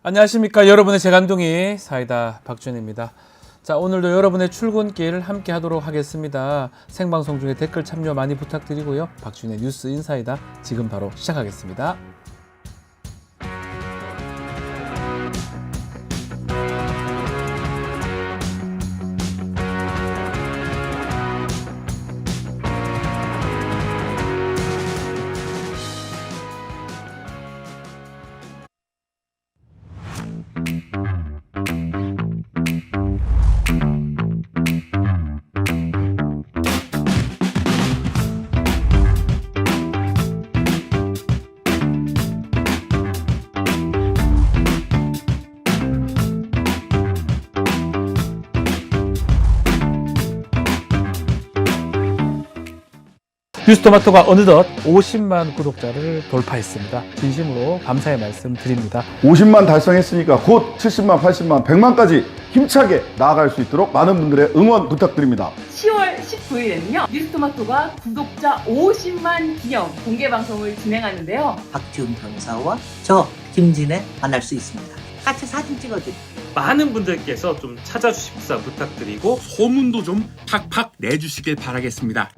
안녕하십니까. 여러분의 재간둥이 사이다 박준입니다. 자, 오늘도 여러분의 출근길 함께 하도록 하겠습니다. 생방송 중에 댓글 참여 많이 부탁드리고요. 박준의 뉴스 인사이다 지금 바로 시작하겠습니다. 뉴스토마토가 어느덧 50만 구독자를 돌파했습니다. 진심으로 감사의 말씀 드립니다. 50만 달성했으니까 곧 70만, 80만, 100만까지 힘차게 나아갈 수 있도록 많은 분들의 응원 부탁드립니다. 10월 19일에는요 뉴스토마토가 구독자 50만 기념 공개 방송을 진행하는데요. 박지훈 변호사와 저 김진애 만날 수 있습니다. 같이 사진 찍어드릴게요. 많은 분들께서 좀 찾아주십사 부탁드리고 소문도 좀 팍팍 내주시길 바라겠습니다.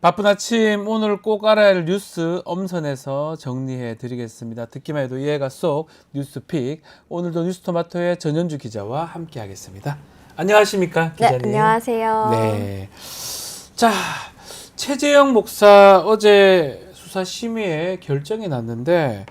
바쁜 아침 오늘 꼭 알아야 할 뉴스 엄선해서 정리해 드리겠습니다. 듣기만 해도 이해가 쏙 뉴스픽. 오늘도 뉴스토마토의 전현주 기자와 함께 하겠습니다. 안녕하십니까 기자님. 네, 안녕하세요. 네. 자, 최재형 목사 어제 수사심의에 결정이 났는데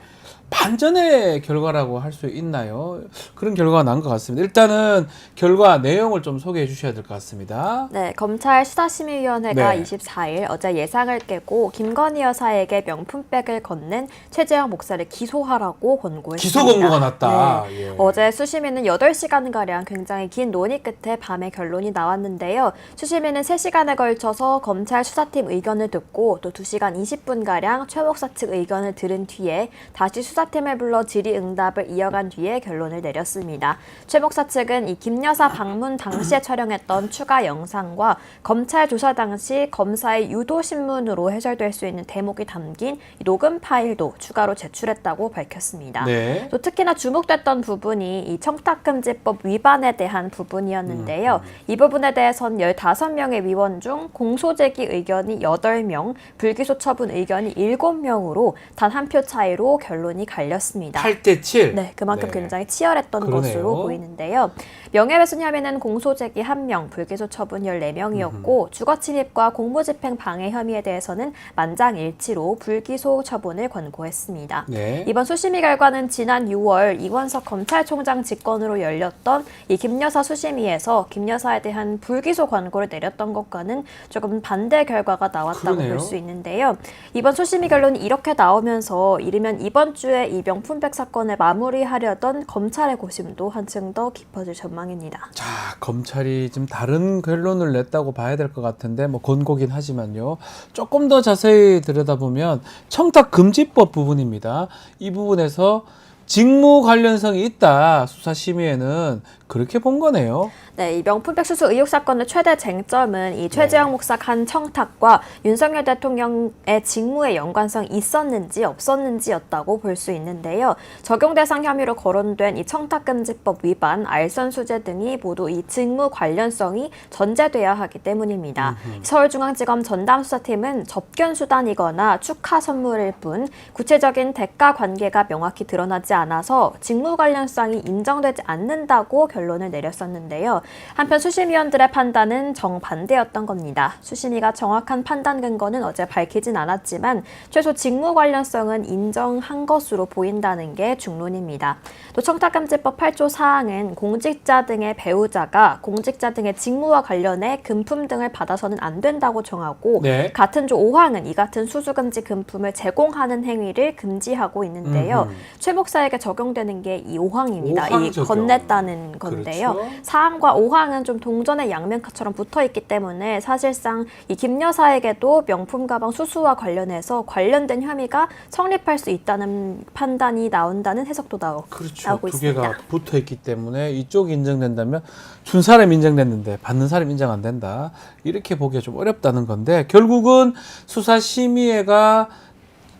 반전의 결과라고 할 수 있나요? 그런 결과가 난 것 같습니다. 일단은 결과 내용을 좀 소개해 주셔야 될 것 같습니다. 네, 검찰 수사심의위원회가 네. 24일 어제 예상을 깨고 김건희 여사에게 명품백을 건넨 최재형 목사를 기소하라고 권고했습니다. 기소 권고가 났다. 네. 예. 어제 수심위는 8시간가량 굉장히 긴 논의 끝에 밤에 결론이 나왔는데요. 수심위는 3시간에 걸쳐서 검찰 수사팀 의견을 듣고 또 2시간 20분가량 최 목사 측 의견을 들은 뒤에 다시 수사팀을 불러 질의응답을 이어간 뒤에 결론을 내렸습니다. 최 목사 측은 이 김 여사 방문 당시에 촬영했던 추가 영상과 검찰 조사 당시 검사의 유도 신문으로 해설될 수 있는 대목이 담긴 이 녹음 파일도 추가로 제출했다고 밝혔습니다. 네. 또 특히나 주목됐던 부분이 이 청탁금지법 위반에 대한 부분이었는데요. 이 부분에 대해선 15명의 위원 중 공소제기 의견이 8명, 불기소 처분 의견이 7명으로 단 한 표 차이로 결론이 갈렸습니다. 8대 7. 네, 그만큼 네. 굉장히 치열했던 그러네요. 것으로 보이는데요. 명예훼손 혐의는 공소제기 1명, 불기소 처분 14명이었고 주거침입과 공무집행 방해 혐의에 대해서는 만장일치로 불기소 처분을 권고했습니다. 네. 이번 수심위 결과는 지난 6월 이원석 검찰총장 직권으로 열렸던 이 김 여사 수심위에서 김 여사에 대한 불기소 권고를 내렸던 것과는 조금 반대 결과가 나왔다고 그러네요. 볼 수 있는데요. 이번 수심위 결론이 이렇게 나오면서 이르면 이번 주에 이 명품백 사건을 마무리하려던 검찰의 고심도 한층 더 깊어질 전망입니다. 자, 검찰이 지금 다른 결론을 냈다고 봐야 될 것 같은데 뭐 권고긴 하지만요. 조금 더 자세히 들여다보면 청탁금지법 부분입니다. 이 부분에서 직무 관련성이 있다. 수사심의에는 그렇게 본 거네요. 네, 이 명품백 수수 의혹 사건의 최대 쟁점은 이 최재형 목사 간 청탁과 윤석열 대통령의 직무에 연관성이 있었는지 없었는지였다고 볼 수 있는데요. 적용 대상 혐의로 거론된 이 청탁금지법 위반, 알선수재 등이 모두 이 직무 관련성이 전제돼야 하기 때문입니다. 서울중앙지검 전담수사팀은 접견 수단이거나 축하 선물일 뿐 구체적인 대가 관계가 명확히 드러나지 않아서 직무 관련성이 인정되지 않는다고 결론을 내렸었는데요. 한편 수심위원들의 판단은 정반대였던 겁니다. 수심위가 정확한 판단 근거는 어제 밝히진 않았지만 최소 직무 관련성은 인정한 것으로 보인다는 게 중론입니다. 또 청탁금지법 8조 사항은 공직자 등의 배우자가 공직자 등의 직무와 관련해 금품 등을 받아서는 안 된다고 정하고 네. 같은 조 5항은 이 같은 수수금지 금품을 제공하는 행위를 금지하고 있는데요. 최 목사에게 적용되는 게 이 5항입니다. 5항 이 적용. 건넸다는 건데요. 그렇죠. 사항과 4, 5항은 좀 동전의 양면처럼 붙어 있기 때문에 사실상 이 김 여사에게도 명품 가방 수수와 관련해서 관련된 혐의가 성립할 수 있다는 판단이 나온다는 해석도 그렇죠. 나오고 두 있습니다. 개가 붙어 있기 때문에 이쪽이 인정된다면 준 사람 인정됐는데 받는 사람 인정 안 된다. 이렇게 보기가 좀 어렵다는 건데 결국은 수사심의회가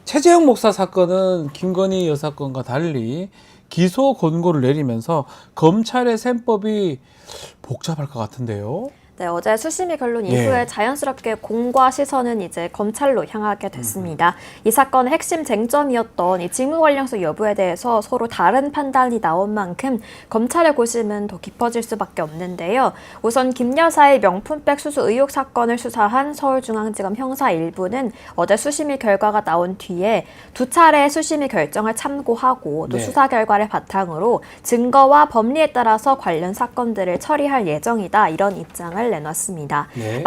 최재형 목사 사건은 김건희 여사 건과 달리 기소 권고를 내리면서 검찰의 셈법이 복잡할 것 같은데요. 네, 어제 수심이 결론 예. 이후에 자연스럽게 공과 시선은 이제 검찰로 향하게 됐습니다. 이 사건의 핵심 쟁점이었던 이 직무 관련성 여부에 대해서 서로 다른 판단이 나온 만큼 검찰의 고심은 더 깊어질 수밖에 없는데요. 우선 김 여사의 명품백 수수 의혹 사건을 수사한 서울중앙지검 형사 1부는 어제 수심이 결과가 나온 뒤에 두 차례의 수심이 결정을 참고하고 또 네. 수사 결과를 바탕으로 증거와 법리에 따라서 관련 사건들을 처리할 예정이다. 이런 입장을 내놨습니다. 네.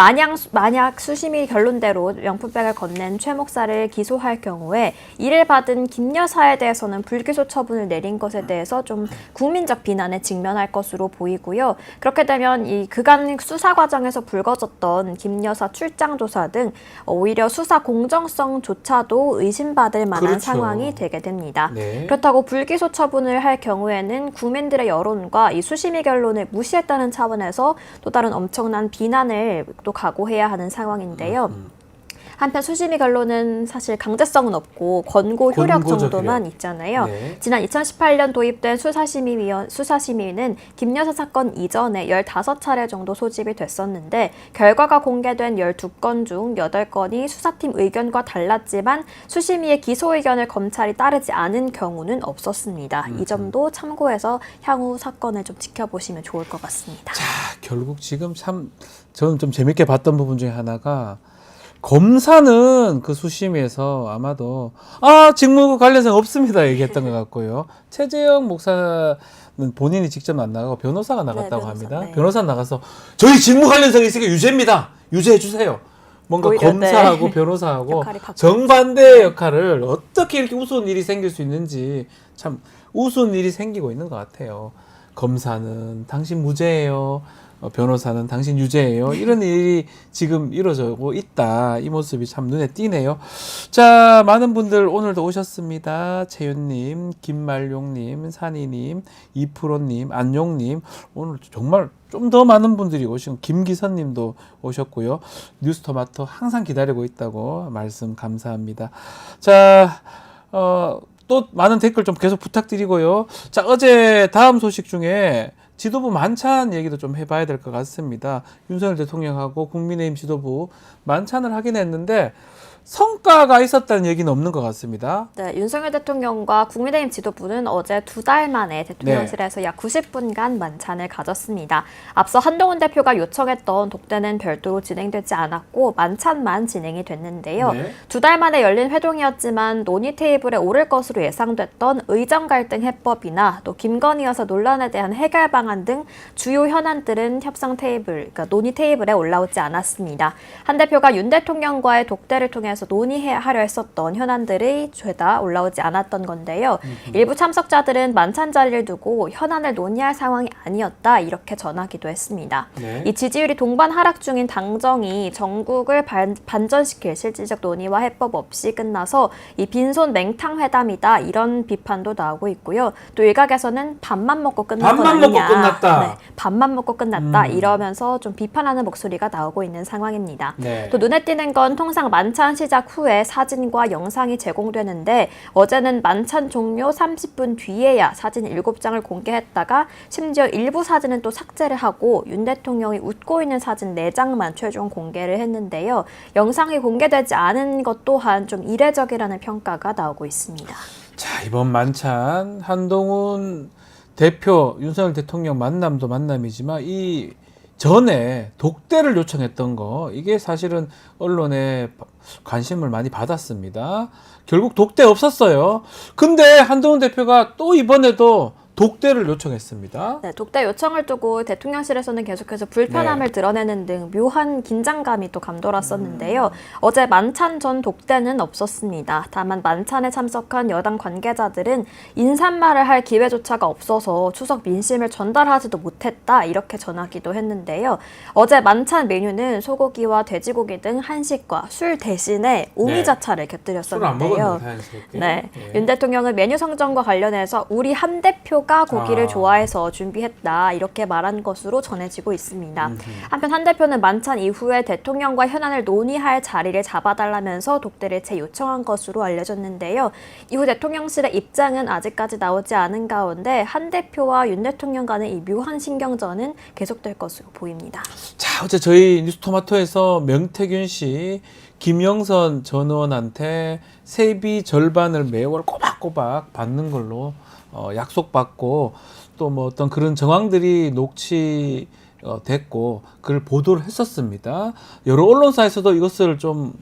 만약 수심이 결론대로 명품백을 건넨 최 목사를 기소할 경우에 이를 받은 김 여사에 대해서는 불기소 처분을 내린 것에 대해서 좀 국민적 비난에 직면할 것으로 보이고요. 그렇게 되면 이 그간 수사 과정에서 불거졌던 김 여사 출장 조사 등 오히려 수사 공정성조차도 의심받을 만한 그렇죠. 상황이 되게 됩니다. 네. 그렇다고 불기소 처분을 할 경우에는 국민들의 여론과 이 수심이 결론을 무시했다는 차원에서 또 다른 엄청난 비난을 또 각오해야 하는 상황인데요. 한편 수심이 결론은 사실 강제성은 없고 권고 효력 권고적 정도만 효력. 있잖아요. 네. 지난 2018년 도입된 수사심의는 김 여사 사건 이전에 15차례 정도 소집이 됐었는데 결과가 공개된 12건 중 8건이 수사팀 의견과 달랐지만 수심위의 기소 의견을 검찰이 따르지 않은 경우는 없었습니다. 이 점도 참고해서 향후 사건을 좀 지켜보시면 좋을 것 같습니다. 결국 지금 참 저는 좀 재밌게 봤던 부분 중에 하나가 검사는 그 수심에서 아마도 직무 관련성 없습니다 얘기했던 것 같고요. 최재형 목사는 본인이 직접 안 나가고 변호사가 나갔다고 변호사, 합니다. 네. 변호사 나가서 저희 직무 관련성이 있으니까 유죄입니다. 유죄해 주세요. 뭔가 오히려, 검사하고 네. 변호사하고 역할이 바뀌었죠. 정반대의 역할을 어떻게 이렇게 우스운 일이 생길 수 있는지 참 우스운 일이 생기고 있는 것 같아요. 검사는 당신 무죄예요. 변호사는 당신 유죄예요. 이런 일이 지금 이루어지고 있다. 이 모습이 참 눈에 띄네요. 자, 많은 분들 오늘도 오셨습니다. 채윤님, 김말용님, 산이님, 이프로님, 안용님. 오늘 정말 좀 더 많은 분들이 오시고 김기선님도 오셨고요. 뉴스토마토 항상 기다리고 있다고 말씀 감사합니다. 자, 또 많은 댓글 좀 계속 부탁드리고요. 자, 어제 다음 소식 중에 지도부 만찬 얘기도 좀 해봐야 될 것 같습니다. 윤석열 대통령하고 국민의힘 지도부 만찬을 하긴 했는데 성과가 있었다는 얘기는 없는 것 같습니다. 네, 윤석열 대통령과 국민의힘 지도부는 어제 2달 만에 대통령실에서 약 90분간 만찬을 가졌습니다. 앞서 한동훈 대표가 요청했던 독대는 별도로 진행되지 않았고 만찬만 진행이 됐는데요. 네. 2달 만에 열린 회동이었지만 논의 테이블에 오를 것으로 예상됐던 의정 갈등 해법이나 또 김건희 여사 논란에 대한 해결 방안 등 주요 현안들은 협상 테이블, 그러니까 논의 테이블에 올라오지 않았습니다. 한 대표가 윤 대통령과의 독대를 통해서 논의해야 하려 했었던 현안들이 죄다 올라오지 않았던 건데요. 일부 참석자들은 만찬 자리를 두고 현안을 논의할 상황이 아니었다 이렇게 전하기도 했습니다. 네. 이 지지율이 동반 하락 중인 당정이 전국을 반전시킬 실질적 논의와 해법 없이 끝나서 이 빈손 맹탕 회담이다 이런 비판도 나오고 있고요. 또 일각에서는 밥만 먹고 끝난 건 밥만 먹고 아니냐. 끝났다. 네, 밥만 먹고 끝났다 이러면서 좀 비판하는 목소리가 나오고 있는 상황입니다. 네. 또 눈에 띄는 건 통상 만찬 시작 후에 사진과 영상이 제공되는데 어제는 만찬 종료 30분 뒤에야 사진 7장을 공개했다가 심지어 일부 사진은 또 삭제를 하고 윤 대통령이 웃고 있는 사진 4장만 최종 공개를 했는데요. 영상이 공개되지 않은 것 또한 좀 이례적이라는 평가가 나오고 있습니다. 자, 이번 만찬 한동훈 대표 윤석열 대통령 만남도 만남이지만 이 전에 독대를 요청했던 거 이게 사실은 언론에 관심을 많이 받았습니다. 결국 독대 없었어요. 근데 한동훈 대표가 또 이번에도 독대를 요청했습니다. 네, 독대 요청을 두고 대통령실에서는 계속해서 불편함을 드러내는 등 묘한 긴장감이 또 감돌았었는데요. 어제 만찬 전 독대는 없었습니다. 다만 만찬에 참석한 여당 관계자들은 인사말을 할 기회조차가 없어서 추석 민심을 전달하지도 못했다 이렇게 전하기도 했는데요. 어제 만찬 메뉴는 소고기와 돼지고기 등 한식과 술 대신에 오미자차를 술을 안 먹었는데 곁들였었는데요. 자연스럽게. 네, 예. 윤 대통령은 메뉴 선정과 관련해서 우리 한 대표가 고기를 좋아해서 준비했다 이렇게 말한 것으로 전해지고 있습니다. 한편 한 대표는 만찬 이후에 대통령과 현안을 논의할 자리를 잡아달라면서 독대를 재요청한 것으로 알려졌는데요. 이후 대통령실의 입장은 아직까지 나오지 않은 가운데 한 대표와 윤 대통령 간의 이 묘한 신경전은 계속될 것으로 보입니다. 자, 어제 저희 뉴스토마토에서 명태균 씨, 김영선 전 의원한테 세비 절반을 매월 꼬박꼬박 받는 걸로 약속받고 또 뭐 어떤 그런 정황들이 녹취됐고 그걸 보도를 했었습니다. 여러 언론사에서도 이것을 좀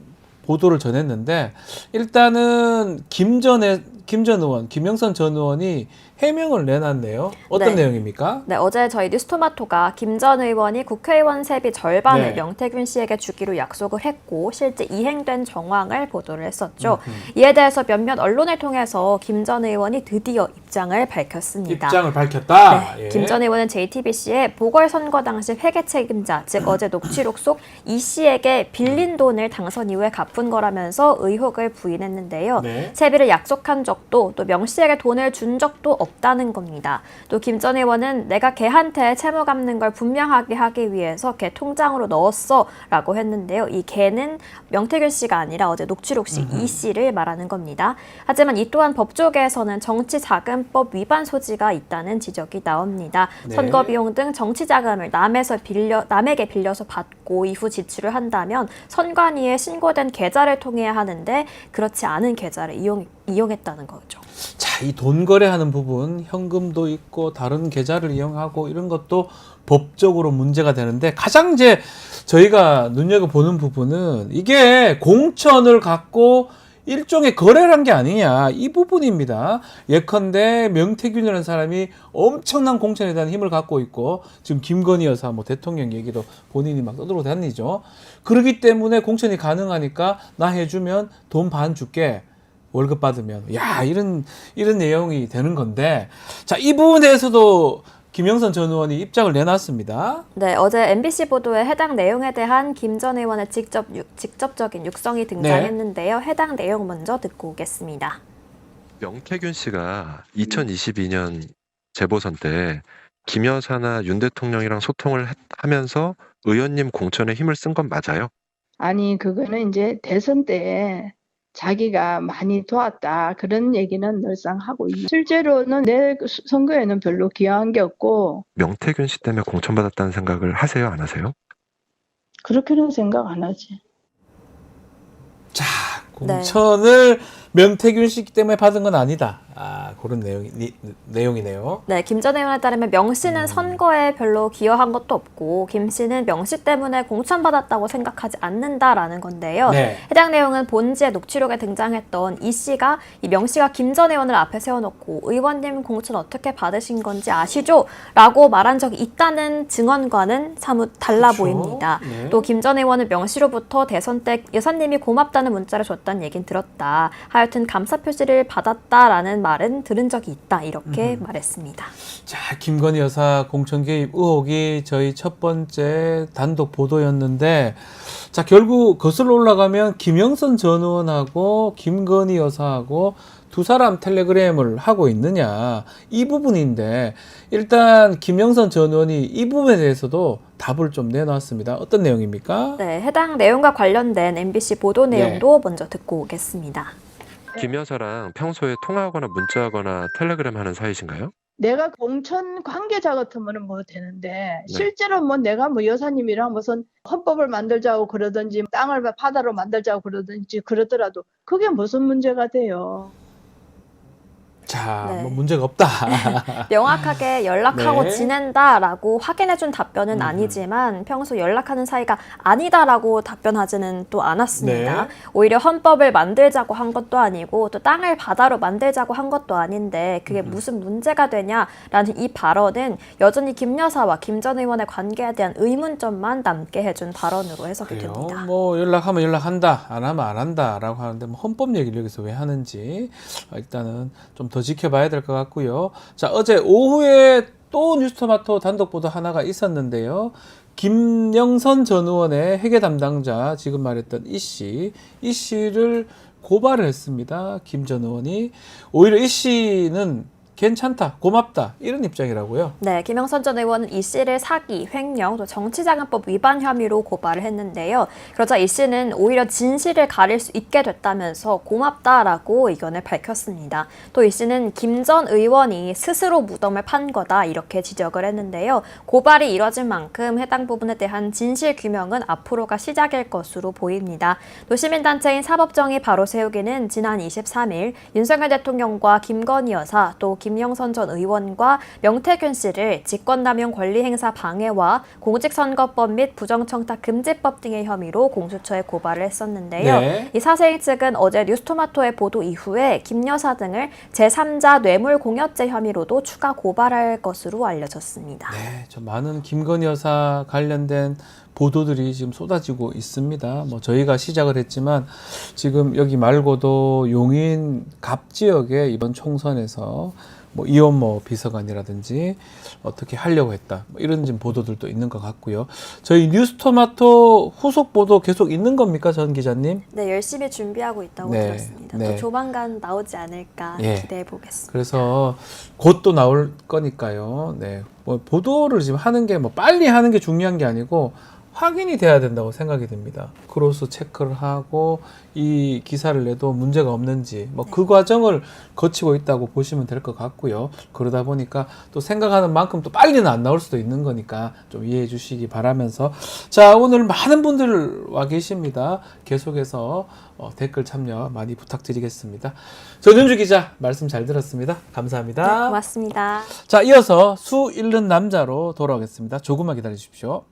보도를 전했는데 일단은 김 전 의원, 김영선 전 의원이 해명을 내놨네요. 어떤 네. 내용입니까? 네, 어제 저희 뉴스토마토가 김 전 의원이 국회의원 세비 절반을 네. 명태균 씨에게 주기로 약속을 했고 실제 이행된 정황을 보도를 했었죠. 이에 대해서 몇몇 언론을 통해서 김 전 의원이 드디어 입장을 밝혔습니다. 입장을 밝혔다. 네, 예. 김 전 의원은 JTBC에 보궐선거 당시 회계 책임자, 즉 어제 녹취록 속 이 씨에게 빌린 돈을 당선 이후에 갚은 거라면서 의혹을 부인했는데요. 네. 세비를 약속한 적도 또 명 씨에게 돈을 준 적도 없다는 겁니다. 또 김 전 의원은 내가 걔한테 채무 갚는 걸 분명하게 하기 위해서 걔 통장으로 넣었어 라고 했는데요. 이 걔는 명태균 씨가 아니라 어제 녹취록 시 이 씨를 말하는 겁니다. 하지만 이 또한 법조계에서는 정치자금법 위반 소지가 있다는 지적이 나옵니다. 네. 선거 비용 등 정치자금을 남에게 빌려서 받고 이후 지출을 한다면 선관위에 신고된 계좌를 통해야 하는데 그렇지 않은 계좌를 이용했다는 거죠. 자, 이 돈 거래하는 부분, 현금도 있고 다른 계좌를 이용하고 이런 것도 법적으로 문제가 되는데 가장 이제 저희가 눈여겨보는 부분은 이게 공천을 갖고 일종의 거래를 한 게 아니냐 이 부분입니다. 예컨대 명태균이라는 사람이 엄청난 공천에 대한 힘을 갖고 있고 지금 김건희 여사 뭐 대통령 얘기도 본인이 막 떠들고 다니죠. 그렇기 때문에 공천이 가능하니까 나 해주면 돈 반 줄게. 월급 받으면 야 이런 내용이 되는 건데 자, 이 부분에 대해서도 김영선 전 의원이 입장을 내놨습니다. 네, 어제 MBC 보도에 해당 내용에 대한 김 전 의원의 직접적인 육성이 등장했는데요. 해당 내용 먼저 듣고 오겠습니다. 명태균 씨가 2022년 재보선 때 김 여사나 윤 대통령이랑 소통을 하면서 의원님 공천에 힘을 쓴 건 맞아요? 아니, 그거는 이제 대선 때 자기가 많이 도왔다. 그런 얘기는 늘상 하고 있는. 실제로는 내 선거에는 별로 기여한 게 없고, 명태균 씨 때문에 공천받았다는 생각을 하세요? 안 하세요? 그렇게는 생각 안 하지. 자, 공천을 명태균 씨 때문에 받은 건 아니다. 그런 내용이네요. 네, 김 전 의원에 따르면 명 씨는 선거에 별로 기여한 것도 없고 김 씨는 명 씨 때문에 공천받았다고 생각하지 않는다라는 건데요. 네. 해당 내용은 본지의 녹취록에 등장했던 이 씨가 이 명 씨가 김 전 의원을 앞에 세워놓고 의원님 공천 어떻게 받으신 건지 아시죠? 라고 말한 적이 있다는 증언과는 사뭇 달라 그렇죠. 보입니다. 네. 또 김 전 의원은 명 씨로부터 대선 때 여사님이 고맙다는 문자를 줬다는 얘긴 들었다. 하여튼 감사 표시를 받았다라는 말은 들은 적이 있다. 이렇게 말했습니다. 자, 김건희 여사 공천 개입 의혹이 저희 첫 번째 단독 보도였는데 자, 결국 거슬러 올라가면 김영선 전 의원하고 김건희 여사하고 두 사람 텔레그램을 하고 있느냐 이 부분인데 일단 김영선 전 의원이 이 부분에 대해서도 답을 좀 내놨습니다. 어떤 내용입니까? 네, 해당 내용과 관련된 MBC 보도 내용도 먼저 듣고 오겠습니다. 김 여사랑 평소에 통화하거나 문자하거나 텔레그램 하는 사이신가요? 내가 공천 관계자 같으면 뭐 되는데, 실제로 뭐 내가 뭐 여사님이랑 무슨 헌법을 만들자고 그러든지, 땅을 바다로 만들자고 그러든지 그러더라도 그게 무슨 문제가 돼요. 자, 네. 뭐 문제가 없다. 명확하게 연락하고 네. 지낸다라고 확인해준 답변은 아니지만 평소 연락하는 사이가 아니다라고 답변하지는 또 않았습니다. 네. 오히려 헌법을 만들자고 한 것도 아니고 또 땅을 바다로 만들자고 한 것도 아닌데 그게 무슨 문제가 되냐라는 이 발언은 여전히 김 여사와 김 전 의원의 관계에 대한 의문점만 남게 해준 발언으로 해석이 그래요. 됩니다. 뭐 연락하면 연락한다, 안 하면 안 한다라고 하는데 뭐 헌법 얘기를 여기서 왜 하는지 일단은 좀 더 지켜봐야 될 것 같고요. 자, 어제 오후에 또 뉴스토마토 단독 보도 하나가 있었는데요. 김영선 전 의원의 회계 담당자, 지금 말했던 이 씨를 고발을 했습니다. 김 전 의원이. 오히려 이 씨는 괜찮다, 고맙다 이런 입장이라고요. 네, 김영선 전 의원은 이 씨를 사기, 횡령, 또 정치자금법 위반 혐의로 고발을 했는데요. 그러자 이 씨는 오히려 진실을 가릴 수 있게 됐다면서 고맙다라고 의견을 밝혔습니다. 또 이 씨는 김 전 의원이 스스로 무덤을 판 거다 이렇게 지적을 했는데요. 고발이 이뤄진 만큼 해당 부분에 대한 진실 규명은 앞으로가 시작일 것으로 보입니다. 또 시민단체인 사법정의 바로 세우기는 지난 23일 윤석열 대통령과 김건희 여사 또 김영선 전 의원과 명태균 씨를 직권남용 권리행사 방해와 공직선거법 및 부정청탁 금지법 등의 혐의로 공수처에 고발을 했었는데요. 네. 이 사세인 측은 어제 뉴스토마토의 보도 이후에 김 여사 등을 제3자 뇌물공여죄 혐의로도 추가 고발할 것으로 알려졌습니다. 네, 저 많은 김건희 여사 관련된 보도들이 지금 쏟아지고 있습니다. 뭐 저희가 시작을 했지만 지금 여기 말고도 용인 갑 지역에 이번 총선에서 뭐 이원모 비서관이라든지 어떻게 하려고 했다, 뭐 이런 지금 보도들도 있는 것 같고요. 저희 뉴스토마토 후속 보도 계속 있는 겁니까, 전 기자님? 네, 열심히 준비하고 있다고 네, 들었습니다. 네. 또 조만간 나오지 않을까 예. 기대해 보겠습니다. 그래서 곧 또 나올 거니까요. 네, 뭐 보도를 지금 하는 게 뭐 빨리 하는 게 중요한 게 아니고 확인이 돼야 된다고 생각이 듭니다. 크로스 체크를 하고 이 기사를 내도 문제가 없는지 뭐 그 과정을 거치고 있다고 보시면 될 것 같고요. 그러다 보니까 또 생각하는 만큼 또 빨리는 안 나올 수도 있는 거니까 좀 이해해 주시기 바라면서, 자, 오늘 많은 분들 와 계십니다. 계속해서 댓글 참여 많이 부탁드리겠습니다. 전윤주 기자 말씀 잘 들었습니다. 감사합니다. 네, 고맙습니다. 자, 이어서 수 잃는 남자로 돌아오겠습니다. 조금만 기다려 주십시오.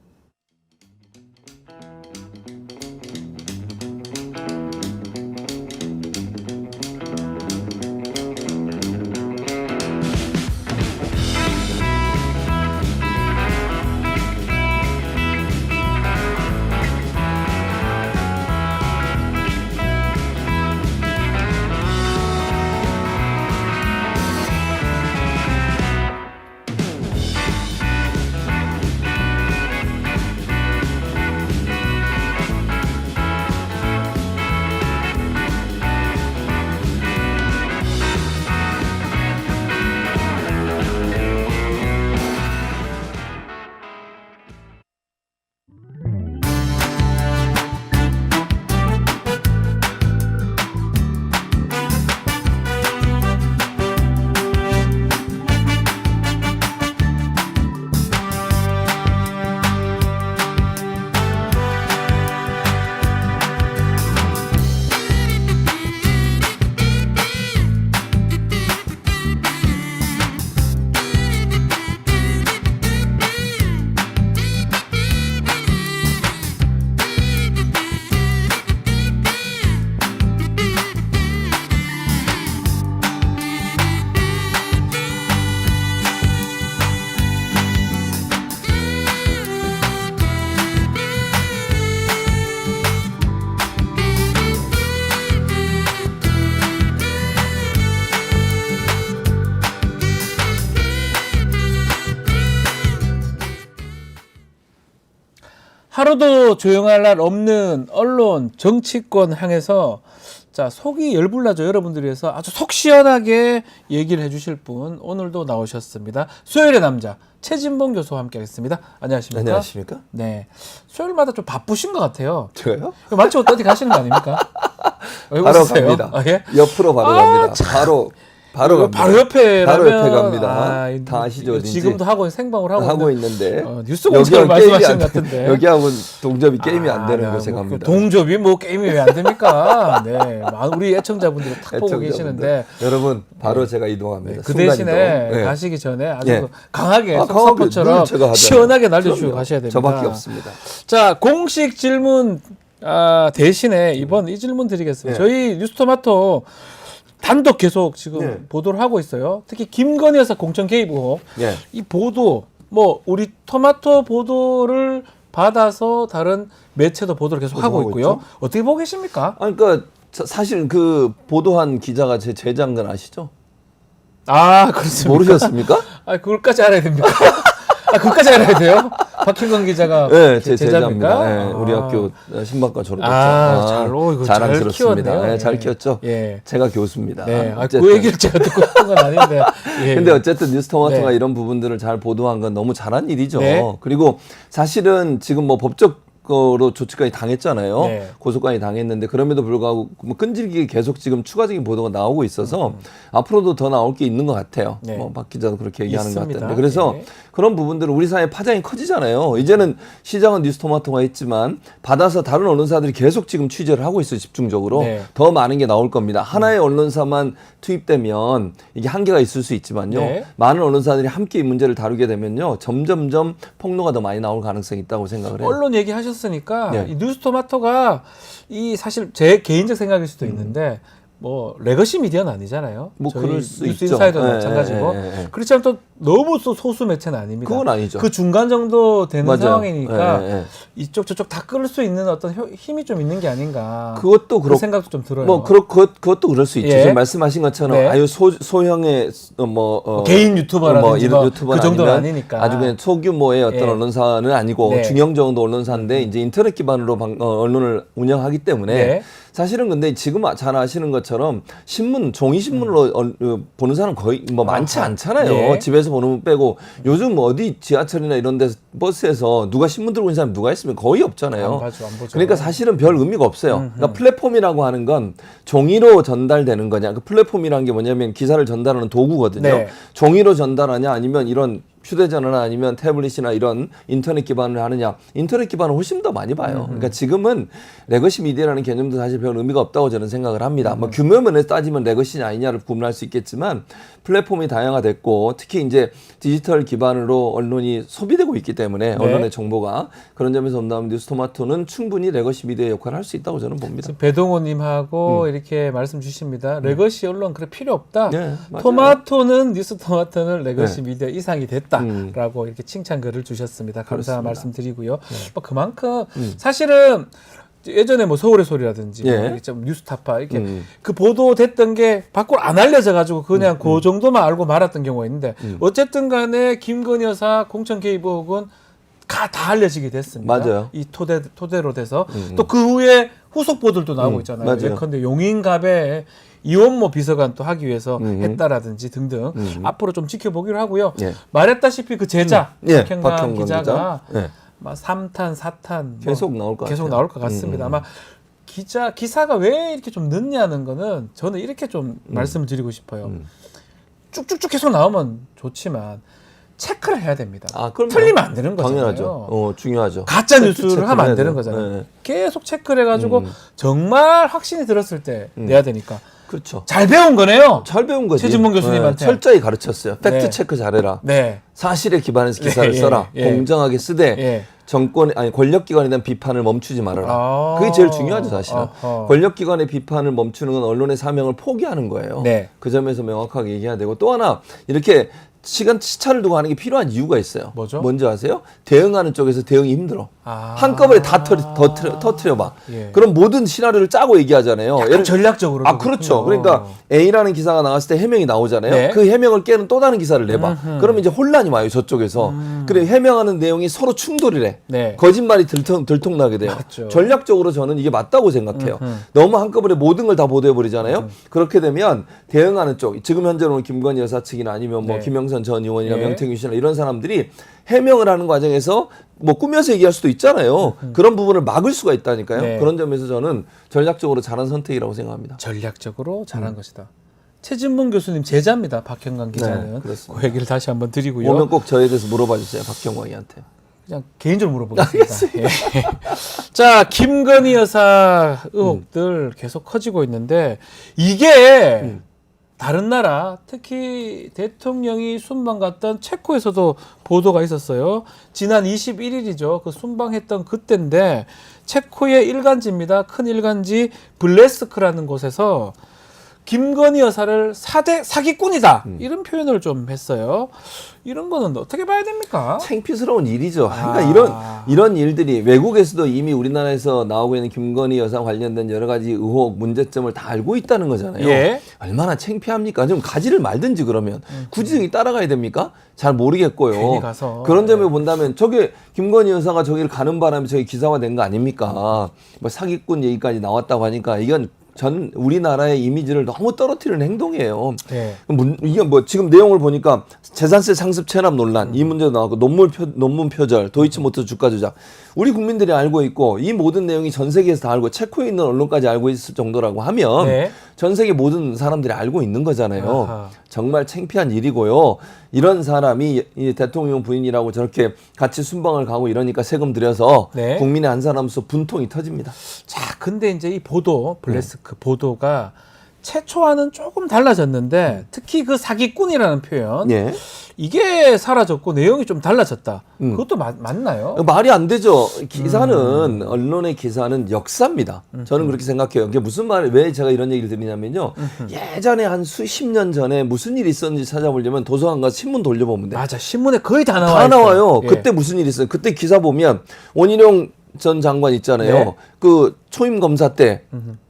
하루도 조용할 날 없는 언론, 정치권 향해서 자, 속이 열불나죠. 여러분들이 위해서 아주 속 시원하게 얘기를 해주실 분 오늘도 나오셨습니다. 수요일의 남자 최진봉 교수와 함께하겠습니다. 안녕하십니까? 안녕하십니까? 네, 수요일마다 좀 바쁘신 것 같아요. 제가요? 마치 어디 가시는 거 아닙니까? 왜 바로 웃으세요? 갑니다. 아, 예? 옆으로 바로 갑니다. 바로 바로 갑니다. 바로 옆에 바로 옆에 갑니다. 다 아시죠, 어딘지? 지금도 하고 생방을 하고 있는데 뉴스 공장을 말씀하시는 것 같은데 여기하고는 동접이 게임이 안 되는 곳에 갑니다. 동접이 뭐 게임이 왜 안 됩니까? 네, 우리 애청자분들이 탁 보고 애청자분들. 계시는데 여러분 바로 제가 이동합니다. 그 대신에 순간이동. 가시기 전에 아주 예. 강하게 강하게 석포처럼 늘 제가 하잖아요. 시원하게 날려주고 그럼요. 가셔야 됩니다. 저밖에 없습니다. 자, 공식 질문 대신에 이번 이 질문 드리겠습니다. 예. 저희 뉴스토마토 단독 계속 지금 예. 보도를 하고 있어요. 특히 김건희 여사 공천 개입 의혹. 예. 이 보도 우리 토마토 보도를 받아서 다른 매체도 보도를 계속 하고 보도하고 있고요. 있죠. 어떻게 보고 계십니까? 그러니까 사실 그 보도한 기자가 제 제자인 아시죠? 아, 그렇습니까? 모르셨습니까? 그걸까지 알아야 됩니까? 그것까지 알아야 돼요? 박hin건 기자가 네, 제 제자입니까? 제자입니다. 네, 우리 학교 신방과 졸업했죠. 이거 잘 자랑스럽습니다. 키웠네요. 네, 잘 키웠죠. 예. 제가 교수입니다. 네, 어쨌든. 그 얘기를 제가 듣고 있던 건 아닌데. 예. 근데 어쨌든 뉴스토마토가 네. 이런 부분들을 잘 보도한 건 너무 잘한 일이죠. 네. 그리고 사실은 지금 뭐 법적 거로 조치까지 당했잖아요. 네. 고소까지 당했는데 그럼에도 불구하고 뭐 끈질기게 계속 지금 추가적인 보도가 나오고 있어서 앞으로도 더 나올 게 있는 것 같아요. 네. 뭐 박 기자도 그렇게 얘기하는 있습니다. 것 같은데 그래서 네. 그런 부분들은 우리 사회 파장이 커지잖아요. 이제는 시장은 뉴스토마토가 했지만 받아서 다른 언론사들이 계속 지금 취재를 하고 있어요. 집중적으로 네. 더 많은 게 나올 겁니다. 하나의 언론사만 투입되면 이게 한계가 있을 수 있지만요. 네. 많은 언론사들이 함께 이 문제를 다루게 되면요. 점점점 폭로가 더 많이 나올 가능성이 있다고 생각을 해요. 언론 얘기하셨으니까 네. 이 뉴스토마토가 이 사실 제 개인적 생각일 수도 있는데 뭐 레거시 미디어는 아니잖아요. 뭐 저희 그럴 수 뉴스 있죠. 인사이더도 예, 마찬가지고 예, 예. 그렇지만 또 너무 또 소수 매체는 아닙니다. 그건 아니죠. 그 중간 정도 되는 맞아요. 상황이니까 예, 예. 이쪽 저쪽 다 끌을 수 있는 어떤 힘이 좀 있는 게 아닌가. 그것도 그 그렇고 생각도 좀 들어요. 뭐 그것도 그럴 수 있죠. 예. 지금 말씀하신 것처럼 네. 아유 소형의 개인 유튜버라든지 이런 뭐 유튜버는 그 정도는 아니면 아니니까. 아주 그냥 소규모의 어떤 예. 언론사는 아니고 네. 중형 정도 언론사인데 이제 인터넷 기반으로 언론을 운영하기 때문에 네. 사실은 근데 지금 잘 아시는 것처럼 신문 종이 신문으로 보는 사람 거의 뭐 많지 아하. 않잖아요. 예. 집에서 보는 분 빼고 요즘 어디 지하철이나 이런 데서 버스에서 누가 신문 들고 있는 사람 누가 있으면 거의 없잖아요. 안 보죠. 그러니까 사실은 별 의미가 없어요. 그러니까 플랫폼이라고 하는 건 종이로 전달되는 거냐. 그 플랫폼이라는 게 뭐냐면 기사를 전달하는 도구거든요. 네. 종이로 전달하냐 아니면 이런 휴대전화나 아니면 태블릿이나 이런 인터넷 기반을 하느냐. 인터넷 기반을 훨씬 더 많이 봐요. 그러니까 지금은 레거시 미디어라는 개념도 사실 별 의미가 없다고 저는 생각을 합니다. 뭐 규모 면에서 따지면 레거시냐 아니냐를 구분할 수 있겠지만 플랫폼이 다양화됐고 특히 이제 디지털 기반으로 언론이 소비되고 있기 때문에 네. 언론의 정보가 그런 점에서 본다면 뉴스토마토는 충분히 레거시 미디어의 역할을 할 수 있다고 저는 봅니다. 배동호님하고 이렇게 말씀 주십니다. 레거시 언론 그래 필요 없다. 네, 맞아요. 토마토는 뉴스토마토는 레거시 네. 미디어 이상이 됐다라고 이렇게 칭찬글을 주셨습니다. 감사 그렇습니다. 말씀드리고요. 뭐 그만큼 사실은 예전에 뭐 서울의 소리라든지 예. 뭐 이렇게 좀 뉴스타파 이렇게 그 보도됐던 게 밖으로 안 알려져 가지고 그냥 그 정도만 알고 말았던 경우가 있는데 어쨌든 간에 김건희 여사 공천 개입 의혹은 다 알려지게 됐습니다. 맞아요. 이 토대로 돼서 또 그 후에 후속 보도도 나오고 있잖아요. 맞아요. 예컨대 용인갑에 이원모 비서관 또 하기 위해서 했다라든지 등등 앞으로 좀 지켜보기로 하고요. 예. 말했다시피 그 제자 예, 박형관 박형관 기자가 기자. 예. 막 3탄, 4탄 계속 나올 것 계속 같아요. 나올 것 같습니다. 아마 기사가 왜 이렇게 좀 늦냐는 거는 저는 이렇게 좀 말씀을 드리고 싶어요. 쭉쭉쭉 계속 나오면 좋지만 체크를 해야 됩니다. 그럼요. 틀리면 안 되는 거잖아요. 당연하죠. 중요하죠. 가짜 팩트 뉴스를 체크를 하면 안 해야 되는 돼요. 거잖아요. 네. 계속 체크를 해가지고 정말 확신이 들었을 때 내야 되니까. 그렇죠. 잘 배운 거네요. 잘 배운 거지. 최진봉 교수님한테. 철저히 가르쳤어요. 팩트 네. 체크 잘해라. 네. 사실에 기반해서 기사를 예, 써라. 예. 공정하게 쓰되 예. 권력기관에 대한 비판을 멈추지 말아라. 아. 그게 제일 중요하죠, 사실은. 아하. 권력기관의 비판을 멈추는 건 언론의 사명을 포기하는 거예요. 네. 그 점에서 명확하게 얘기해야 되고 또 하나 이렇게 시차를 두고 하는 게 필요한 이유가 있어요. 뭐죠? 뭔지 아세요? 대응하는 쪽에서 대응이 힘들어. 아. 한꺼번에 다 터트려봐. 예. 그럼 모든 시나리오를 짜고 얘기하잖아요. 약간 전략적으로. 그렇죠. 그러니까 A라는 기사가 나왔을 때 해명이 나오잖아요. 네. 그 해명을 깨는 또 다른 기사를 내봐. 그러면 이제 혼란이 와요, 저쪽에서. 그래, 해명하는 내용이 서로 충돌이래. 네. 거짓말이 들통나게 돼요. 맞죠. 전략적으로 저는 이게 맞다고 생각해요. 너무 한꺼번에 모든 걸 다 보도해버리잖아요. 그렇게 되면 대응하는 쪽, 지금 현재로는 김건희 여사 측이나 아니면 뭐 네. 김영선 전 의원이나 네. 명태균 씨나 이런 사람들이 해명을 하는 과정에서 뭐 꾸며서 얘기할 수도 있잖아요. 그런 부분을 막을 수가 있다니까요. 네. 그런 점에서 저는 전략적으로 잘한 선택이라고 생각합니다. 전략적으로 잘한 것이다. 최진문 교수님 제자입니다. 박형광 기자는. 그렇습니다. 그 얘기를 다시 한번 드리고요. 오면 꼭 저에 대해서 물어봐 주세요. 박형광이한테. 그냥 개인적으로 물어보겠습니다. 예. 자, 김건희 여사 의혹들 계속 커지고 있는데 이게 다른 나라, 특히 대통령이 순방 갔던 체코에서도 보도가 있었어요. 지난 21일이죠. 그 순방했던 그때인데 체코의 일간지입니다. 큰 일간지 블레스크라는 곳에서 김건희 여사를 사기꾼이다. 이런 표현을 좀 했어요. 이런 거는 어떻게 봐야 됩니까? 창피스러운 일이죠. 그러니까 이런 일들이 외국에서도 이미 우리나라에서 나오고 있는 김건희 여사 관련된 여러 가지 의혹, 문제점을 다 알고 있다는 거잖아요. 예. 얼마나 창피합니까? 좀 가지를 말든지 그러면 굳이 저기 따라가야 됩니까? 잘 모르겠고요. 괜히 가서. 그런 점에 본다면 저게 김건희 여사가 저기를 가는 바람에 저기 기사화된 거 아닙니까? 뭐 사기꾼 얘기까지 나왔다고 하니까 이건 전 우리나라의 이미지를 너무 떨어뜨리는 행동이에요. 네. 이게 뭐 지금 내용을 보니까 재산세 상습 체납 논란 이 문제도 나왔고 논문 표절, 도이치모터 주가 조작 우리 국민들이 알고 있고 이 모든 내용이 전 세계에서 다 알고 체코에 있는 언론까지 알고 있을 정도라고 하면 네. 전 세계 모든 사람들이 알고 있는 거잖아요. 아하. 정말 창피한 일이고요. 이런 사람이 이 대통령 부인이라고 저렇게 같이 순방을 가고 이러니까 세금 들여서 네. 국민의 한 사람으로서 분통이 터집니다. 자, 근데 이제 이 보도, 블레스크 보도가 최초와는 조금 달라졌는데 특히 그 사기꾼이라는 표현 예. 이게 사라졌고 내용이 좀 달라졌다. 그것도 맞나요? 말이 안 되죠. 기사는 언론의 기사는 역사입니다. 저는 그렇게 생각해요. 이게 무슨 왜 제가 이런 얘기를 드리냐면요. 예전에 한 수십 년 전에 무슨 일이 있었는지 찾아보려면 도서관 가서 신문 돌려보면 돼요. 맞아. 신문에 거의 다 나와요. 다 나와요. 예. 그때 무슨 일이 있어요. 그때 기사 보면 원희룡 전 장관 있잖아요. 네. 그 초임 검사 때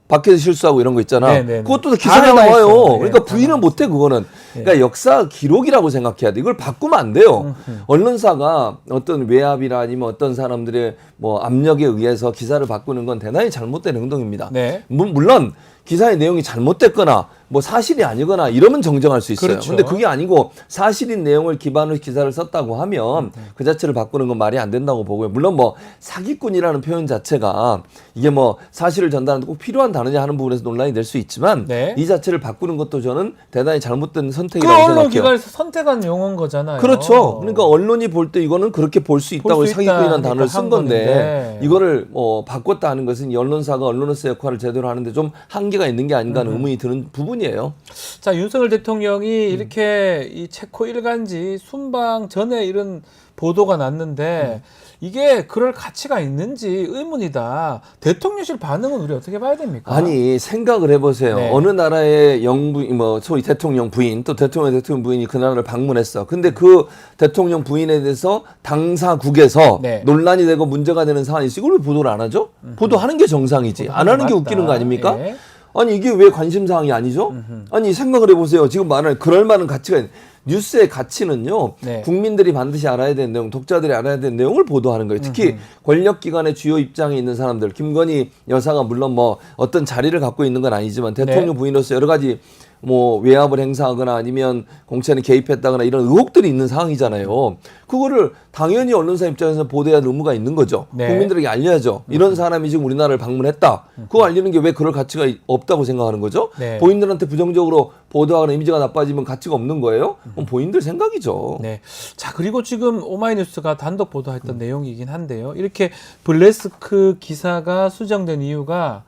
밖에서 실수하고 이런 거 있잖아. 네네네. 그것도 다 기사에 나와 나와요. 있어요. 네, 그러니까 다 부인은 나와 못해 그거는. 그러니까 역사 기록이라고 생각해야 돼. 이걸 바꾸면 안 돼요. 언론사가 어떤 외압이나 아니면 어떤 사람들의 뭐 압력에 의해서 기사를 바꾸는 건 대단히 잘못된 행동입니다. 네. 물론 기사의 내용이 잘못됐거나 뭐 사실이 아니거나 이러면 정정할 수 있어요. 그렇죠. 근데 그게 아니고 사실인 내용을 기반으로 기사를 썼다고 하면 그 자체를 바꾸는 건 말이 안 된다고 보고요. 물론 뭐 사기꾼이라는 표현 자체가 이게 뭐 사실을 전달하는 데 꼭 필요한 단어냐 하는 부분에서 논란이 될 수 있지만 네. 이 자체를 바꾸는 것도 저는 대단히 잘못된 그 선택이라고 언론 생각해요. 기관에서 선택한 용어인 거잖아요. 그렇죠. 그러니까 언론이 볼 때 이거는 그렇게 볼 수 있다고 수 있다 사기꾼이라는 단어를 하니까 쓴 한 건데 건데. 이거를 바꿨다 하는 것은 이 언론사가 언론으로서의 역할을 제대로 하는데 좀 한계가 있는 게 아닌가 하는 의문이 드는 부분이에요. 자, 윤석열 대통령이 이렇게 이 체코 일간지 순방 전에 이런 보도가 났는데 이게 그럴 가치가 있는지 의문이다. 대통령실 반응은 우리 어떻게 봐야 됩니까? 아니 생각을 해보세요. 네. 어느 나라의 영부인 뭐 소위 대통령 부인 또 대통령 부인이 그 나라를 방문했어. 근데 그 대통령 부인에 대해서 당사국에서 네. 논란이 되고 문제가 되는 상황이 있어. 이걸 왜 보도를 안 하죠? 보도하는 게 정상이지. 안 하는 게 맞다. 웃기는 거 아닙니까? 예. 아니 이게 왜 관심 사항이 아니죠? 아니 생각을 해보세요. 지금 말하는 그럴 만한 가치가 있는 뉴스의 가치는요. 네. 국민들이 반드시 알아야 되는 내용, 독자들이 알아야 되는 내용을 보도하는 거예요. 특히 권력기관의 주요 입장에 있는 사람들, 김건희 여사가 물론 뭐 어떤 자리를 갖고 있는 건 아니지만 대통령 네. 부인으로서 여러 가지 뭐 외압을 행사하거나 아니면 공천에 개입했다거나 이런 의혹들이 있는 상황이잖아요. 그거를 당연히 언론사 입장에서 보도해야 할 의무가 있는 거죠. 네. 국민들에게 알려야죠. 이런 사람이 지금 우리나라를 방문했다. 그거 알리는 게 왜 그럴 가치가 없다고 생각하는 거죠? 네. 본인들한테 부정적으로 보도하거나 이미지가 나빠지면 가치가 없는 거예요? 그럼 본인들 생각이죠. 네. 자, 그리고 지금 오마이뉴스가 단독 보도했던 내용이긴 한데요. 이렇게 블레스크 기사가 수정된 이유가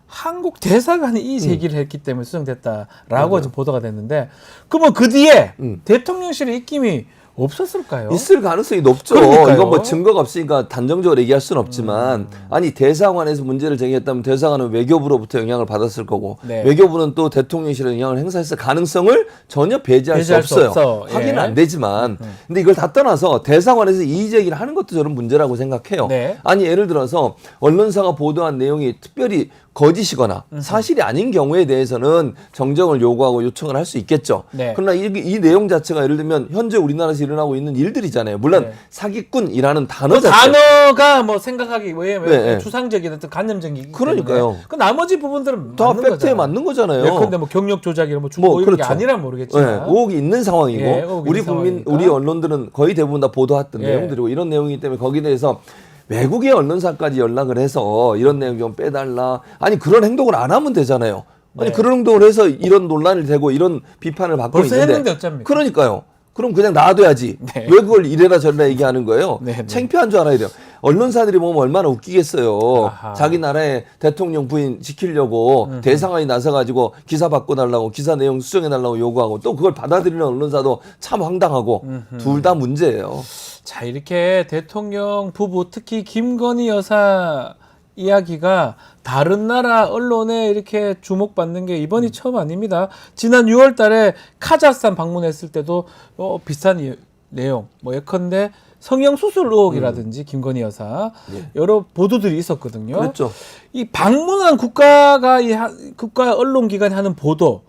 한국 대사관이 이 제기를 했기 때문에 수정됐다라고 지금 보도가 됐는데, 그러면 그 뒤에 대통령실의 입김이 없었을까요? 있을 가능성이 높죠. 그러니까요. 이건 뭐 증거가 없으니까 단정적으로 얘기할 수는 없지만 아니 대사관에서 문제를 제기했다면 대사관은 외교부로부터 영향을 받았을 거고 네. 외교부는 또 대통령실에 영향을 행사했을 가능성을 전혀 배제할 수 없어요. 확인은 예. 안 되지만 근데 이걸 다 떠나서 대사관에서 이의 제기를 하는 것도 저는 문제라고 생각해요. 네. 아니 예를 들어서 언론사가 보도한 내용이 특별히 거짓이거나 사실이 아닌 경우에 대해서는 정정을 요구하고 요청을 할 수 있겠죠. 네. 그러나 이 내용 자체가 예를 들면 현재 우리나라에서 일어나고 있는 일들이잖아요. 물론 네. 사기꾼이라는 단어 그 자체. 단어가 뭐 생각하기 왜 네. 추상적인 어떤 관념적이기 그러니까요. 때문에 그 나머지 부분들은 다 맞는 팩트에 거잖아요. 맞는 거잖아요. 예컨대 뭐 경력 조작이나 뭐 중고 뭐 이런 게 그렇죠. 아니라 모르겠지만 네, 의혹이 있는 상황이고 예, 의혹이 우리 있는 국민 상황이니까. 우리 언론들은 거의 대부분 다 보도했던 예. 내용들이고 이런 내용이기 때문에 거기에 대해서 외국의 언론사까지 연락을 해서 이런 내용 좀 빼달라. 아니 그런 행동을 안 하면 되잖아요. 아니 네. 그런 행동을 해서 이런 논란이 되고 이런 비판을 받고 벌써 있는데 했는데 어쩝니까? 그러니까요. 그럼 그냥 놔둬야지. 네. 왜 그걸 이래라 저래라 얘기하는 거예요? 네, 네. 창피한 줄 알아야 돼요. 언론사들이 보면 얼마나 웃기겠어요. 아하. 자기 나라의 대통령 부인 지키려고 대상하이 나서가지고 기사 바꿔달라고 기사 내용 수정해달라고 요구하고 또 그걸 받아들이는 언론사도 참 황당하고 둘 다 문제예요. 자, 이렇게 대통령 부부, 특히 김건희 여사 이야기가 다른 나라 언론에 이렇게 주목받는 게 이번이 처음 아닙니다. 지난 6월 달에 카자흐스탄 방문했을 때도 비슷한 내용, 뭐 예컨대 성형수술 의혹이라든지 김건희 여사 여러 보도들이 있었거든요. 그렇죠. 이 방문한 국가가 국가 언론기관이 하는 보도,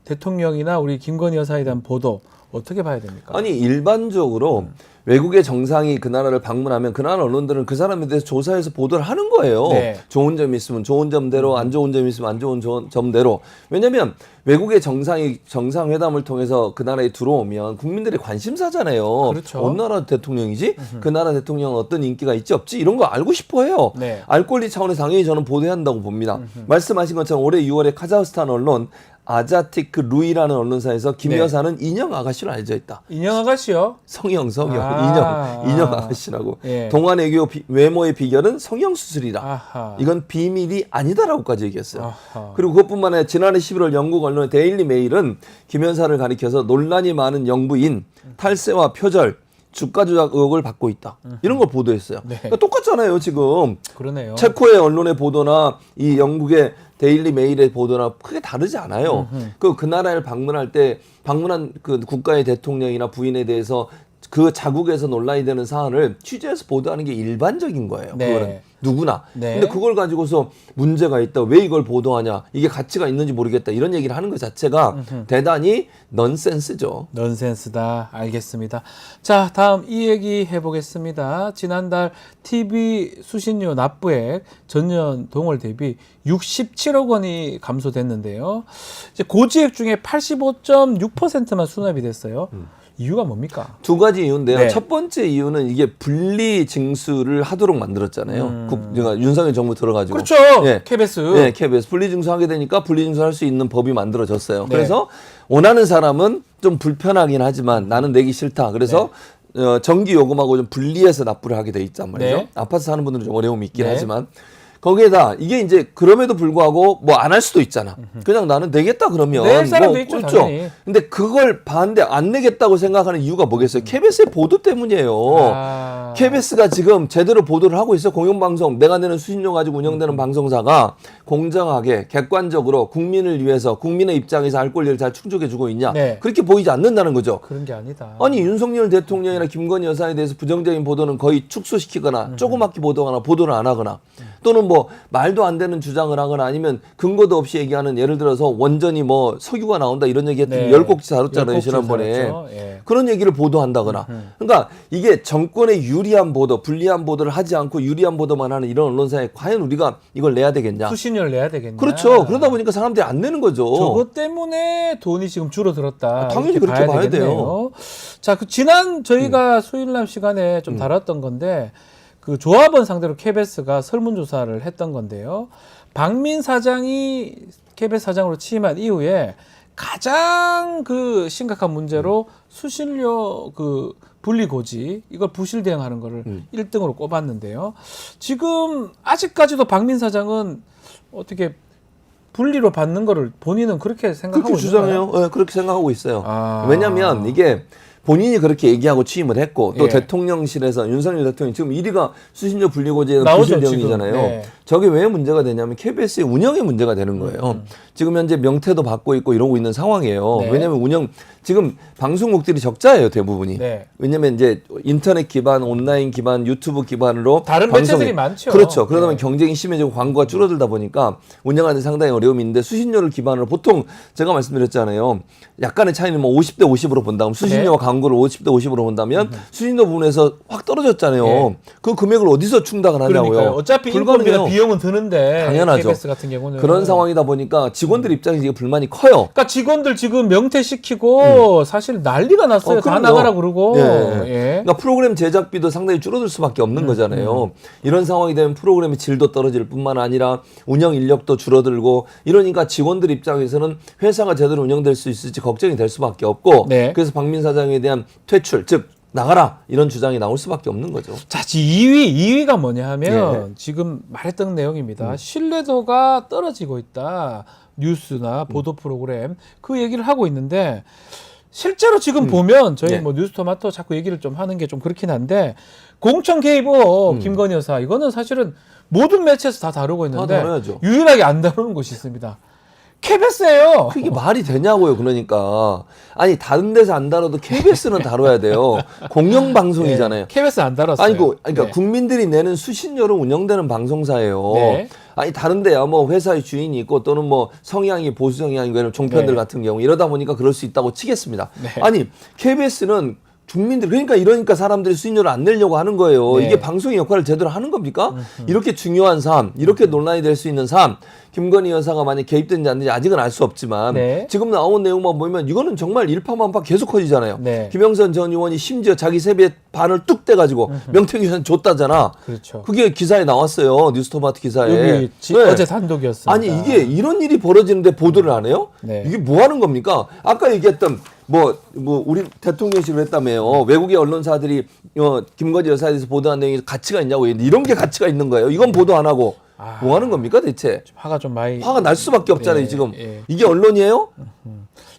대통령이나 우리 김건희 여사에 대한 보도 어떻게 봐야 됩니까? 아니 일반적으로 외국의 정상이 그 나라를 방문하면 그 나라 언론들은 그 사람에 대해서 조사해서 보도를 하는 거예요. 네. 좋은 점이 있으면 좋은 점대로 안 좋은 점이 있으면 안 좋은 점대로. 왜냐하면 외국의 정상이 정상회담을 통해서 그 나라에 들어오면 국민들의 관심사잖아요. 그렇죠. 어느 나라 대통령이지? 그 나라 대통령은 어떤 인기가 있지 없지? 이런 거 알고 싶어 해요. 네. 알 권리 차원에서 당연히 저는 보도해야 한다고 봅니다. 말씀하신 것처럼 올해 6월에 카자흐스탄 언론 아자티크 루이라는 언론사에서 김 네. 여사는 인형 아가씨로 알려져 있다. 인형 아가씨요? 성형 아. 인형 아가씨라고. 예. 동안 애교 외모의 비결은 성형 수술이다. 아하. 이건 비밀이 아니다라고까지 얘기했어요. 아하. 그리고 그것뿐만 아니라 지난해 11월 영국 언론의 데일리 메일은 김 여사를 가리켜서 논란이 많은 영부인 탈세와 표절 주가 조작 의혹을 받고 있다. 이런 걸 보도했어요. 네. 그러니까 똑같잖아요, 지금. 그러네요. 체코의 언론의 보도나 이 영국의 데일리 메일의 보도나 크게 다르지 않아요. 그 나라를 방문할 때 방문한 그 국가의 대통령이나 부인에 대해서 그 자국에서 논란이 되는 사안을 취재해서 보도하는 게 일반적인 거예요. 네. 그거는 누구나. 네. 근데 그걸 가지고서 문제가 있다. 왜 이걸 보도하냐. 이게 가치가 있는지 모르겠다. 이런 얘기를 하는 것 자체가 대단히 넌센스죠. 넌센스다. 알겠습니다. 자, 다음 이 얘기 해보겠습니다. 지난달 TV 수신료 납부액 전년 동월 대비 67억 원이 감소됐는데요. 이제 고지액 중에 85.6%만 수납이 됐어요. 이유가 뭡니까? 두 가지 이유인데요. 네. 첫 번째 이유는 이게 분리 징수를 하도록 만들었잖아요. 그러니까 윤석열 정부 들어가지고. 그렇죠. 예. KBS. 네, KBS 분리 징수하게 되니까 분리 징수할 수 있는 법이 만들어졌어요. 네. 그래서 원하는 사람은 좀 불편하긴 하지만 나는 내기 싫다. 그래서 전기 요금하고 좀 분리해서 납부를 하게 돼 있단 말이죠. 네. 아파트 사는 분들은 좀 어려움이 있긴 네. 하지만 거기에다 이게 이제 그럼에도 불구하고 뭐 안 할 수도 있잖아. 그냥 나는 내겠다 그러면 낼 사람도 있죠, 그렇죠. 당연히. 근데 그걸 반대 안 내겠다고 생각하는 이유가 뭐겠어요? KBS의 보도 때문이에요. 아. KBS가 지금 제대로 보도를 하고 있어. 공영방송 내가 내는 수신료 가지고 운영되는 방송사가 공정하게 객관적으로 국민을 위해서 국민의 입장에서 알 권리를 잘 충족해주고 있냐. 네. 그렇게 보이지 않는다는 거죠. 그런 게 아니다. 아니 윤석열 대통령이나 김건희 여사에 대해서 부정적인 보도는 거의 축소시키거나 조그맣게 보도하거나 보도를 안 하거나 또는 뭐 말도 안 되는 주장을 하거나 아니면 근거도 없이 얘기하는 예를 들어서 원전이 뭐 석유가 나온다 이런 얘기 했더니 네. 열 꼭지 다뤘잖아요. 열 꼭지 지난번에. 다뤘죠. 예. 그런 얘기를 보도한다거나. 그러니까 이게 정권에 유리한 보도, 불리한 보도를 하지 않고 유리한 보도만 하는 이런 언론사에 과연 우리가 이걸 내야 되겠냐. 수신료를 내야 되겠냐. 그렇죠. 그러다 보니까 사람들이 안 내는 거죠. 저것 때문에 돈이 지금 줄어들었다. 당연히 이렇게 그렇게 봐야 되겠네요. 돼요. 자, 그 지난 저희가 수요일날 시간에 좀 다뤘던 건데 그 조합원 상대로 KBS가 설문조사를 했던 건데요. 박민 사장이 KBS 사장으로 취임한 이후에 가장 그 심각한 문제로 수신료 그 분리고지 이걸 부실 대응하는 거를 1등으로 꼽았는데요. 지금 아직까지도 박민 사장은 어떻게 분리로 받는 거를 본인은 그렇게 생각하고 그렇게 주장해요. 네, 그렇게 생각하고 있어요. 아. 왜냐하면 이게 본인이 그렇게 얘기하고 취임을 했고 또 예. 대통령실에서 윤석열 대통령이 지금 1위가 수신료 분리고지에 나오죠, 부실 대응이잖아요. 지금. 네. 저게 왜 문제가 되냐면 KBS의 운영에 문제가 되는 거예요. 지금 현재 명태도 받고 있고 이러고 있는 상황이에요. 네. 왜냐하면 지금 방송국들이 적자예요, 대부분이. 네. 왜냐면 이제 인터넷 기반, 온라인 기반, 유튜브 기반으로 다른 매체들이 많죠. 그렇죠. 그러다 보면 네. 경쟁이 심해지고 광고가 줄어들다 보니까 운영하는 데 상당히 어려움이 있는데 수신료를 기반으로 보통 제가 말씀드렸잖아요. 약간의 차이는 뭐 50대 50으로 본다면 수신료와 네. 광고를 50대 50으로 본다면 수신료 부분에서 확 떨어졌잖아요. 예. 그 금액을 어디서 충당을 하냐고요. 그러니까요. 어차피 불가능해요. 인건비나 비용은 드는데 당연하죠. KBS 같은 경우는 그런 상황이다 보니까 직원들 입장에서 이게 불만이 커요. 그러니까 직원들 지금 명퇴시키고 사실 난리가 났어요. 다 그럼요. 나가라 그러고. 예. 예. 그러니까 프로그램 제작비도 상당히 줄어들 수밖에 없는 거잖아요. 이런 상황이 되면 프로그램의 질도 떨어질 뿐만 아니라 운영 인력도 줄어들고 이러니까 직원들 입장에서는 회사가 제대로 운영될 수 있을지 걱정이 될 수밖에 없고 네. 그래서 박민 사장에 대한 퇴출, 즉 나가라 이런 주장이 나올 수밖에 없는 거죠. 자, 2위가 뭐냐 하면 예. 지금 말했던 내용입니다. 신뢰도가 떨어지고 있다. 뉴스나 보도 프로그램 그 얘기를 하고 있는데 실제로 지금 보면 저희 네. 뭐 뉴스토마토 자꾸 얘기를 좀 하는 게 좀 그렇긴 한데 공천 개입 김건희 여사 이거는 사실은 모든 매체에서 다 다루고 있는데 다뤄야죠. 유일하게 안 다루는 곳이 있습니다. KBS예요. 그게 말이 되냐고요. 그러니까 아니 다른 데서 안 다뤄도 KBS는 다뤄야 돼요. 공영방송이잖아요. KBS 안 다뤘어요. 아니고 그러니까 네. 국민들이 내는 수신료로 운영되는 방송사예요. 네. 아니 다른 데야 뭐 회사의 주인이 있고 또는 뭐 성향이 보수 성향이고 이런 종편들 네. 같은 경우 이러다 보니까 그럴 수 있다고 치겠습니다. 네. 아니 KBS는 국민들 이러니까 사람들이 수익료를 안 내려고 하는 거예요. 네. 이게 방송의 역할을 제대로 하는 겁니까? 이렇게 중요한 사안, 이렇게 논란이 될 수 있는 사안, 김건희 여사가 만약 개입된지 안 된지 아직은 알 수 없지만 네. 지금 나온 내용만 보면 이거는 정말 일파만파 계속 커지잖아요. 네. 김영선 전 의원이 심지어 자기 세배 반을 뚝 떼가지고 명태균 여사는 줬다잖아. 그렇죠. 그게 기사에 나왔어요. 뉴스토마토 기사에. 여기 네. 어제 단독이었습니다. 아니 이게 이런 일이 벌어지는데 보도를 안 해요? 네. 이게 뭐 하는 겁니까? 아까 얘기했던 뭐 우리 대통령실을 했다며요. 외국의 언론사들이 김건희 여사에 대해서 보도한 내용이 가치가 있냐고 이런 게 가치가 있는 거예요. 이건 보도 안 하고 뭐 하는 겁니까 대체? 화가 좀 많이 화가 날 수밖에 없잖아요. 예, 지금 예. 이게 언론이에요?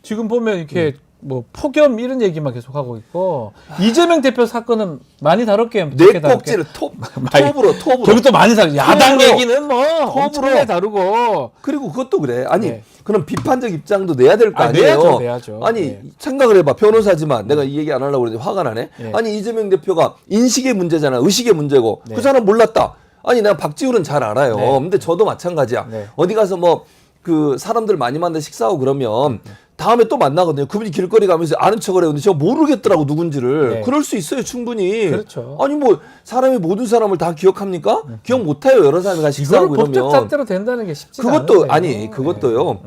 지금 보면 이렇게 뭐 폭염 이런 얘기만 계속 하고 있고 이재명 대표 사건은 많이 다룰게요. 내 꼭지를 톱으로 저기 또 많이 다루. 야당 톱으로. 얘기는 뭐 엄청나게 다루고. 그리고 그것도 그래. 아니 네. 그럼 비판적 입장도 내야 될 거 아니에요. 내야죠. 아니 네. 생각을 해봐. 변호사지만 내가 이 얘기 안 하려고 그러는데 화가 나네. 네. 아니 이재명 대표가 인식의 문제잖아. 의식의 문제고 네. 그 사람 몰랐다. 아니 내가 박지훈은 잘 알아요. 네. 근데 저도 마찬가지야. 네. 어디 가서 뭐 그 사람들 많이 만나 식사하고 그러면 다음에 또 만나거든요. 그분이 길거리 가면서 아는 척을 해요. 근데 제가 모르겠더라고 누군지를. 네. 그럴 수 있어요 충분히. 그렇죠. 아니 뭐 사람이 모든 사람을 다 기억합니까? 기억 못해요. 여러 사람이 같이 이거를 식사하고 법적 이러면. 잣대로 된다는 게 쉽지 않아요. 그것도 아니 그것도요.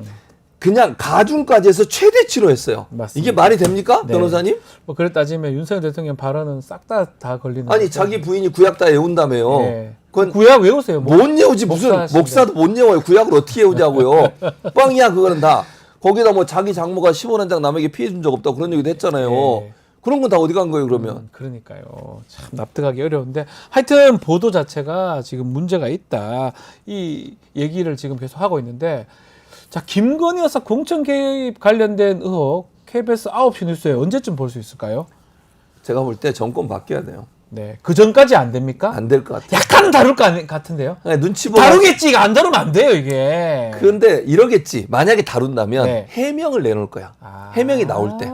그냥 가중까지 해서 최대치로 했어요. 맞습니다. 이게 말이 됩니까, 네. 변호사님? 뭐 그래 따지면 윤석열 대통령 발언은 싹 다 걸리는. 아니 거죠. 자기 부인이 구약 다 외운다며요. 네. 그건 구약 외우세요. 뭐. 못 외우지 무슨 목사하신데. 목사도 못 외워요. 구약을 어떻게 외우자고요? 뻥이야 그거는 다. 거기다 뭐 자기 장모가 15년 장 남에게 피해 준 적 없다고 그런 얘기도 했잖아요. 네. 그런 건 다 어디 간 거예요 그러면? 그러니까요. 참 납득하기 어려운데 하여튼 보도 자체가 지금 문제가 있다. 이 얘기를 지금 계속 하고 있는데 자 김건희 여사 공천 개입 관련된 의혹 KBS 9시 뉴스에 언제쯤 볼 수 있을까요? 제가 볼 때 정권 바뀌어야 돼요. 네. 그 전까지 안 됩니까? 안 될 것 같아요. 약간 다룰 것 같은데요? 그냥 눈치 보고. 다루겠지. 이거 안 다루면 안 돼요, 이게. 그런데 이러겠지. 만약에 다룬다면 네. 해명을 내놓을 거야. 아. 해명이 나올 때.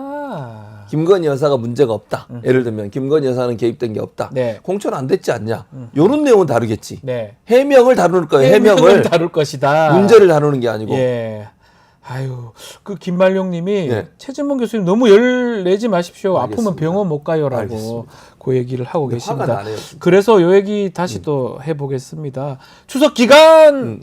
김건희 여사가 문제가 없다. 예를 들면 김건희 여사는 개입된 게 없다. 네. 공천 안 됐지 않냐. 이런 내용은 다루겠지. 네. 해명을 다룰 거예요. 해명을. 다룰 것이다. 문제를 다루는 게 아니고. 예. 아유, 그 김말용 님이 네. 최진봉 교수님 너무 열 내지 마십시오. 아프면 알겠습니다. 병원 못 가요라고 알겠습니다. 그 얘기를 하고 화가 계십니다. 나네요, 진짜. 그래서 요 얘기 다시 또 해보겠습니다. 추석 기간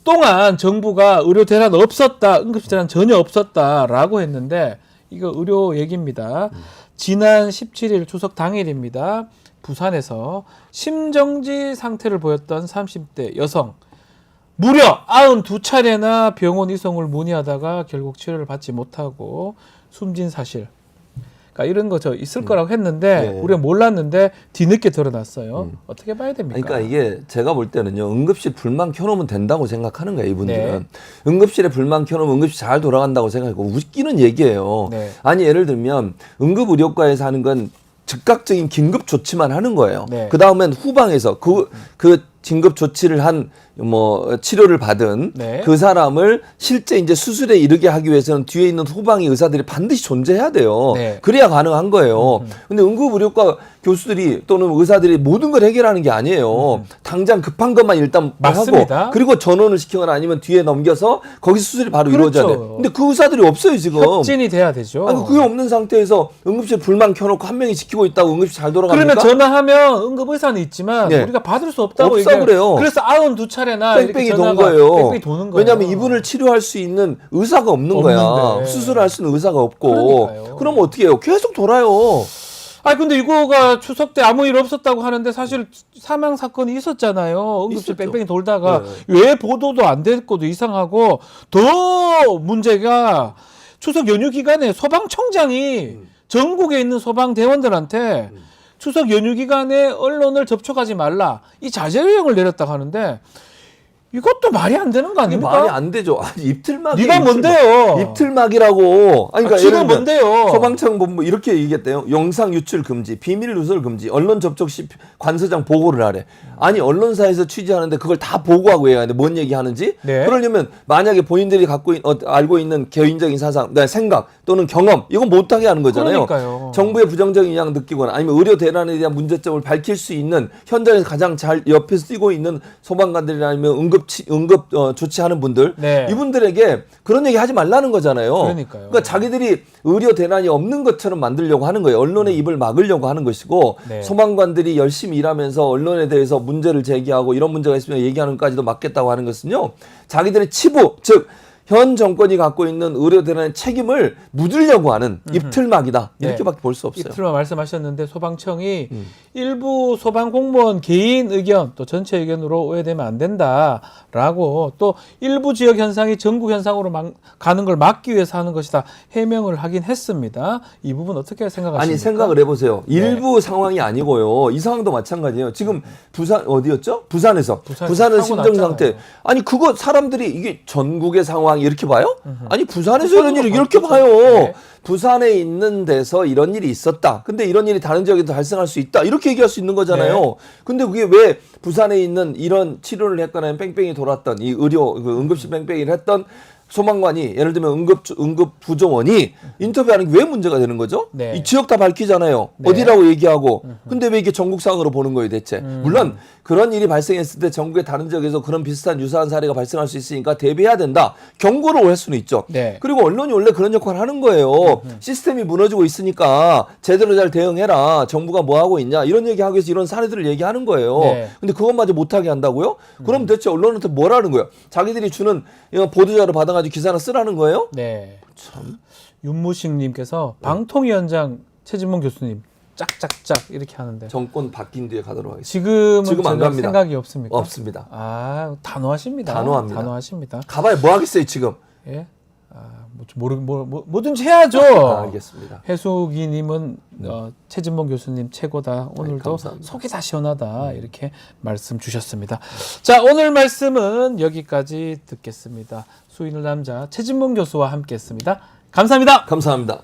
동안 정부가 의료 대란 없었다, 응급실 대란 전혀 없었다라고 했는데 이거 의료 얘기입니다. 지난 17일 추석 당일입니다. 부산에서 심정지 상태를 보였던 30대 여성 무려 92차례나 병원 이송을 문의하다가 결국 치료를 받지 못하고 숨진 사실. 그러니까 이런 거 저 있을 거라고 했는데 네. 우리가 몰랐는데 뒤늦게 드러났어요. 어떻게 봐야 됩니까? 그러니까 이게 제가 볼 때는요. 응급실 불만 켜놓으면 된다고 생각하는 거예요. 이분들은. 네. 응급실에 불만 켜놓으면 응급실 잘 돌아간다고 생각하고 웃기는 얘기예요. 네. 아니 예를 들면 응급의료과에서 하는 건 즉각적인 긴급 조치만 하는 거예요. 네. 그 다음엔 후방에서 그 긴급 조치를 한 뭐 치료를 받은 네. 그 사람을 실제 이제 수술에 이르게 하기 위해서는 뒤에 있는 후방의 의사들이 반드시 존재해야 돼요. 네. 그래야 가능한 거예요. 근데 응급의료과 교수들이 또는 의사들이 모든 걸 해결하는 게 아니에요. 당장 급한 것만 일단 맞습니다. 하고 그리고 전원을 시키거나 아니면 뒤에 넘겨서 거기서 수술이 바로 그렇죠. 이루어져야 돼. 근데 그 의사들이 없어요 지금. 협진이 돼야 되죠. 아니 그게 없는 상태에서 응급실 불만 켜놓고 한 명이 지키고 있다고 응급실 잘 돌아갑니까? 그러면 전화하면 응급의사는 있지만 네. 우리가 받을 수 없다고 없어 얘기해요. 그래요. 그래서 92차례나 뺑뺑이 돈 거예요. 뺑뺑이 도는 거예요. 왜냐하면 이분을 치료할 수 있는 의사가 없는 거야. 없는데. 수술할 수 있는 의사가 없고. 그러니까요. 그럼 어떻게 해요? 계속 돌아요. 아 근데 이거가 추석 때 아무 일 없었다고 하는데 사실 사망 사건이 있었잖아요. 응급실 있었죠. 뺑뺑이 돌다가 네. 왜 보도도 안 됐고도 이상하고 더 문제가 추석 연휴 기간에 소방청장이 전국에 있는 소방대원들한테 추석 연휴 기간에 언론을 접촉하지 말라 이 자제령을 내렸다고 하는데 이것도 말이 안 되는 거 이게 아닙니까? 말이 안 되죠. 아니, 입틀막이. 네가 뭔데요? 입틀막이라고. 아니, 그러니까 지금 예를 들면 뭔데요? 소방청 본부 이렇게 얘기했대요. 영상 유출 금지, 비밀 누설 금지, 언론 접촉 시 관서장 보고를 하래. 아니 언론사에서 취재하는데 그걸 다 보고하고 해야 하는데 뭔 얘기하는지. 네. 그러려면 만약에 본인들이 알고 있는 개인적인 사상, 생각 또는 경험 이건 못하게 하는 거잖아요. 그러니까요. 정부의 부정적인 영향을 느끼거나 아니면 의료 대란에 대한 문제점을 밝힐 수 있는 현장에서 가장 잘 옆에서 뛰고 있는 소방관들이나 아니면 응급 조치하는 분들 네. 이분들에게 그런 얘기 하지 말라는 거잖아요. 그러니까요. 그러니까 자기들이 의료 대란이 없는 것처럼 만들려고 하는 거예요. 언론의 입을 막으려고 하는 것이고 네. 소방관들이 열심히 일하면서 언론에 대해서 문제를 제기하고 이런 문제가 있으면 얘기하는 것까지도 막겠다고 하는 것은요. 자기들의 치부 즉 현 정권이 갖고 있는 의료 대란의 책임을 묻으려고 하는 입틀막이다. 이렇게밖에 볼 수 없어요. 이틀만 말씀하셨는데 소방청이 일부 소방 공무원 개인 의견 또 전체 의견으로 오해되면 안 된다라고 또 일부 지역 현상이 전국 현상으로 가는 걸 막기 위해서 하는 것이다 해명을 하긴 했습니다. 이 부분 어떻게 생각하십니까? 아니 생각을 해보세요. 네. 일부 상황이 아니고요. 이 상황도 마찬가지예요. 지금 부산 어디였죠? 부산에서 부산에서 부산은 사고 심정 났잖아요. 상태. 아니 그거 사람들이 이게 전국의 상황 이렇게 봐요? 아니 부산에서 이런 일을 이렇게 봐요. 네. 부산에 있는 데서 이런 일이 있었다. 근데 이런 일이 다른 지역에도 발생할 수 있다. 이렇게 얘기할 수 있는 거잖아요. 네. 근데 그게 왜 부산에 있는 이런 치료를 했거나 뺑뺑이 돌았던 이 의료 응급실 뺑뺑이를 했던 소방관이 예를 들면 응급 부조원이 인터뷰하는 게 왜 문제가 되는 거죠? 네. 이 지역 다 밝히잖아요. 네. 어디라고 얘기하고. 근데 왜 이게 전국상으로 보는 거예요, 대체? 물론 그런 일이 발생했을 때 전국의 다른 지역에서 그런 비슷한 유사한 사례가 발생할 수 있으니까 대비해야 된다. 경고를 할 수는 있죠. 네. 그리고 언론이 원래 그런 역할을 하는 거예요. 시스템이 무너지고 있으니까 제대로 잘 대응해라. 정부가 뭐 하고 있냐. 이런 얘기하기 위해서 이런 사례들을 얘기하는 거예요. 네. 근데 그것마저 못하게 한다고요? 그럼 대체 언론한테 뭐라는 거예요? 자기들이 주는 보도자료 받아가지고 기사나 쓰라는 거예요? 네. 참. 윤무식님께서 방통위원장 최진봉 교수님 짝짝짝 이렇게 하는데 정권 바뀐 뒤에 가도록 하겠습니다. 지금은 지금 안 전혀 갑니다. 생각이 없습니까? 없습니다. 아 단호하십니다. 단호합니다. 단호하십니다. 가봐야 뭐 하겠어요, 지금? 예. 뭐든지 해야죠. 알겠습니다. 해수기님은 최진봉 교수님 최고다. 오늘도 감사합니다. 속이 다 시원하다 이렇게 말씀 주셨습니다. 자 오늘 말씀은 여기까지 듣겠습니다. 수인을 남자 최진봉 교수와 함께했습니다. 감사합니다. 감사합니다.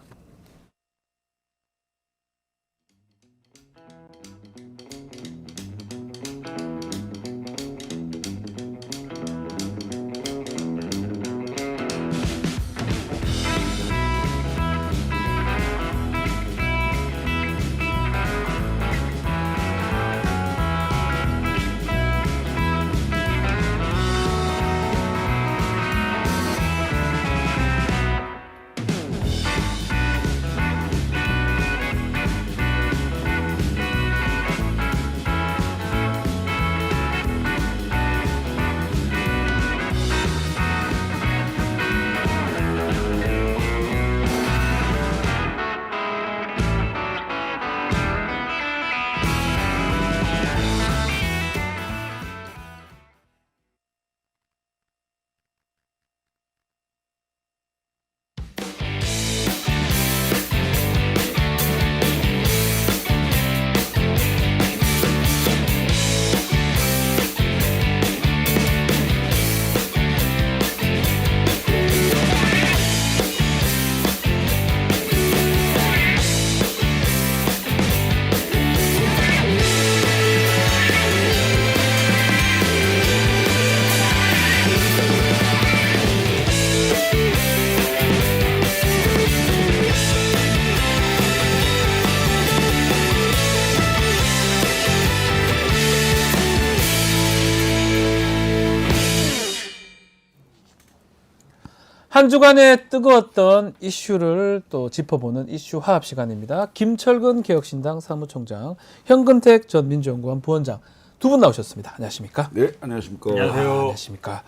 한 주간에 뜨거웠던 이슈를 또 짚어보는 이슈 화합 시간입니다. 김철근 개혁신당 사무총장, 현근택 전 민주연구원 부원장 두 분 나오셨습니다. 안녕하십니까? 네, 안녕하십니까. 안녕하십니까.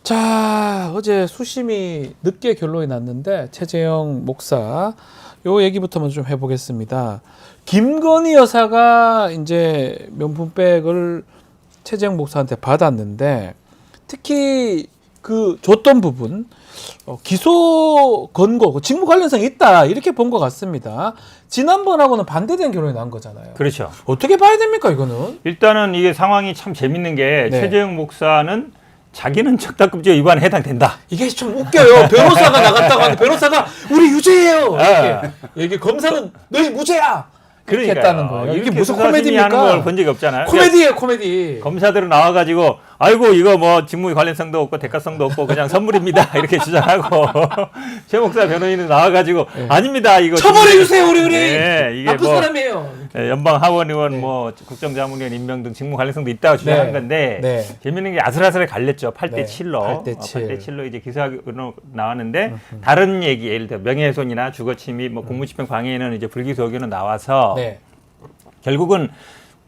자, 어제 수심이 늦게 결론이 났는데 최재형 목사 요 얘기부터 먼저 좀 해보겠습니다. 김건희 여사가 이제 명품백을 최재형 목사한테 받았는데 특히 그 줬던 부분 기소 건고 직무 관련성이 있다 이렇게 본 것 같습니다. 지난번하고는 반대된 결론이 난 거잖아요. 그렇죠. 어떻게 봐야 됩니까 이거는? 일단은 이게 상황이 참 재밌는 게 네. 최재형 목사는 자기는 청탁금지 위반에 해당된다. 이게 좀 웃겨요. 변호사가 나갔다고 하는데 변호사가 우리 유죄예요. 이렇게 얘기 검사는 너희 무죄야. 이렇게 그러니까요. 했다는 거예요. 이게 이렇게 무슨 수사심의 하는 걸 코미디입니까? 본 적이 없잖아요. 코미디예요, 코미디. 검사들은 나와가지고 아이고 이거 뭐 직무 관련성도 없고 대가성도 없고 그냥 선물입니다 이렇게 주장하고 최 목사 변호인은 나와가지고 아닙니다 이거 처벌해 주세요 우리 네, 이게 나쁜 뭐 사람이에요. 연방 하원 의원 뭐 국정자문위원 임명 등 직무 관련성도 있다고 주장한 건데 재밌는 게 아슬아슬하게 갈렸죠. 8대 7로 8대 7로 이제 기사로 나왔는데 다른 얘기 예를 들어 명예훼손이나 주거침입 뭐 공무집행 방해는 이제 불기소 의견은 나와서 결국은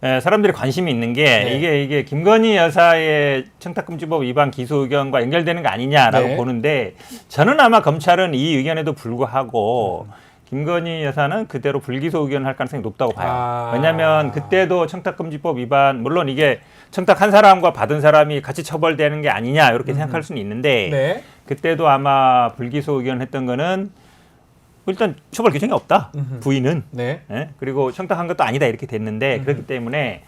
사람들이 관심이 있는 게 이게 김건희 여사의 청탁금지법 위반 기소 의견과 연결되는 거 아니냐라고 보는데 저는 아마 검찰은 이 의견에도 불구하고 김건희 여사는 그대로 불기소 의견을 할 가능성이 높다고 봐요. 왜냐하면 그때도 청탁금지법 위반 물론 이게 청탁한 사람과 받은 사람이 같이 처벌되는 게 아니냐 이렇게 생각할 수는 있는데 그때도 아마 불기소 의견을 했던 거는 일단 처벌 규정이 없다. 부인은. 그리고 청탁한 것도 아니다 이렇게 됐는데 그렇기 때문에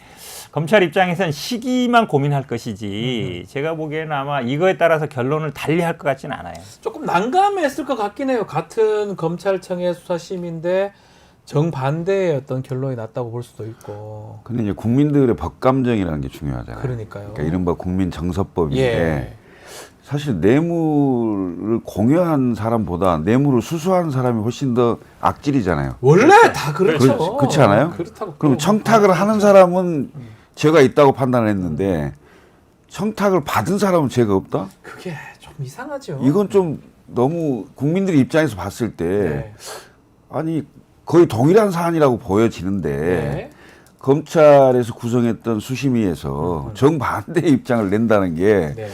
검찰 입장에서는 시기만 고민할 것이지 제가 보기에는 아마 이거에 따라서 결론을 달리할 것 같지는 않아요. 조금 난감했을 것 같긴 해요. 같은 검찰청의 수사심인데 정반대의 어떤 결론이 났다고 볼 수도 있고. 근데 이제 국민들의 법감정이라는 게 중요하잖아요. 그러니까요. 그러니까 이른바 국민정서법인데 사실 뇌물을 공유한 사람보다 뇌물을 수수한 사람이 훨씬 더 악질이잖아요. 원래 다 그렇죠. 그렇지 않아요? 그렇다고. 그럼 청탁을 하는 사람은 죄가 있다고 판단했는데 청탁을 받은 사람은 죄가 없다? 그게 좀 이상하죠. 이건 좀 너무 국민들 입장에서 봤을 때 아니 거의 동일한 사안이라고 보여지는데 검찰에서 구성했던 수심위에서 정반대의 입장을 낸다는 게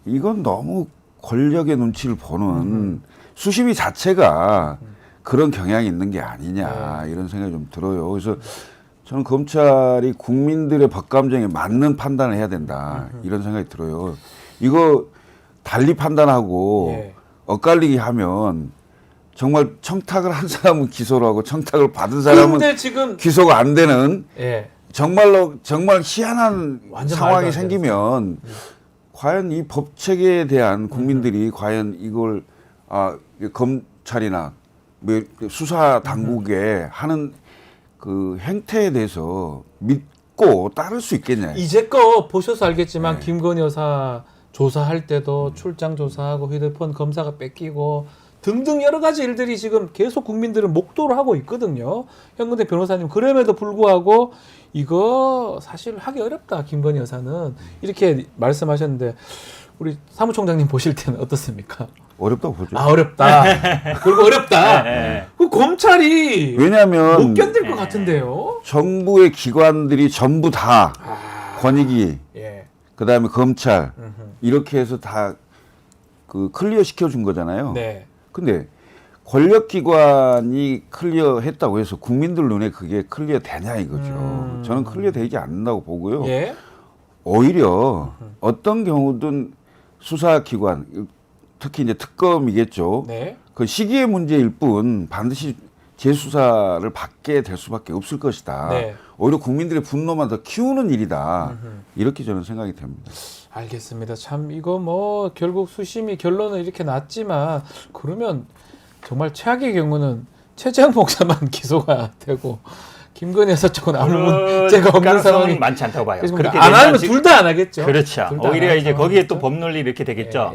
이건 너무 권력의 눈치를 보는 수심위 자체가 그런 경향이 있는 게 아니냐 이런 생각이 좀 들어요. 그래서 저는 검찰이 국민들의 법감정에 맞는 판단을 해야 된다 이런 생각이 들어요. 이거 달리 판단하고 엇갈리게 하면 정말 청탁을 한 사람은 기소를 하고 청탁을 받은 사람은 지금 기소가 안 되는 정말 희한한 상황이 생기면 과연 이 법 체계에 대한 국민들이 과연 이걸 검찰이나 수사 당국에 하는 그 행태에 대해서 믿고 따를 수 있겠냐. 이제껏 보셔서 알겠지만 김건희 여사 조사할 때도 출장 조사하고 휴대폰 검사가 뺏기고 등등 여러 가지 일들이 지금 계속 국민들은 목도를 하고 있거든요. 현근택 변호사님 그럼에도 불구하고 이거 사실 하기 어렵다 김건희 여사는 이렇게 말씀하셨는데 우리 사무총장님 보실 때는 어떻습니까? 어렵다고 보죠. 어렵다. 그리고 어렵다. 그 검찰이 왜냐하면 못 견딜 것 같은데요. 정부의 기관들이 전부 다 권익위, 그다음에 검찰 이렇게 해서 다 그 클리어 시켜준 거잖아요. 근데 권력기관이 클리어했다고 해서 국민들 눈에 그게 클리어 되냐 이거죠. 저는 클리어 되지 않는다고 보고요. 오히려 어떤 경우든 수사기관, 특히 이제 특검이겠죠. 그 시기의 문제일 뿐 반드시 재수사를 받게 될 수밖에 없을 것이다. 오히려 국민들의 분노만 더 키우는 일이다. 이렇게 저는 생각이 됩니다. 알겠습니다. 참 이거 뭐 결국 수심이 결론은 이렇게 났지만 그러면 정말 최악의 경우는 최재형 목사만 기소가 되고 김건희 여사 쪽은 아무 문제가 없는 상황이 많지 않다고 봐요. 그렇게 안 하면 둘 다 안 하겠죠. 그렇죠. 오히려 이제 거기에 또 법논리 이렇게 되겠죠.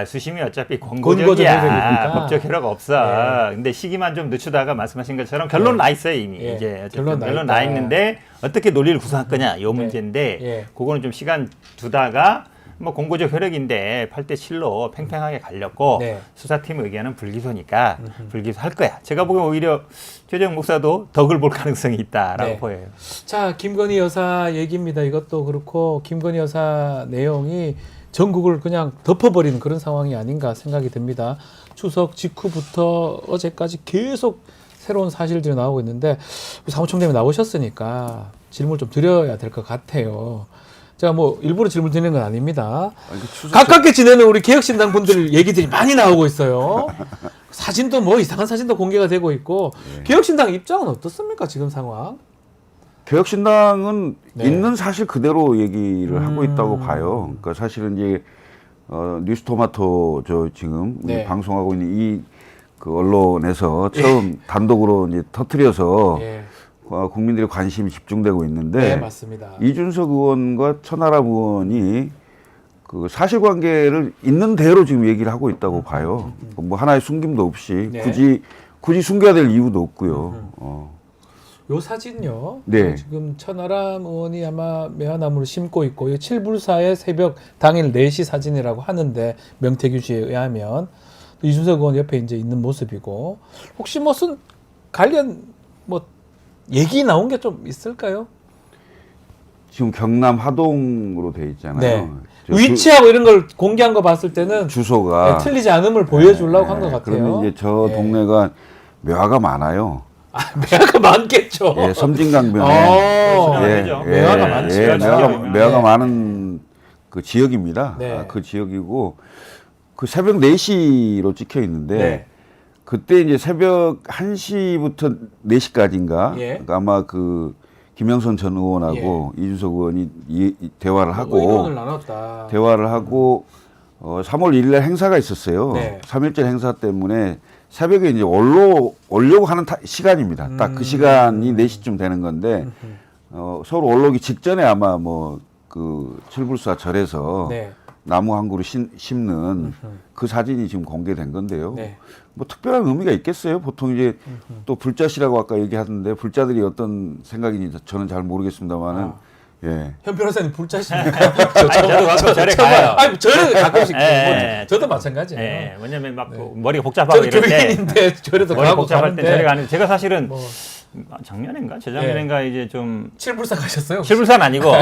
수심이 어차피 권고적이야. 법적 효력가 없어. 근데 시기만 좀 늦추다가 말씀하신 것처럼 결론 나 있어요 이미. 이제 결론 나 있는데 어떻게 논리를 구성할 거냐 이 문제인데 그거는 좀 시간 두다가 뭐 공고적 효력인데 8대 7로 팽팽하게 갈렸고 네. 수사팀 의견은 불기소니까 불기소할 거야. 제가 보기엔 오히려 최재형 목사도 덕을 볼 가능성이 있다라고 네. 보여요. 자, 김건희 여사 얘기입니다. 이것도 그렇고 김건희 여사 내용이 전국을 그냥 덮어버리는 그런 상황이 아닌가 생각이 듭니다. 추석 직후부터 어제까지 계속 새로운 사실들이 나오고 있는데 사무총장님 나오셨으니까 질문 좀 드려야 될 것 같아요. 제가 뭐 일부러 질문 드리는 건 아닙니다. 가깝게 지내는 우리 개혁신당 분들 얘기들이 많이 나오고 있어요. 사진도 뭐 이상한 사진도 공개가 되고 있고 개혁신당 입장은 어떻습니까 지금 상황? 개혁신당은 네. 있는 사실 그대로 얘기를 하고 있다고 봐요. 그러니까 사실은 이제 뉴스토마토 저 지금 네. 방송하고 있는 이 그 언론에서 처음 단독으로 이제 터뜨려서 예. 국민들의 관심이 집중되고 있는데 네, 맞습니다. 이준석 의원과 천하람 의원이 그 사실관계를 있는 대로 지금 얘기를 하고 있다고 봐요. 뭐 하나의 숨김도 없이 네. 굳이 숨겨야 될 이유도 없고요. 요 사진요. 네. 지금 천하람 의원이 아마 매화나무를 심고 있고 이 7불사의 새벽 당일 4시 사진이라고 하는데 명태균 씨에 의하면 이준석 의원 옆에 이제 있는 모습이고 혹시 무슨 관련 뭐 얘기 나온 게 좀 있을까요? 지금 경남 하동으로 돼 있잖아요. 네. 저 위치하고 이런 걸 공개한 거 봤을 때는 주소가 네, 틀리지 않음을 보여주려고 한 것 같아요. 그러면 이제 저 동네가 묘화가 많아요. 매화가 많겠죠. 예, 섬진강변에 매화가 많죠. 매화가 많은 그 지역입니다. 네. 그 지역이고 그 새벽 4시로 찍혀 있는데 네. 그때 이제 새벽 1시부터 4시까지인가 예. 아마 그 김영선 전 의원하고 이준석 의원이 대화를 하고 의견을 나눴다. 대화를 하고 3월 1일 날 행사가 있었어요. 네. 3.1절 행사 때문에 새벽에 이제 오려고 하는 시간입니다. 딱 그 시간이 4시쯤 되는 건데 서울 올라오기 직전에 아마 뭐 그 칠불사 절에서 네. 나무 한 그루 심는 그 사진이 지금 공개된 건데요. 네. 뭐 특별한 의미가 있겠어요. 보통 이제 또 불자시라고 아까 얘기하던데 불자들이 어떤 생각인지 저는 잘 모르겠습니다만은 예. 현 변호사님 불자십니까? 저도 절에 가요. 아니 절에 가끔씩 예. 저도 마찬가지예요. 예, 왜냐면 막 네. 머리가 복잡하고 저도 이럴 때 교인인데 절에도 머리 가고 복잡할 때 가는데 절에 가는데 제가 사실은 뭐 작년인가 재작년인가 이제 좀 칠불사 가셨어요? 칠불산 아니고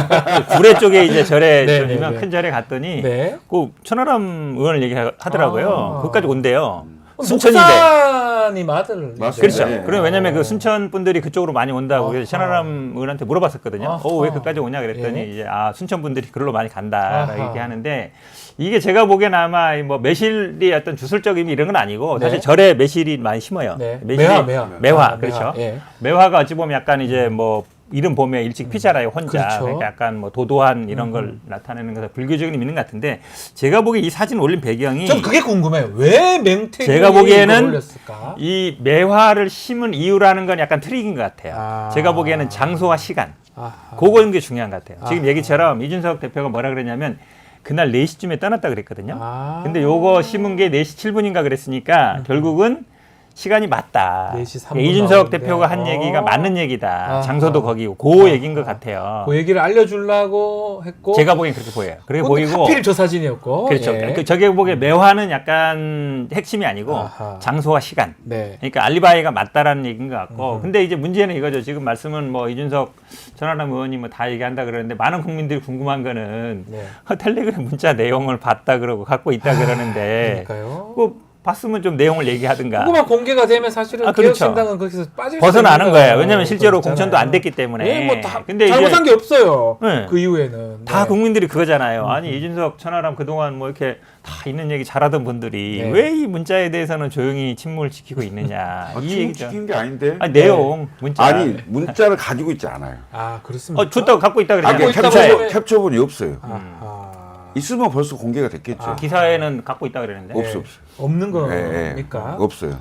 구례 쪽에 이제 절에 네, 좀 네, 유명 네. 큰 절에 갔더니 네. 그 천하람 의원을 얘기하더라고요. 그것까지 온대요. 순천인데. 목사님 아들. 맞습니다. 그렇죠. 네. 그럼 왜냐면 그 순천 분들이 그쪽으로 많이 온다고 그래서 천하람 의원한테 물어봤었거든요. 왜 그까지 오냐 그랬더니 예. 이제 순천 분들이 그걸로 많이 간다 아하. 얘기하는데 이게 제가 보기엔 아마 뭐 매실이 어떤 주술적 의미 이런 건 아니고 네. 사실 절에 매실이 많이 심어요. 네. 매실이 매화. 그렇죠. 예. 매화가 어찌 보면 약간 이제 뭐 이름 봄에 일찍 피잖아요 혼자. 그렇죠. 그러니까 약간 뭐 도도한 이런 걸 나타내는 것에 불교적인 의미는 같은데 제가 보기에 이 사진 올린 배경이 좀 그게 궁금해요. 왜 맹태균이 제가 보기에는 올렸을까? 이 매화를 심은 이유라는 건 약간 트릭인 것 같아요. 아. 제가 보기에는 장소와 시간 아하. 그거는 게 중요한 것 같아요. 지금 아하. 얘기처럼 이준석 대표가 뭐라 그랬냐면 그날 4시쯤에 떠났다 그랬거든요. 아. 근데 요거 심은 게 4시 7분인가 그랬으니까 결국은 시간이 맞다. 4시 3분 이준석 나오는데. 대표가 한 얘기가 맞는 얘기다. 아하. 장소도 거기고 그 얘기인 것 같아요. 그 얘기를 알려주려고 했고 제가 보기엔 그렇게 보여요. 그렇게 근데 보이고 하필 저 사진이었고 그렇죠. 예. 그 저게 보기에 매화는 약간 핵심이 아니고 아하. 장소와 시간. 네. 그러니까 알리바이가 맞다라는 얘기인 것 같고 근데 이제 문제는 이거죠. 지금 말씀은 뭐 이준석 천하람 의원이 뭐 다 얘기한다 그러는데 많은 국민들이 궁금한 거는 네. 텔레그램 문자 내용을 봤다 그러고 갖고 있다 그러는데 그러니까요. 그 봤으면 좀 내용을 얘기하든가. 그거만 공개가 되면 사실은 그렇죠. 개혁신당은 거기서 빠질 벗어나는 수 거예요. 왜냐하면 실제로 공천도 안 됐기 때문에. 네, 뭐다 근데 잘못한 이제 게 없어요. 네. 그 이후에는 다 네. 국민들이 그거잖아요. 아니 이준석 천하람 그동안 뭐 이렇게 다 있는 얘기 잘하던 분들이 네. 왜 이 문자에 대해서는 조용히 침묵을 지키고 있느냐 이 지금 얘기죠. 지킨 게 아닌데. 아니, 내용 문자. 아니 문자를 가지고 있지 않아요. 아 그렇습니까? 줬다고 갖고 있다 아, 그랬잖아요. 있다고 캡처본이 없어요. 아하. 있으면 벌써 공개가 됐겠죠. 기사에는 갖고 있다 그랬는데. 없어. 없는 예, 거니까. 없어요.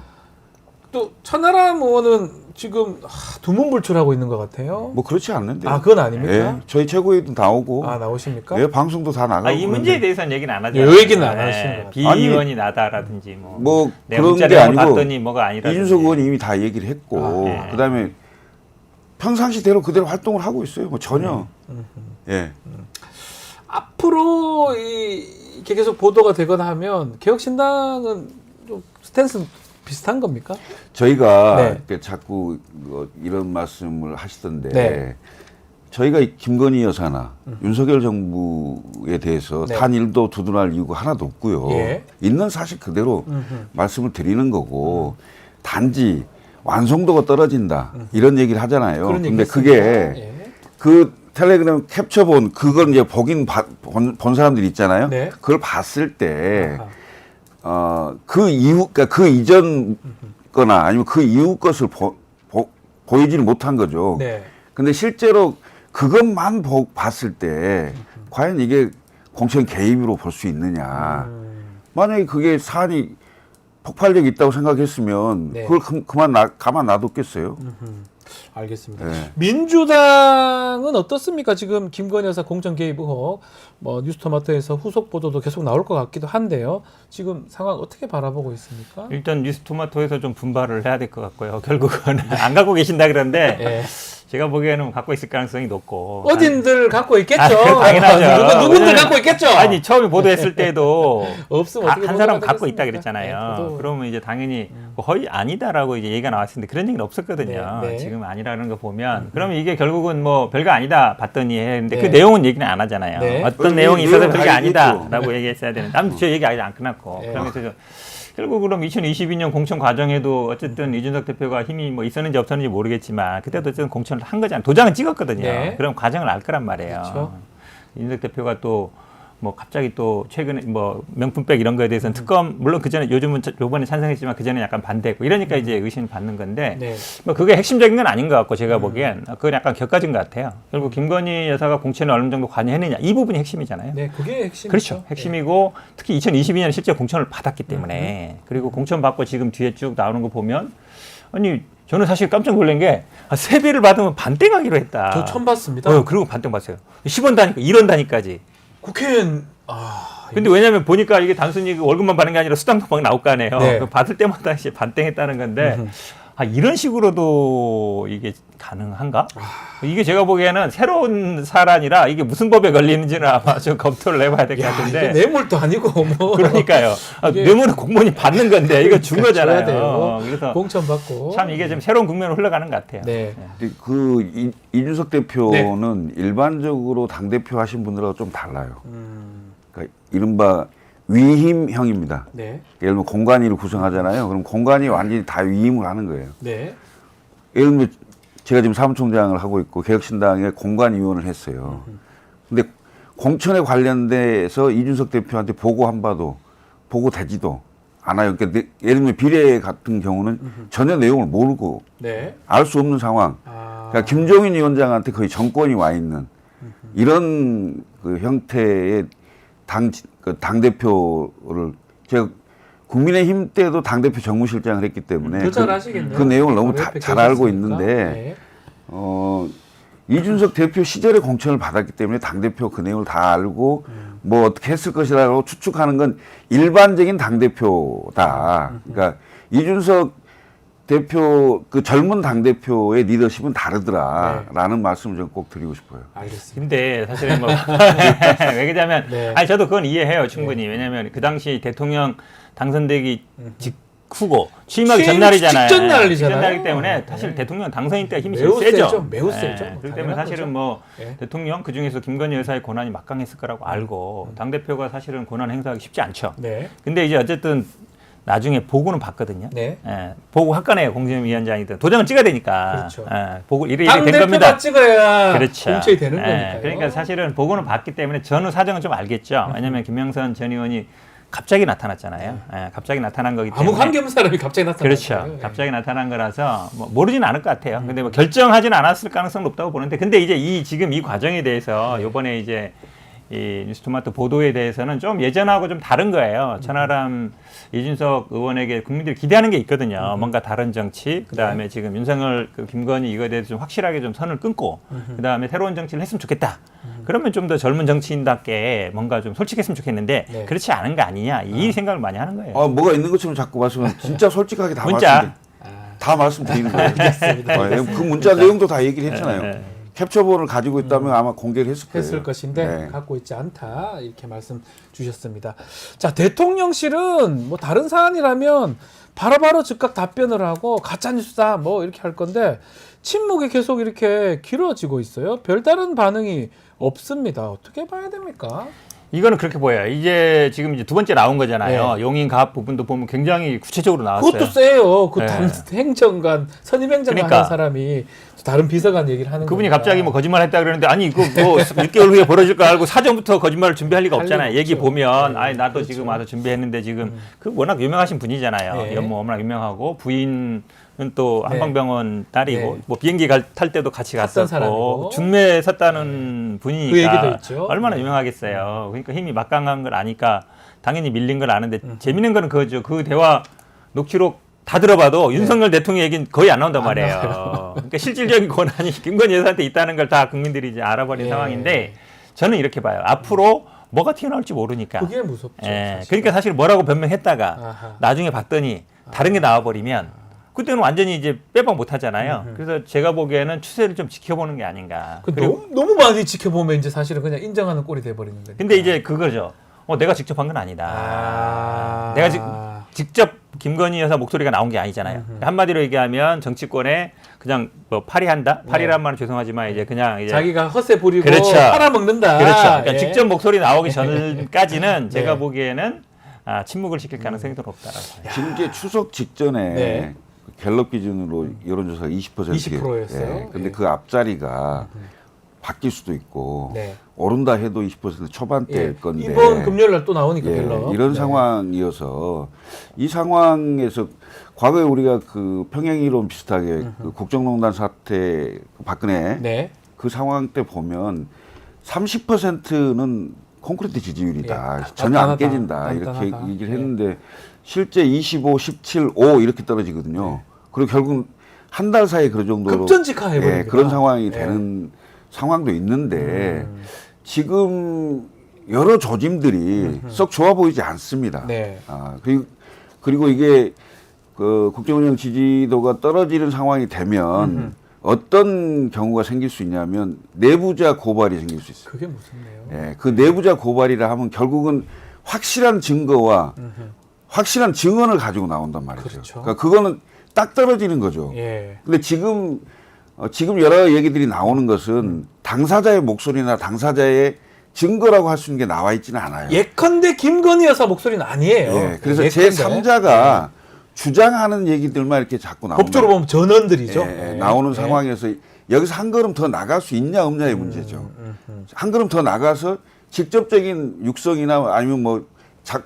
또 천하람 의원은 지금 두문불출하고 있는 것 같아요. 뭐 그렇지 않는데. 아 그건 아닙니까? 예, 저희 최고위도 나오고. 아 나오십니까? 예, 방송도 다 나가고. 이 문제에 대해서는 얘기는 안 하죠. 요 얘기는 안 하시는 것 같아요. 비의원이 나다라든지 뭐 내가 그런 문자 게 내용을 아니고 봤더니 뭐가 아니라든지. 이준석 의원이 이미 다 얘기를 했고 네. 그다음에 평상시대로 그대로 활동을 하고 있어요. 뭐 전혀. 예. 앞으로 이게 계속 보도가 되거나 하면 개혁신당은 좀 스탠스는 비슷한 겁니까? 저희가 네. 이렇게 자꾸 이런 말씀을 하시던데 네. 저희가 김건희 여사나 윤석열 정부에 대해서 네. 단 일도 두둔할 이유가 하나도 없고요. 예. 있는 사실 그대로 말씀을 드리는 거고 단지 완성도가 떨어진다 이런 얘기를 하잖아요. 그런 근데 얘기 그게 있습니다. 예. 그 텔레그램 캡처본 그걸 이제 본 사람들이 있잖아요. 네. 그걸 봤을 때 아하. 그 이후, 그러니까 그 이전 거나 아니면 그 이후 것을 보이지를 못한 거죠. 네. 근데 실제로 그것만 봤을 때 과연 이게 공천 개입으로 볼 수 있느냐. 만약에 그게 사안이 폭발력이 있다고 생각했으면 네. 그걸 가만 놔뒀겠어요. 알겠습니다. 네. 민주당은 어떻습니까? 지금 김건희 여사 공천 개입 의혹, 뭐 뉴스토마토에서 후속 보도도 계속 나올 것 같기도 한데요. 지금 상황 어떻게 바라보고 있습니까? 일단 뉴스토마토에서 좀 분발을 해야 될 것 같고요. 결국은 안 갖고 계신다 그러는데 예. 제가 보기에는 갖고 있을 가능성이 높고. 어딘들 갖고 있겠죠. 당연하죠. 누군들 갖고 있겠죠. 아니 처음에 보도했을 때도 없으면 어떻게 한 사람 보도가 갖고 있다 되겠습니까? 그랬잖아요. 네, 그러면 이제 당연히 거의 아니다라고 이제 얘기가 나왔는데 그런 얘기는 없었거든요. 네, 네. 지금 아니라는 거 보면 그러면 이게 결국은 뭐 별거 아니다 봤더니 했는데 네. 그 내용은 얘기는 안 하잖아요. 네. 어떤 내용이 있어서 내용 별게 다 아니다라고 얘기했어야 되는데 아무튼 저 얘기 아직 안 끝났고 네. 그러면서 결국 그럼 2022년 공천 과정에도 어쨌든 이준석 대표가 힘이 뭐 있었는지 없었는지 모르겠지만 그때도 어쨌든 공천을 한 거잖아요. 도장은 찍었거든요. 네. 그럼 과정을 알 거란 말이에요. 그렇죠. 이준석 대표가 또 뭐 갑자기 또 최근에 뭐 명품백 이런 거에 대해서는 특검 물론 그 전에 요번에 찬성했지만 그 전에 약간 반대했고 이러니까 이제 의심을 받는 건데 네. 뭐 그게 핵심적인 건 아닌 것 같고 제가 보기엔 그건 약간 격가진 것 같아요. 결국 김건희 여사가 공천에 어느 정도 관여했느냐 이 부분이 핵심이잖아요. 네, 그게 핵심이죠. 그렇죠. 핵심이고 특히 2022년에 실제 공천을 받았기 때문에 그리고 공천 받고 지금 뒤에 쭉 나오는 거 보면 아니 저는 사실 깜짝 놀란 게 세배를 받으면 반땡하기로 했다. 저 처음 봤습니다. 그리고 반땡 받았어요. 10원 단위까 1원 단위까지. 국회의원 근데 왜냐면 보니까 이게 단순히 그 월급만 받는 게 아니라 수당도 막 나올 거 아니에요. 네. 받을 때마다 이제 반땡했다는 건데 이런 식으로도 이게 가능한가? 이게 제가 보기에는 새로운 사안이라 이게 무슨 법에 걸리는지는 아마 좀 검토를 해봐야 될 것 같은데. 이게 뇌물도 아니고 뭐. 그러니까요. 이게 뇌물은 공무원이 받는 건데 이거 준 줘야 거잖아요. 돼요. 그래서 공천 받고. 참 이게 좀 새로운 국면으로 흘러가는 것 같아요. 네. 근데 그 이준석 대표는 일반적으로 당 대표 하신 분들하고 좀 달라요. 그러니까 이른바 위임형입니다. 네. 예를 들면 공관위를 구성하잖아요. 그럼 공관위 완전히 다 위임을 하는 거예요. 네. 예를 들면 제가 지금 사무총장을 하고 있고 개혁신당에 공관위원을 했어요. 근데 공천에 관련돼서 이준석 대표한테 보고한 바도 보고되지도 않아요. 그러니까 예를 들면 비례 같은 경우는 전혀 내용을 모르고 네. 알 수 없는 상황. 그러니까 김종인 위원장한테 거의 정권이 와 있는 이런 그 형태의 당대표를 제가 국민의힘 때도 당대표 정무실장을 했기 때문에 더 잘 아시겠네요. 그 내용을 너무 옆에 잘 알고 계셨으니까. 있는데 네. 이준석 대표 시절에 공천을 받았기 때문에 당대표 그 내용을 다 알고 뭐 어떻게 했을 것이라고 추측하는 건 일반적인 당대표다. 그러니까 이준석 대표 그 젊은 당대표의 리더십은 다르더라라는 말씀을 좀 꼭 드리고 싶어요. 알겠습니다. 근데 사실은 뭐 왜 그러냐면 네. 아니 저도 그건 이해해요 충분히. 왜냐하면 그 당시 대통령 당선되기 직후고 취임하기 취임 전날이잖아요. 직전 날이잖아요. 직전날이기 때문에 네. 사실 대통령 당선인 때가 힘이 매우 제일 세죠. 세죠. 매우 세죠. 그렇기 때문에 당연한 사실은 거죠. 뭐 네. 대통령 그 중에서 김건희 여사의 권한이 막강했을 거라고 알고 당 대표가 사실은 권한 행사하기 쉽지 않죠. 네. 근데 이제 어쨌든 나중에 보고는 받거든요. 네. 보고 할 거네요. 공정위원장이든 도장을 찍어야 되니까. 그렇죠. 보고 이래 된 당대표가 겁니다. 찍어야 그렇죠. 공천이 되는 거니까요. 그러니까 사실은 보고는 받기 때문에 전후 사정은 좀 알겠죠. 왜냐하면 김영선 전 의원이 갑자기 나타났잖아요. 갑자기 나타난 거기 때문에. 아무 관계없는 사람이 갑자기 나타났어요. 그렇죠. 갑자기 나타난 거라서 뭐 모르진 않을 것 같아요. 근데 뭐 결정하지는 않았을 가능성은 높다고 보는데, 근데 이제 지금 이 과정에 대해서 요번에 이제 이 뉴스토마토 보도에 대해서는 좀 예전하고 좀 다른 거예요. 천하람 이준석 의원에게 국민들이 기대하는 게 있거든요. 뭔가 다른 정치, 그 다음에 지금 윤석열, 김건희 이거에 대해서 좀 확실하게 좀 선을 끊고, 그 다음에 새로운 정치를 했으면 좋겠다. 그러면 좀 더 젊은 정치인답게 뭔가 좀 솔직했으면 좋겠는데, 네. 그렇지 않은 거 아니냐, 이 생각을 많이 하는 거예요. 뭐가 있는 것처럼 자꾸 말씀하면 진짜 솔직하게 다 문자. 다 말씀드리는 거예요. 알겠습니다. 그 문자 내용도 다 얘기를 했잖아요. 캡처본을 가지고 있다면 아마 공개를 했을 거예요. 했을 것인데 네. 갖고 있지 않다 이렇게 말씀 주셨습니다. 자, 대통령실은 뭐 다른 사안이라면 바로바로 즉각 답변을 하고 가짜뉴스다 뭐 이렇게 할 건데 침묵이 계속 이렇게 길어지고 있어요. 별다른 반응이 없습니다. 어떻게 봐야 됩니까? 이거는 그렇게 보여요. 이제 지금 이제 두 번째 나온 거잖아요. 네. 용인 가압 부분도 보면 굉장히 구체적으로 나왔어요. 그것도 세요. 그 네. 행정관, 선임행정관 그러니까. 하는 사람이 다른 비서관 얘기를 하는 그분이 거니까. 갑자기 뭐 거짓말 했다 그러는데 아니 이거 뭐 6개월 후에 벌어질 거 알고 사전부터 거짓말을 준비할 리가 할 없잖아요. 리가 얘기 없죠. 보면 네, 아니 나도 그렇죠. 지금 와서 준비했는데 지금 그 워낙 유명하신 분이잖아요. 네. 연모 워낙 유명하고 부인은 또 네. 한방병원 딸이고 네. 뭐 비행기 탈 때도 같이 갔던 갔었고 사람이고. 중매에 섰다는 분이니까 그 얘기도 있죠. 얼마나 네. 유명하겠어요. 그러니까 힘이 막강한 걸 아니까 당연히 밀린 걸 아는데 재밌는 거는 그거죠. 그 대화 녹취록 다 들어봐도 윤석열 대통령 얘기는 거의 안 나온단 말이에요. 그러니까 실질적인 권한이 김건희 여사한테 있다는 걸 다 국민들이 이제 알아버린 예. 상황인데 저는 이렇게 봐요. 앞으로 뭐가 튀어나올지 모르니까. 그게 무섭죠. 예. 사실. 그러니까 사실 뭐라고 변명했다가 아하. 나중에 봤더니 다른 게 나와버리면 그때는 완전히 이제 빼박 못 하잖아요. 그래서 제가 보기에는 추세를 좀 지켜보는 게 아닌가. 너무 많이 지켜보면 이제 사실은 그냥 인정하는 꼴이 돼버리는 거니까. 근데 이제 그거죠. 내가 직접 한 건 아니다. 내가 직접 김건희 여사 목소리가 나온 게 아니잖아요. 한마디로 얘기하면 정치권에 그냥 뭐 파리한다? 파리란 말은 죄송하지만 이제 그냥 이제 자기가 헛새 부리고 그렇죠. 팔아먹는다. 그렇죠. 그러니까 예. 직접 목소리 나오기 전까지는 제가 네. 보기에는 침묵을 시킬 가능성이 더 높다라고 봐요. 지금 이제 추석 직전에 네. 갤럽 기준으로 여론조사가 20%였어요. 근데 예. 그 앞자리가 바뀔 수도 있고 네. 오른다 해도 20% 초반대일 예. 건데 이번 금요일 날 또 나오니까 예, 갤럽. 이런 네. 상황이어서 이 상황에서 과거에 우리가 그 평행이론 비슷하게 그 국정농단 사태 박근혜 네. 그 상황 때 보면 30%는 콘크리트 지지율이다. 예. 전혀 안 단단하다. 깨진다. 이렇게 단단하다. 얘기를 예. 했는데 실제 25, 17, 5 이렇게 떨어지거든요. 그리고 결국 한 달 사이에 그 정도로 급전직하 해버립니다. 그런 상황이 예. 되는 상황도 있는데 지금 여러 조짐들이 썩 좋아 보이지 않습니다. 네. 그리고 이게 그 국정운영 지지도가 떨어지는 상황이 되면 어떤 경우가 생길 수 있냐면 내부자 고발이 생길 수 있어요. 그게 무섭네요. 예, 그 내부자 고발이라 하면 결국은 확실한 증거와 확실한 증언을 가지고 나온단 말이죠. 그렇죠. 그러니까 그거는 딱 떨어지는 거죠. 예. 근데 지금 여러 얘기들이 나오는 것은 당사자의 목소리나 당사자의 증거라고 할 수 있는 게 나와 있지는 않아요. 예컨대 김건희 여사 목소리는 아니에요. 예, 그래서 예컨대. 제3자가 주장하는 얘기들만 이렇게 자꾸 나온다. 법적으로 보면 전원들이죠. 예, 나오는 상황에서 여기서 한 걸음 더 나갈 수 있냐 없냐의 문제죠. 한 걸음 더 나가서 직접적인 육성이나 아니면 뭐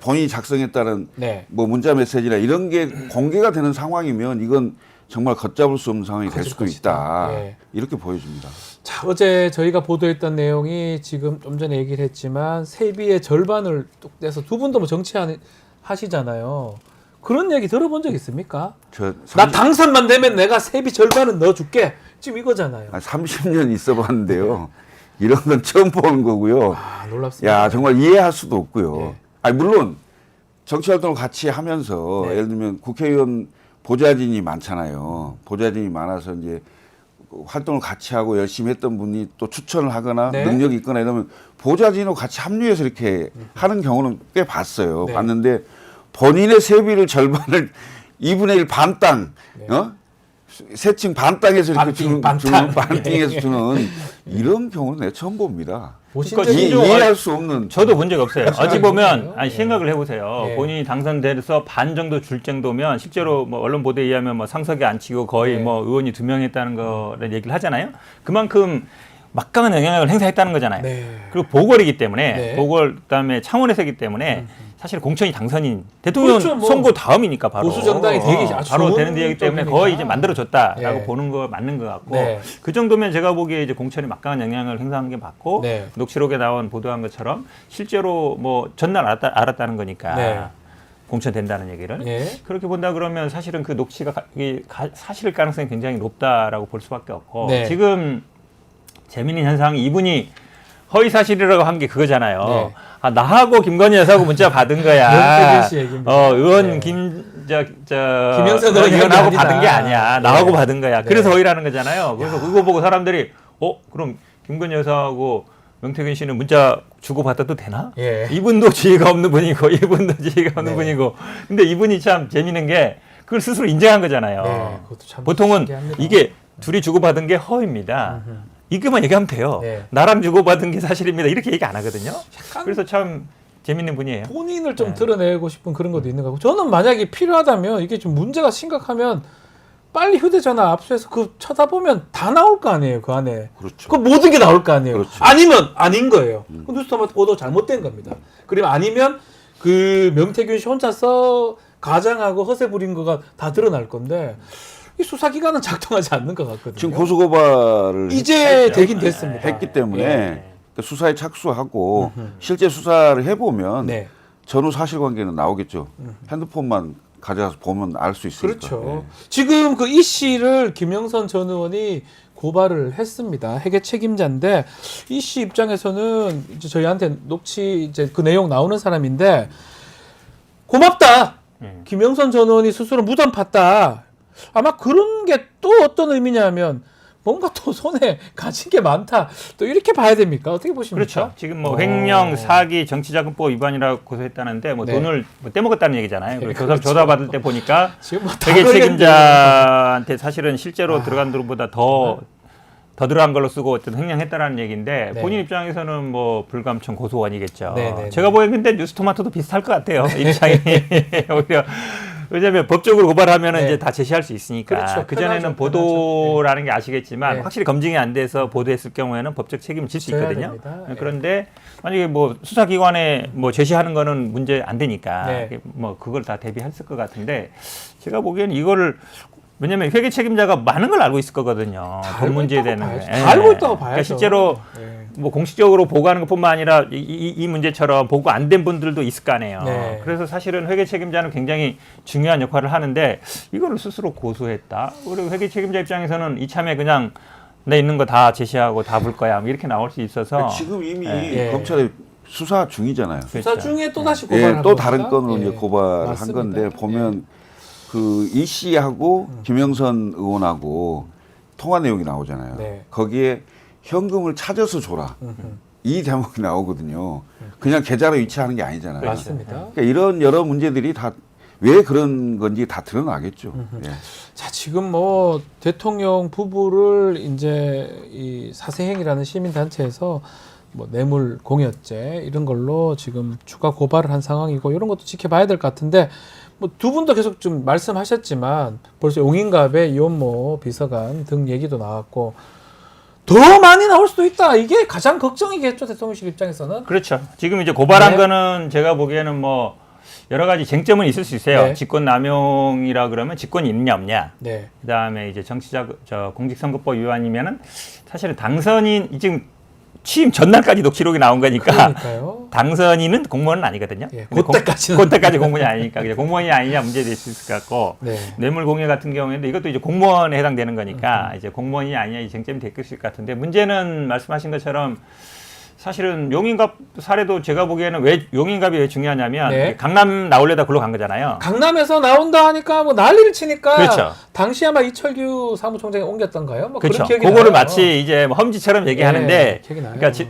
본인이 작성했다는 네. 뭐 문자 메시지나 이런 게 공개가 되는 상황이면 이건 정말 걷잡을 수 없는 상황이 될 수도 있다. 예. 이렇게 보여집니다. 자, 어제 저희가 보도했던 내용이 지금 좀 전에 얘기를 했지만 세비의 절반을 뚝 떼서 두 분도 뭐 정치하시잖아요. 그런 얘기 들어본 적 있습니까? 나 당선만 되면 내가 세비 절반은 넣어줄게. 지금 이거잖아요. 30년 있어 봤는데요. 이런 건 처음 보는 거고요. 놀랍습니다. 야, 정말 이해할 수도 없고요. 예. 아니, 물론 정치활동을 같이 하면서 네. 예를 들면 국회의원 보좌진이 많잖아요. 보좌진이 많아서 이제 활동을 같이 하고 열심히 했던 분이 또 추천을 하거나 네. 능력이 있거나 이러면 보좌진하고 같이 합류해서 이렇게 하는 경우는 꽤 봤어요. 네. 봤는데 본인의 세비를 절반을 2분의 1 반 땅, 세층 반 땅에서 이렇게 주는 반띵에서 주는 이런 경우는 내가 처음 봅니다. 그러니까 이해할 수 없는. 저도 본 적 없어요. 어찌 보면 예. 생각을 해보세요. 예. 본인이 당선돼서 반 정도 줄 정도면 실제로 뭐 언론 보도에 의하면 뭐 상석에 앉히고 거의 네. 뭐 의원이 2명 했다는 거를 얘기를 하잖아요. 그만큼 막강한 영향력을 행사했다는 거잖아요. 네. 그리고 보궐이기 때문에 네. 보궐 그다음에 창원에서이기 때문에 사실 공천이 당선인 대통령 그렇죠, 뭐 선거 다음이니까 바로 보수 정당이 되기 아주 바로 좋은 되는 데이기 때문에 쪽이니까. 거의 이제 만들어졌다라고 네. 보는 거 맞는 것 같고 네. 그 정도면 제가 보기에 이제 공천이 막강한 영향을 행사한 게 맞고 네. 녹취록에 나온 보도한 것처럼 실제로 뭐 전날 알았다는 거니까 네. 공천된다는 얘기를 네. 그렇게 본다 그러면 사실은 그 녹취가 사실 가능성이 굉장히 높다라고 볼 수밖에 없고 네. 지금 재미있는 현상이 이분이 허위 사실이라고 한 게 그거잖아요. 네. 나하고 김건희 여사하고 문자 받은 거야. 명태균 씨 얘기입니다. 의원 네. 김영선 의원 의원하고 아니다. 받은 게 아니야. 나하고 네. 받은 거야. 네. 그래서 허위라는 거잖아요. 그래서 그거 보고 사람들이 그럼 김건희 여사하고 명태균 씨는 문자 주고받아도 되나? 예. 이분도 지혜가 없는 분이고 이분도 지혜가 없는 네. 분이고 근데 이분이 참 재미있는 게 그걸 스스로 인정한 거잖아요. 네, 그것도 참 보통은 신기합니다. 이게 둘이 주고받은 게 허위입니다. 이것만 얘기하면 돼요. 네. 나랑 주고받은 게 사실입니다. 이렇게 얘기 안 하거든요. 그래서 참 재밌는 분이에요. 본인을 좀 네. 드러내고 싶은 그런 것도 있는 거고 저는 만약에 필요하다면 이게 좀 문제가 심각하면 빨리 휴대전화 압수해서 그 쳐다보면 다 나올 거 아니에요 그 안에. 그렇죠. 그 모든 게 나올 거 아니에요. 그렇죠. 아니면 아닌 거예요. 그 뉴스토마토 보도 잘못된 겁니다. 그리고 아니면 그 명태균 씨 혼자서 가장하고 허세 부린 거가 다 드러날 건데 이 수사기관은 작동하지 않는 것 같거든요. 지금 고소고발을 이제 되긴 됐습니다. 했기 때문에 예. 수사에 착수하고 실제 수사를 해보면 네. 전후 사실관계는 나오겠죠. 핸드폰만 가져가서 보면 알 수 있으니까. 그렇죠. 지금 그 이 씨를 김영선 전 의원이 고발을 했습니다. 회계 책임자인데 이 씨 입장에서는 이제 저희한테 녹취 이제 그 내용 나오는 사람인데 고맙다. 김영선 전 의원이 스스로 무단 팠다. 아마 그런 게 또 어떤 의미냐면 뭔가 또 손에 가진 게 많다. 또 이렇게 봐야 됩니까? 어떻게 보십니까? 그렇죠. 지금 뭐 횡령, 사기, 정치자금법 위반이라고 고소했다는데 뭐 네. 돈을 뭐 떼먹었다는 얘기잖아요. 네, 그리고 그렇죠. 조사 받을 때 보니까 지금 뭐 회계 다 책임자한테 사실은 실제로 들어간 돈보다 더 들어간 걸로 쓰고 어떤 횡령했다라는 얘기인데 네. 본인 입장에서는 뭐 불감청 고소원이겠죠. 네, 네, 제가 보기엔 근데 뉴스토마토도 비슷할 것 같아요. 입장이 오히려. 왜냐하면 법적으로 고발하면 네. 이제 다 제시할 수 있으니까. 그렇죠. 그전에는 편하죠. 보도라는 게 아시겠지만 네. 확실히 검증이 안 돼서 보도했을 경우에는 법적 책임을 질 수 져야 있거든요. 됩니다. 네. 그런데 만약에 뭐 수사기관에 뭐 제시하는 거는 문제 안 되니까 네. 뭐 그걸 다 대비했을 것 같은데 제가 보기에는 이거를 왜냐하면 회계 책임자가 많은 걸 알고 있을 거거든요. 돈 문제에 대한 게. 다 알고 있다고 봐야죠. 그러니까 실제로 네. 뭐 공식적으로 보고하는 것뿐만 아니라 이 문제처럼 보고 안 된 분들도 있을 거 아니에요. 네. 그래서 사실은 회계 책임자는 굉장히 중요한 역할을 하는데 이거를 스스로 고소했다. 그리고 회계 책임자 입장에서는 이참에 그냥 내 있는 거 다 제시하고 다 볼 거야. 뭐 이렇게 나올 수 있어서 지금 이미 예. 검찰에 수사 중이잖아요. 수사 중에 또 다시 예, 고발한 또 겁니까? 다른 건으로 예. 이제 고발한 맞습니다. 건데 보면 그 이 씨하고 김영선 의원하고 통화 내용이 나오잖아요. 네. 거기에 현금을 찾아서 줘라. 이 대목이 나오거든요. 그냥 계좌로 이체하는 게 아니잖아요. 맞습니다. 그러니까 이런 여러 문제들이 다 왜 그런 건지 다 드러나겠죠. 예. 자, 지금 뭐 대통령 부부를 이제 이 사세행이라는 시민단체에서 뭐 뇌물 공여죄 이런 걸로 지금 추가 고발을 한 상황이고 이런 것도 지켜봐야 될 것 같은데 뭐 두 분도 계속 좀 말씀하셨지만 벌써 용인갑의 이원모 비서관 등 얘기도 나왔고 더 많이 나올 수도 있다. 이게 가장 걱정이겠죠, 대통령실 입장에서는. 그렇죠. 지금 이제 고발한 네. 거는 제가 보기에는 뭐 여러 가지 쟁점은 있을 수 있어요. 네. 직권 남용이라 그러면 직권이 있냐 없냐. 네. 그다음에 이제 공직선거법 위반이면은 사실은 당선인 지금 취임 전날까지도 기록이 나온 거니까 그러니까요. 당선인은 공무원은 아니거든요. 예, 근데 그때까지는. 그때까지 공무원이 아니니까 그냥 공무원이 아니냐 문제될 수 있을 것 같고 네. 뇌물 공여 같은 경우에는 이것도 이제 공무원에 해당되는 거니까 이제 공무원이 아니냐 이 쟁점이 될 수 있을 것 같은데 문제는 말씀하신 것처럼 사실은 용인갑 사례도 제가 보기에는 왜 용인갑이 왜 중요하냐면 네. 강남 나오려다 글로 간 거잖아요. 강남에서 나온다 하니까 뭐 난리를 치니까 그렇죠. 당시 아마 이철규 사무총장이 옮겼던가요? 뭐 그렇죠. 그런 기억이 그거를 나요. 마치 이제 뭐 험지처럼 얘기하는데 네, 기억이 나요. 그러니까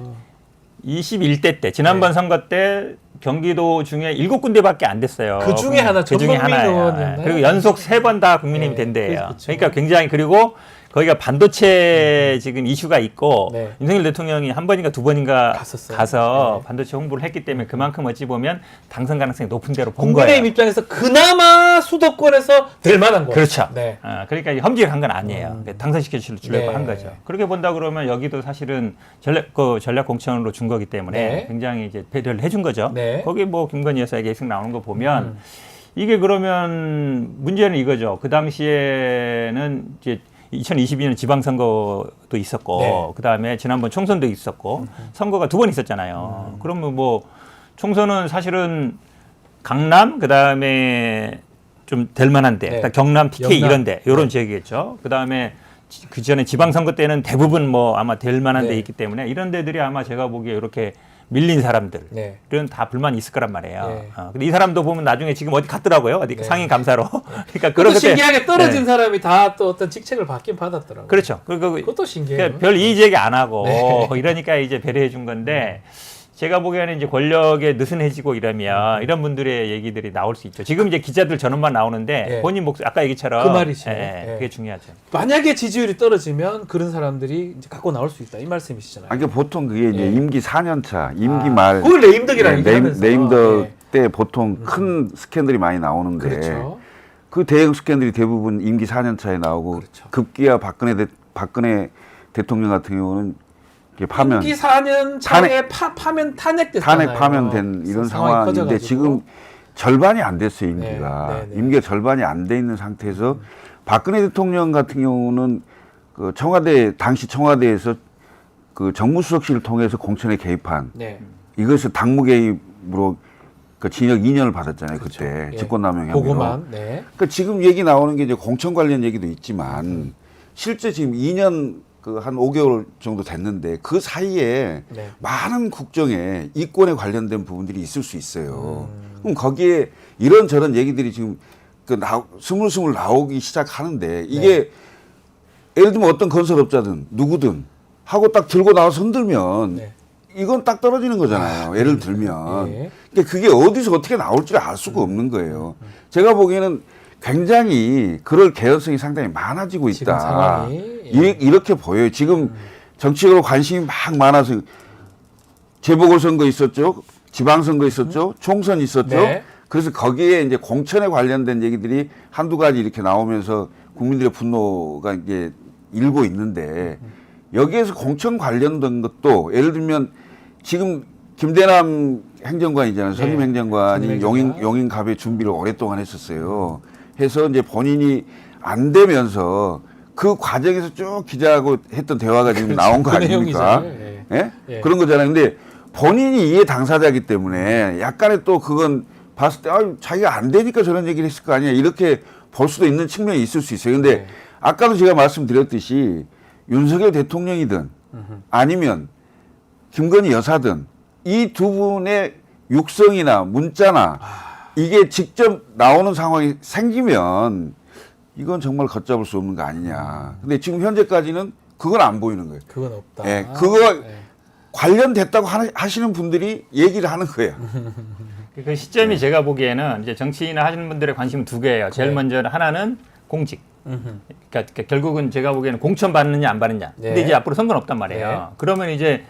21대 때 지난번 네. 선거 때 경기도 중에 7군데밖에 안 됐어요. 그 중에 하나 그 중에 전범민 하나예요. 의원이었나요? 그리고 연속 3번 다 국민의힘이 네, 된 데예요. 그렇죠. 그러니까 굉장히 그리고 거기가 반도체 지금 이슈가 있고 네. 윤석열 대통령이 한 번인가 두 번인가 갔었어요. 가서 네. 반도체 홍보를 했기 때문에 그만큼 어찌 보면 당선 가능성이 높은 대로 본 국민의힘 거예요. 입장에서 그나마 수도권에서 될 만한 거. 그렇죠. 네. 그러니까 험지가 간 건 아니에요. 당선시켜 주려고 네. 한 거죠. 그렇게 본다 그러면 여기도 사실은 전략 공천으로 준 거기 때문에 네. 굉장히 이제 배려를 해준 거죠. 네. 거기 뭐 김건희 여사에게 계속 나오는 거 보면 이게 그러면 문제는 이거죠. 그 당시에는 이제 2022년 지방선거도 있었고, 네. 그 다음에 지난번 총선도 있었고, 선거가 2번 있었잖아요. 그러면 뭐 총선은 사실은 강남, 그 다음에 좀 될 만한 데, 네. 그다음에 경남, TK 영남. 이런 데, 이런 지역이겠죠. 그 다음에 그 전에 지방선거 때는 대부분 뭐 아마 될 만한 네. 데 있기 때문에 이런 데들이 아마 제가 보기에 이렇게 밀린 사람들은 네. 다 불만이 있을 거란 말이에요. 네. 근데 이 사람도 보면 나중에 지금 어디 갔더라고요. 어디 네. 상임 감사로. 그러니까 그것도 그런 신기하게 떨어진 사람이 다 또 어떤 직책을 받긴 받았더라고요. 그렇죠. 그것도 신기해요. 그러니까 별 이의제기 안 하고 네. 이러니까 이제 배려해 준 건데 제가 보기에는 이제 권력에 느슨해지고 이러면 이런 분들의 얘기들이 나올 수 있죠. 지금 이제 기자들 전원만 나오는데 네. 본인 목소리 아까 얘기처럼 그 말이죠. 예, 네. 그게 중요하죠. 만약에 지지율이 떨어지면 그런 사람들이 이제 갖고 나올 수 있다 이 말씀이시잖아요. 아니, 그러니까 보통 그게 이제 예. 임기 4년 차, 임기 말. 그걸 레임덕이라는 네, 얘기하면서. 레임덕 예. 때 보통 큰 스캔들이 많이 나오는데 그렇죠. 그 대형 스캔들이 대부분 임기 4년 차에 나오고 그렇죠. 급기야 박근혜 대통령 같은 경우는 이렇게 파면 임기 4년 차에 파면 탄핵됐잖아요. 탄핵 파면된 이런 상황이 상황인데 커져가지고. 지금 절반이 안 됐어요, 임기가. 네, 네, 네. 임기가 절반이 안 돼 있는 상태에서 박근혜 대통령 같은 경우는 그 당시 청와대에서 그 정무수석실을 통해서 공천에 개입한 네. 이것을 당무 개입으로 그 징역 2년을 받았잖아요, 그렇죠. 그때. 예. 직권남용 혐의로. 그거만. 네. 그러니까 지금 얘기 나오는 게 이제 공천 관련 얘기도 있지만 실제 지금 2년 그 한 5개월 정도 됐는데 그 사이에 네. 많은 국정에 이권에 관련된 부분들이 있을 수 있어요. 그럼 거기에 이런저런 얘기들이 지금 스물스물 나오기 시작하는데 이게 예를 들면 어떤 건설업자든 누구든 하고 딱 들고 나와서 흔들면 네. 이건 딱 떨어지는 거잖아요. 예를 들면. 예. 그러니까 그게 어디서 어떻게 나올지를 알 수가 없는 거예요. 제가 보기에는 굉장히 그럴 개연성이 상당히 많아지고 지금 있다. 상황이. 이렇게 보여요. 지금 정치적으로 관심이 막 많아서 재보궐선거 있었죠. 지방선거 있었죠. 총선 있었죠. 네. 그래서 거기에 이제 공천에 관련된 얘기들이 한두 가지 이렇게 나오면서 국민들의 분노가 이제 일고 있는데 여기에서 공천 관련된 것도 예를 들면 지금 김대남 행정관이잖아요. 선임 네. 행정관이 선임 행정관. 용인갑의 준비를 오랫동안 했었어요. 해서 이제 본인이 안 되면서 그 과정에서 쭉 기자하고 했던 대화가 지금 나온 거 그 아닙니까? 내용이잖아요. 예. 예? 예. 그런 거잖아요. 근데 본인이 이해 당사자이기 때문에 약간의 또 그건 봤을 때 자기가 안 되니까 저런 얘기를 했을 거 아니야. 이렇게 볼 수도 있는 측면이 있을 수 있어요. 근데 네. 아까도 제가 말씀드렸듯이 윤석열 대통령이든 아니면 김건희 여사든 이 두 분의 육성이나 문자나 이게 직접 나오는 상황이 생기면 이건 정말 걷잡을 수 없는 거 아니냐. 근데 지금 현재까지는 그건 안 보이는 거예요. 그건 없다. 예, 그거 네. 관련됐다고 하시는 분들이 얘기를 하는 거예요. 그 시점이 제가 보기에는 이제 정치인을 하시는 분들의 관심은 두 개예요. 제일 네. 먼저 하나는 공직. 그러니까 결국은 제가 보기에는 공천 받느냐 안 받느냐. 네. 근데 이제 앞으로 선거는 없단 말이에요. 네. 그러면 이제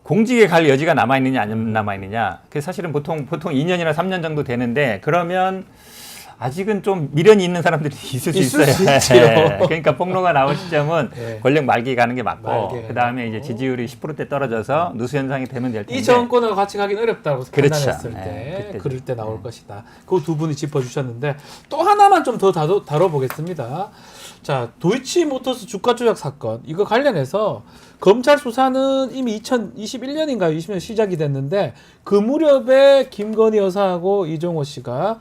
공직에 갈 여지가 남아 있느냐 안 남아 있느냐. 그 사실은 보통 2년이나 3년 정도 되는데 그러면 아직은 좀 미련이 있는 사람들이 있을 수 있어요. 수 있지요. 그러니까 폭로가 나올 시점은 네. 권력 말기 가는 게 맞고 말기에 그다음에 이제 가고. 지지율이 10%대 떨어져서 누수 현상이 되면 될 텐데. 이 정권과 같이 가긴 어렵다고 그렇죠. 판단했을 때 네, 그때죠. 그럴 때 나올 것이다. 그 두 분이 짚어주셨는데 또 하나만 좀 더 다뤄보겠습니다. 자, 도이치모터스 주가 조작 사건 이거 관련해서 검찰 수사는 이미 2021년인가요? 20년 시작이 됐는데 그 무렵에 김건희 여사하고 이종호 씨가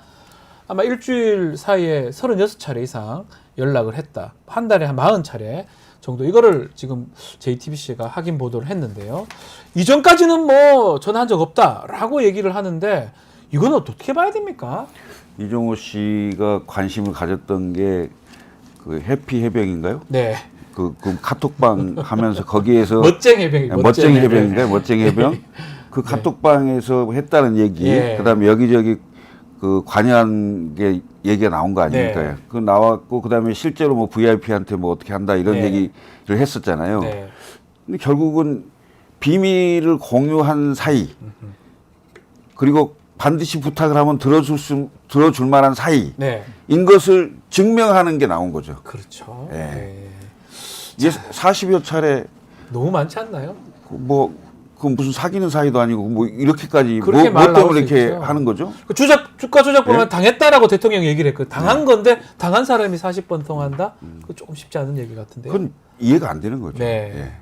아마 일주일 사이에 36차례 이상 연락을 했다. 한 달에 한 40차례 정도. 이거를 지금 JTBC가 확인 보도를 했는데요. 이전까지는 뭐 전화한 적 없다라고 얘기를 하는데 이건 어떻게 봐야 됩니까? 이종호 씨가 관심을 가졌던 게 그 해피 해병인가요? 네. 그 카톡방 하면서 거기에서 멋쟁이 해병이 멋쟁이 해병인가요? 멋쟁이 해병? 그 카톡방에서 했다는 얘기. 예. 그다음에 여기저기 그 관여한 게 얘기가 나온 거 아닙니까? 네. 그 나왔고 그다음에 실제로 뭐 VIP한테 뭐 어떻게 한다 이런 네. 얘기를 했었잖아요. 네. 근데 결국은 비밀을 공유한 사이 그리고 반드시 부탁을 하면 들어줄 만한 사이인 네. 것을 증명하는 게 나온 거죠. 그렇죠. 예. 네. 이게 40여 차례 너무 많지 않나요? 그 무슨 사귀는 사이도 아니고 뭐 이렇게까지 그렇게 뭐 말 나올 때문에 수 이렇게 있죠. 하는 거죠? 그 주가 조작 보면 네? 당했다라고 대통령이 얘기를 했거든요. 당한 건데 당한 사람이 40번 통한다? 그거 조금 쉽지 않은 얘기 같은데요. 그건 이해가 안 되는 거죠. 네. 예.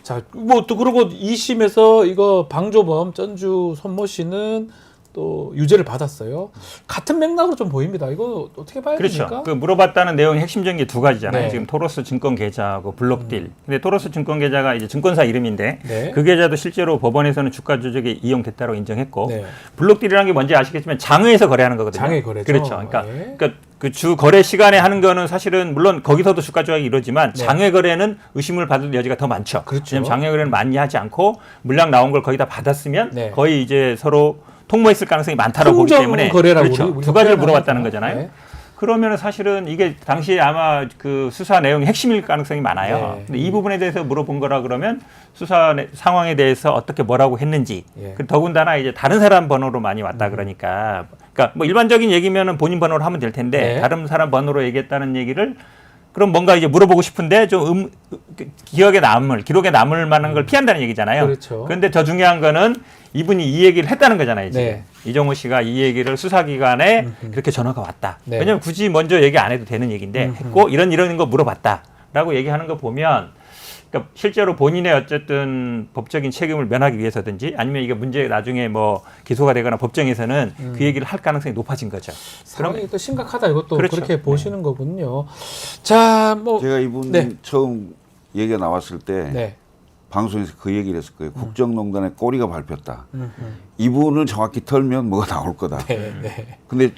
자, 뭐 또 그리고 2심에서 이거 방조범 전주 손모 씨는 또 유죄를 받았어요. 같은 맥락으로 좀 보입니다. 이거 어떻게 봐야 됩니까? 그렇죠. 그 물어봤다는 내용이 핵심적인 게 두 가지잖아요. 네. 지금 토로스 증권 계좌하고 블록딜. 근데 토로스 증권 계좌가 이제 증권사 이름인데 네. 그 계좌도 실제로 법원에서는 주가 조작에 이용됐다고 인정했고 네. 블록딜이라는 게 뭔지 아시겠지만 장외에서 거래하는 거거든요. 장외 거래죠. 그렇죠. 그러니까, 네. 그러니까 그 주 거래 시간에 하는 거는 사실은 물론 거기서도 주가 조작이 이루어지만 네. 장외 거래는 의심을 받을 여지가 더 많죠. 그렇죠. 왜냐하면 장외 거래는 많이 하지 않고 물량 나온 걸 거의 다 받았으면 네. 거의 이제 서로 통모했을 가능성이 많다고 보기 때문에 거래라고 그렇죠. 우리가 두 가지를 표현하니까. 물어봤다는 거잖아요. 네. 그러면은 사실은 이게 당시에 아마 그 수사 내용이 핵심일 가능성이 많아요. 네. 근데 이 부분에 대해서 물어본 거라 그러면 수사 상황에 대해서 어떻게 뭐라고 했는지, 예. 더군다나 이제 다른 사람 번호로 많이 왔다 그러니까 뭐 일반적인 얘기면은 본인 번호로 하면 될 텐데 네. 다른 사람 번호로 얘기했다는 얘기를 그럼 뭔가 이제 물어보고 싶은데 좀 기록에 남을 만한 걸 피한다는 얘기잖아요. 그렇죠. 그런데 더 중요한 거는 이분이 이 얘기를 했다는 거잖아요. 지금. 네. 이정호 씨가 이 얘기를 수사기관에 그렇게 전화가 왔다. 네. 왜냐하면 굳이 먼저 얘기 안 해도 되는 얘기인데 했고 이런 거 물어봤다라고 얘기하는 거 보면 그러니까 실제로 본인의 어쨌든 법적인 책임을 면하기 위해서든지 아니면 이게 문제 나중에 뭐 기소가 되거나 법정에서는 그 얘기를 할 가능성이 높아진 거죠. 상황이 또 심각하다 이것도 그렇죠. 그렇게 보시는 거군요. 자, 뭐 제가 이분 네. 처음 얘기가 나왔을 때 네. 방송에서 그 얘기를 했을 거예요. 국정농단의 꼬리가 밟혔다. 이분을 정확히 털면 뭐가 나올 거다. 네, 네. 근데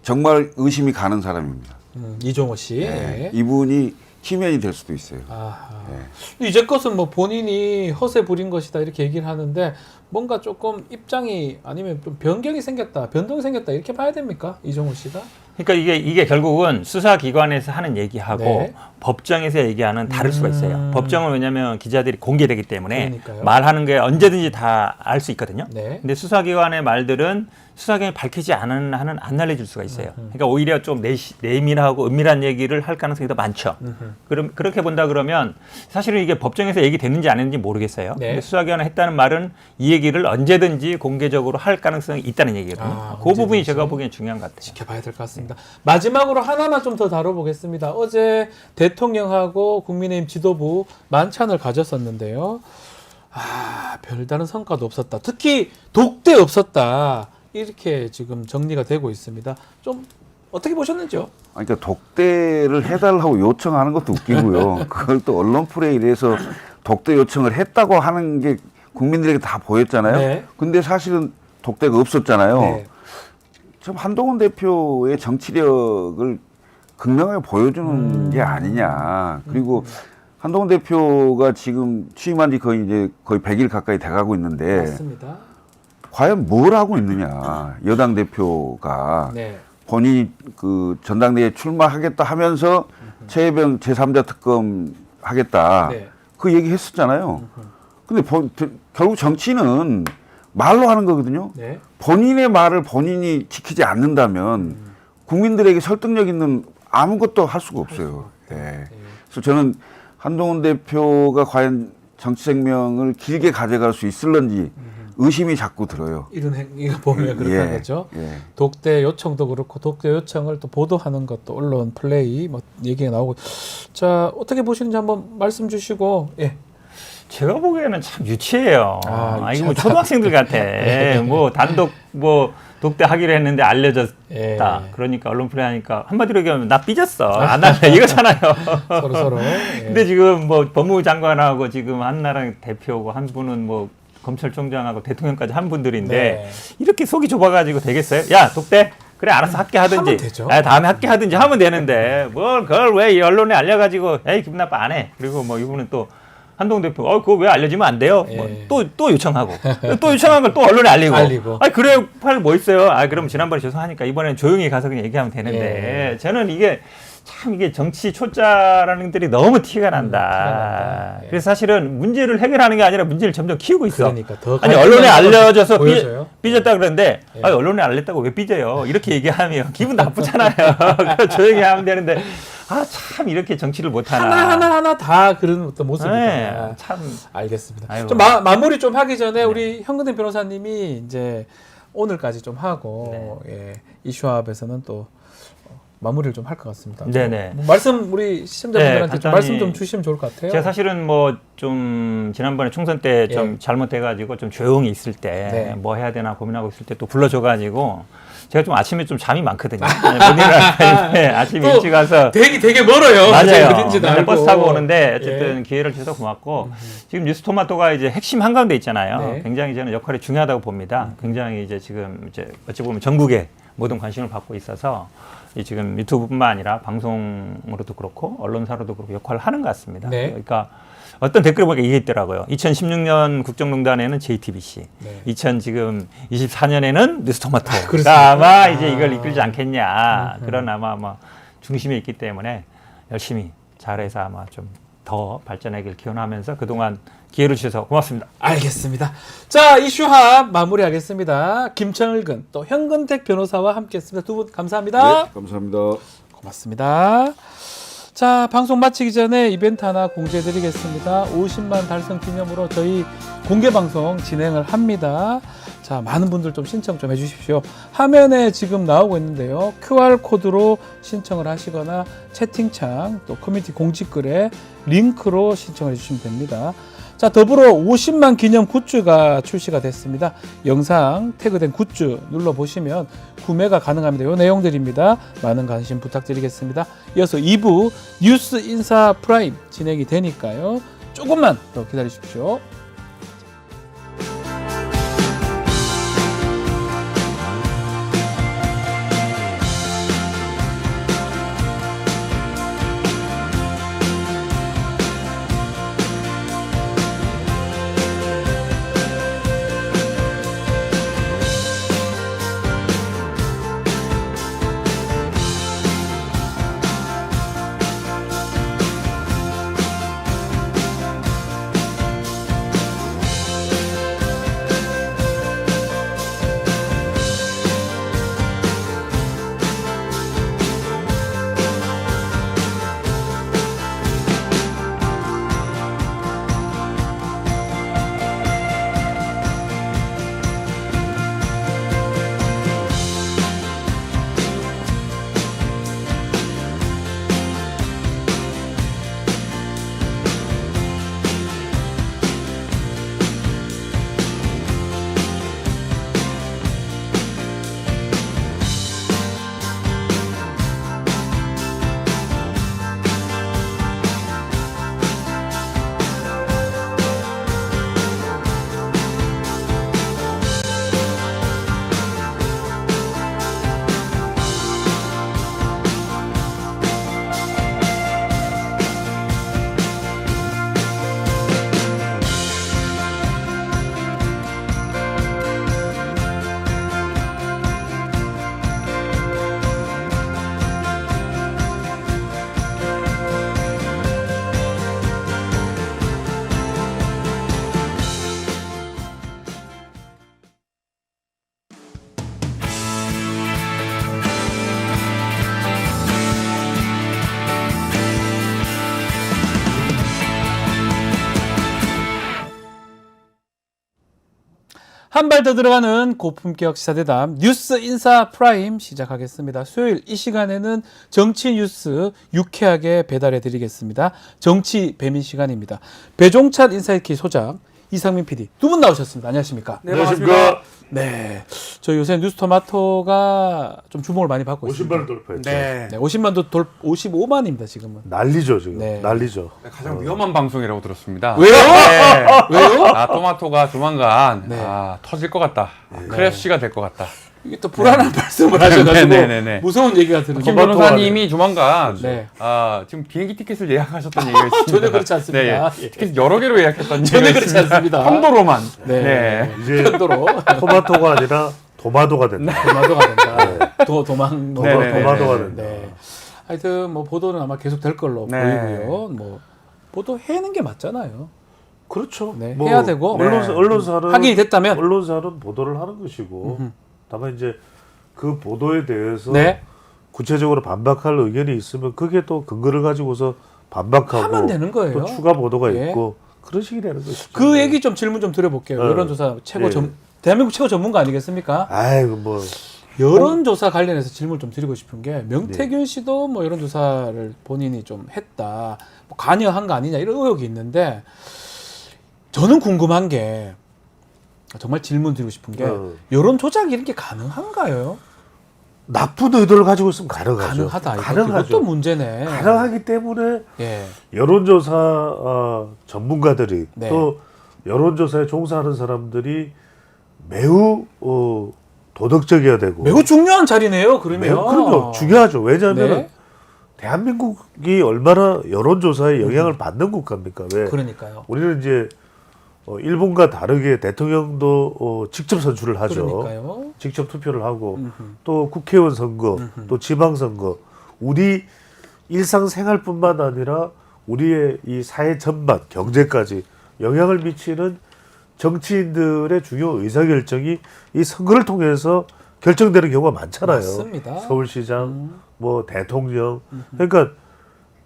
정말 의심이 가는 사람입니다. 이종호 씨. 네. 네. 이분이 키면이 될 수도 있어요. 이제 것은 뭐 본인이 허세 부린 것이다 이렇게 얘기를 하는데 뭔가 조금 입장이 아니면 좀 변경이 생겼다, 변동이 생겼다 이렇게 봐야 됩니까? 이종호 씨가? 그러니까 이게 결국은 수사기관에서 하는 얘기하고 네. 법정에서 얘기하는 다를 수가 있어요. 법정은 왜냐하면 기자들이 공개되기 때문에 그러니까요. 말하는 게 언제든지 다 알 수 있거든요. 네. 근데 수사기관의 말들은 수사기관이 밝히지 않은 한은 안 알려줄 수가 있어요. 그러니까 오히려 좀 내밀하고 은밀한 얘기를 할 가능성이 더 많죠. 그렇게 본다 그러면 사실은 이게 법정에서 얘기됐는지 안 했는지 모르겠어요. 네. 근데 수사기관이 했다는 말은 이 얘기를 언제든지 공개적으로 할 가능성이 있다는 얘기거든요. 그 부분이 제가 보기엔 중요한 것 같아요. 지켜봐야 될 것 같습니다. 마지막으로 하나만 좀 더 다뤄보겠습니다. 어제 대통령하고 국민의힘 지도부 만찬을 가졌었는데요. 별다른 성과도 없었다. 특히 독대 없었다. 이렇게 지금 정리가 되고 있습니다. 좀 어떻게 보셨는지요? 그러니까 독대를 해달라고 요청하는 것도 웃기고요. 그걸 또 언론 플레이에서 독대 요청을 했다고 하는 게 국민들에게 다 보였잖아요. 네. 근데 사실은 독대가 없었잖아요. 네. 좀 한동훈 대표의 정치력을 극명하게 보여주는 게 아니냐. 그리고 한동훈 대표가 지금 취임한 지 거의 100일 가까이 돼가고 있는데 맞습니다. 과연 뭘 하고 있느냐. 여당 대표가 네. 본인이 그 전당대회에 출마하겠다 하면서 최혜병 제3자 특검 하겠다. 네. 그 얘기 했었잖아요. 근데 결국 정치는 말로 하는 거거든요. 네. 본인의 말을 본인이 지키지 않는다면 국민들에게 설득력 있는 아무것도 할 수가 없어요. 네. 그래서 저는 한동훈 대표가 과연 정치 생명을 길게 가져갈 수 있을런지 의심이 자꾸 들어요. 이런 행위가 보면 그렇다는 거죠. 예. 독대 요청도 그렇고 독대 요청을 또 보도하는 것도 언론 플레이 뭐 얘기가 나오고. 자, 어떻게 보시는지 한번 말씀 주시고. 예. 제가 보기에는 참 유치해요. 이거 뭐 유치하다. 초등학생들 같아. 뭐 단독 뭐 독대하기로 했는데 알려졌다. 예. 그러니까 언론 플레이 하니까 한마디로 얘기하면 나 삐졌어. 안 할래. 이거잖아요. 서로. 예. 근데 지금 뭐 법무부 장관하고 지금 한나라당 대표고 한 분은 뭐 검찰총장하고 대통령까지 한 분들인데 네. 이렇게 속이 좁아가지고 되겠어요? 야 독대 그래 알아서 할게 하든지 하면 되죠. 다음에 할게 하든지 하면 되는데 뭘 그걸 왜 이 언론에 알려가지고 에이 기분 나빠 안 해. 그리고 뭐 이분은 또 한동훈 대표 그거 왜 알려주면 안 돼요? 예. 또 요청하고 또 요청한 걸 또 언론에 알리고. 그래 할 뭐 있어요? 그럼 지난번에 죄송하니까 이번엔 조용히 가서 그냥 얘기하면 되는데 저는 이게 참 이게 정치 초짜라는 것들이 너무 티가 난다. 예. 그래서 사실은 문제를 해결하는 게 아니라 문제를 점점 키우고 있어. 그러니까 더 아니 언론에 알려져서 보여줘요. 삐졌다 그러는데 언론에 알렸다고 왜 삐져요? 이렇게 얘기하면 기분 나쁘잖아요. 그래서 조용히 하면 되는데 참 이렇게 정치를 못하나. 하나 다 그런 어떤 모습이다. 네, 참 알겠습니다. 아이고. 좀 마무리 좀 하기 전에 우리 현근택 변호사님이 이제 오늘까지 좀 하고 예, 이슈합에서는 또 마무리를 좀 할 것 같습니다. 네네. 뭐 말씀 우리 시청자분들한테 좀 간단히 말씀 좀 주시면 좋을 것 같아요. 제가 사실은 뭐 좀 지난번에 총선 때 좀 예. 잘못돼가지고 좀 조용히 있을 때 뭐 해야 되나 고민하고 있을 때 또 불러줘가지고 제가 좀 아침에 좀 잠이 많거든요. 못 일어나는데 아침 일찍 가서 되게 멀어요. 맞아요. 어딘지도 맨날 알고. 버스 타고 오는데 어쨌든 기회를 주셔서 고맙고 지금 뉴스토마토가 이제 핵심 한가운데 있잖아요. 네. 굉장히 저는 역할이 중요하다고 봅니다. 굉장히 이제 지금 이제 어찌 보면 전국에 모든 관심을 받고 있어서 이 지금 유튜브뿐만 아니라 방송으로도 그렇고 언론사로도 그렇고 역할을 하는 것 같습니다. 네. 그러니까 어떤 댓글을 보니까 이게 있더라고요. 2016년 국정농단에는 JTBC, 네. 2024년에는 뉴스토마토가 그렇습니까? 아마 이제 이걸 이끌지 않겠냐. 그런 아마 중심에 있기 때문에 열심히 잘해서 아마 좀 더 발전하길 기원하면서 그동안 기회를 주셔서 고맙습니다. 알겠습니다. 자, 이슈합 마무리하겠습니다. 김창을근 또 현근택 변호사와 함께했습니다. 두 분 감사합니다. 네, 감사합니다. 고맙습니다. 자, 방송 마치기 전에 이벤트 하나 공지해드리겠습니다. 50만 달성 기념으로 저희 공개 방송 진행을 합니다. 자, 많은 분들 좀 신청 좀 해주십시오. 화면에 지금 나오고 있는데요. QR코드로 신청을 하시거나 채팅창 또 커뮤니티 공지글에 링크로 신청을 해주시면 됩니다. 자, 더불어 50만 기념 굿즈가 출시가 됐습니다. 영상 태그된 굿즈 눌러보시면 구매가 가능합니다. 이 내용들입니다. 많은 관심 부탁드리겠습니다. 이어서 2부 뉴스 인사 프라임 진행이 되니까요. 조금만 더 기다리십시오. 한 발 더 들어가는 고품격 시사대담 뉴스 인사 프라임 시작하겠습니다. 수요일 이 시간에는 정치 뉴스 유쾌하게 배달해 드리겠습니다. 정치 배민 시간입니다. 배종찬 인사이키 소장, 이상민 PD 두 분 나오셨습니다. 안녕하십니까? 네, 반갑습니다. 네, 저 요새 뉴스토마토가 좀 주목을 많이 받고 있습니다. 50만을 돌파했죠. 네, 50만도 55만입니다 지금은. 난리죠 지금. 네. 난리죠. 가장 위험한 방송이라고 들었습니다. 왜요? 네. 왜요? 아, 토마토가 조만간 네. 터질 것 같다. 크래쉬가 될 것 같다. 이게 또 불안한 말씀을 하셔가지고 네네네네. 무서운 얘기가 들어요. 김 변호사님이 조만간 네. 지금 비행기 티켓을 예약하셨던 얘기가 있습니다. 전혀 그렇지 않습니다. 네. 티켓 여러 개로 예약했던 전혀 얘기가 그렇지 않습니다. 편도로만. 네. 이제 편도로. 토마토가 아니라 도마도가 된다. 도마도가 된다. 도망. 도마도가 된다. 네. 하여튼 뭐 보도는 아마 계속 될 걸로 네. 보이고요. 뭐 보도 해는 게 맞잖아요. 그렇죠. 네. 뭐 해야 되고 언론사는 확인이 됐다면 언론사는 보도를 하는 것이고 다만 이제 그 보도에 대해서 네. 구체적으로 반박할 의견이 있으면 그게 또 근거를 가지고서 반박하고 하면 되는 거예요. 또 추가 보도가 예. 있고 그런 식이 되는 것이죠. 그 얘기 좀 질문 좀 드려볼게요. 네. 여론조사 최고 예. 대한민국 최고 전문가 아니겠습니까? 아이고 뭐 여론조사 관련해서 질문을 좀 드리고 싶은 게 명태균 씨도 뭐 여론조사를 본인이 좀 했다, 뭐 관여한 거 아니냐 이런 의혹이 있는데 저는 궁금한 게 정말 질문 드리고 싶은 게 여론 조작이 이렇게 가능한가요? 나쁜 의도를 가지고 있으면 가능하죠. 가능하다. 가능하죠. 이것도 문제네. 가능하기 때문에 예. 여론조사 전문가들이 네. 또 여론조사에 종사하는 사람들이 매우 도덕적이어야 되고 매우 중요한 자리네요. 그러면 그럼요. 중요하죠. 왜냐하면 네. 대한민국이 얼마나 여론조사에 영향을 받는 국가입니까? 왜? 그러니까요. 우리는 이제 일본과 다르게 대통령도 직접 선출을 하죠. 그러니까요. 직접 투표를 하고 또 국회의원 선거, 또 지방선거, 우리 일상생활뿐만 아니라 우리의 이 사회 전반, 경제까지 영향을 미치는 정치인들의 중요 의사결정이 이 선거를 통해서 결정되는 경우가 많잖아요. 맞습니다. 서울시장, 뭐 대통령. 그러니까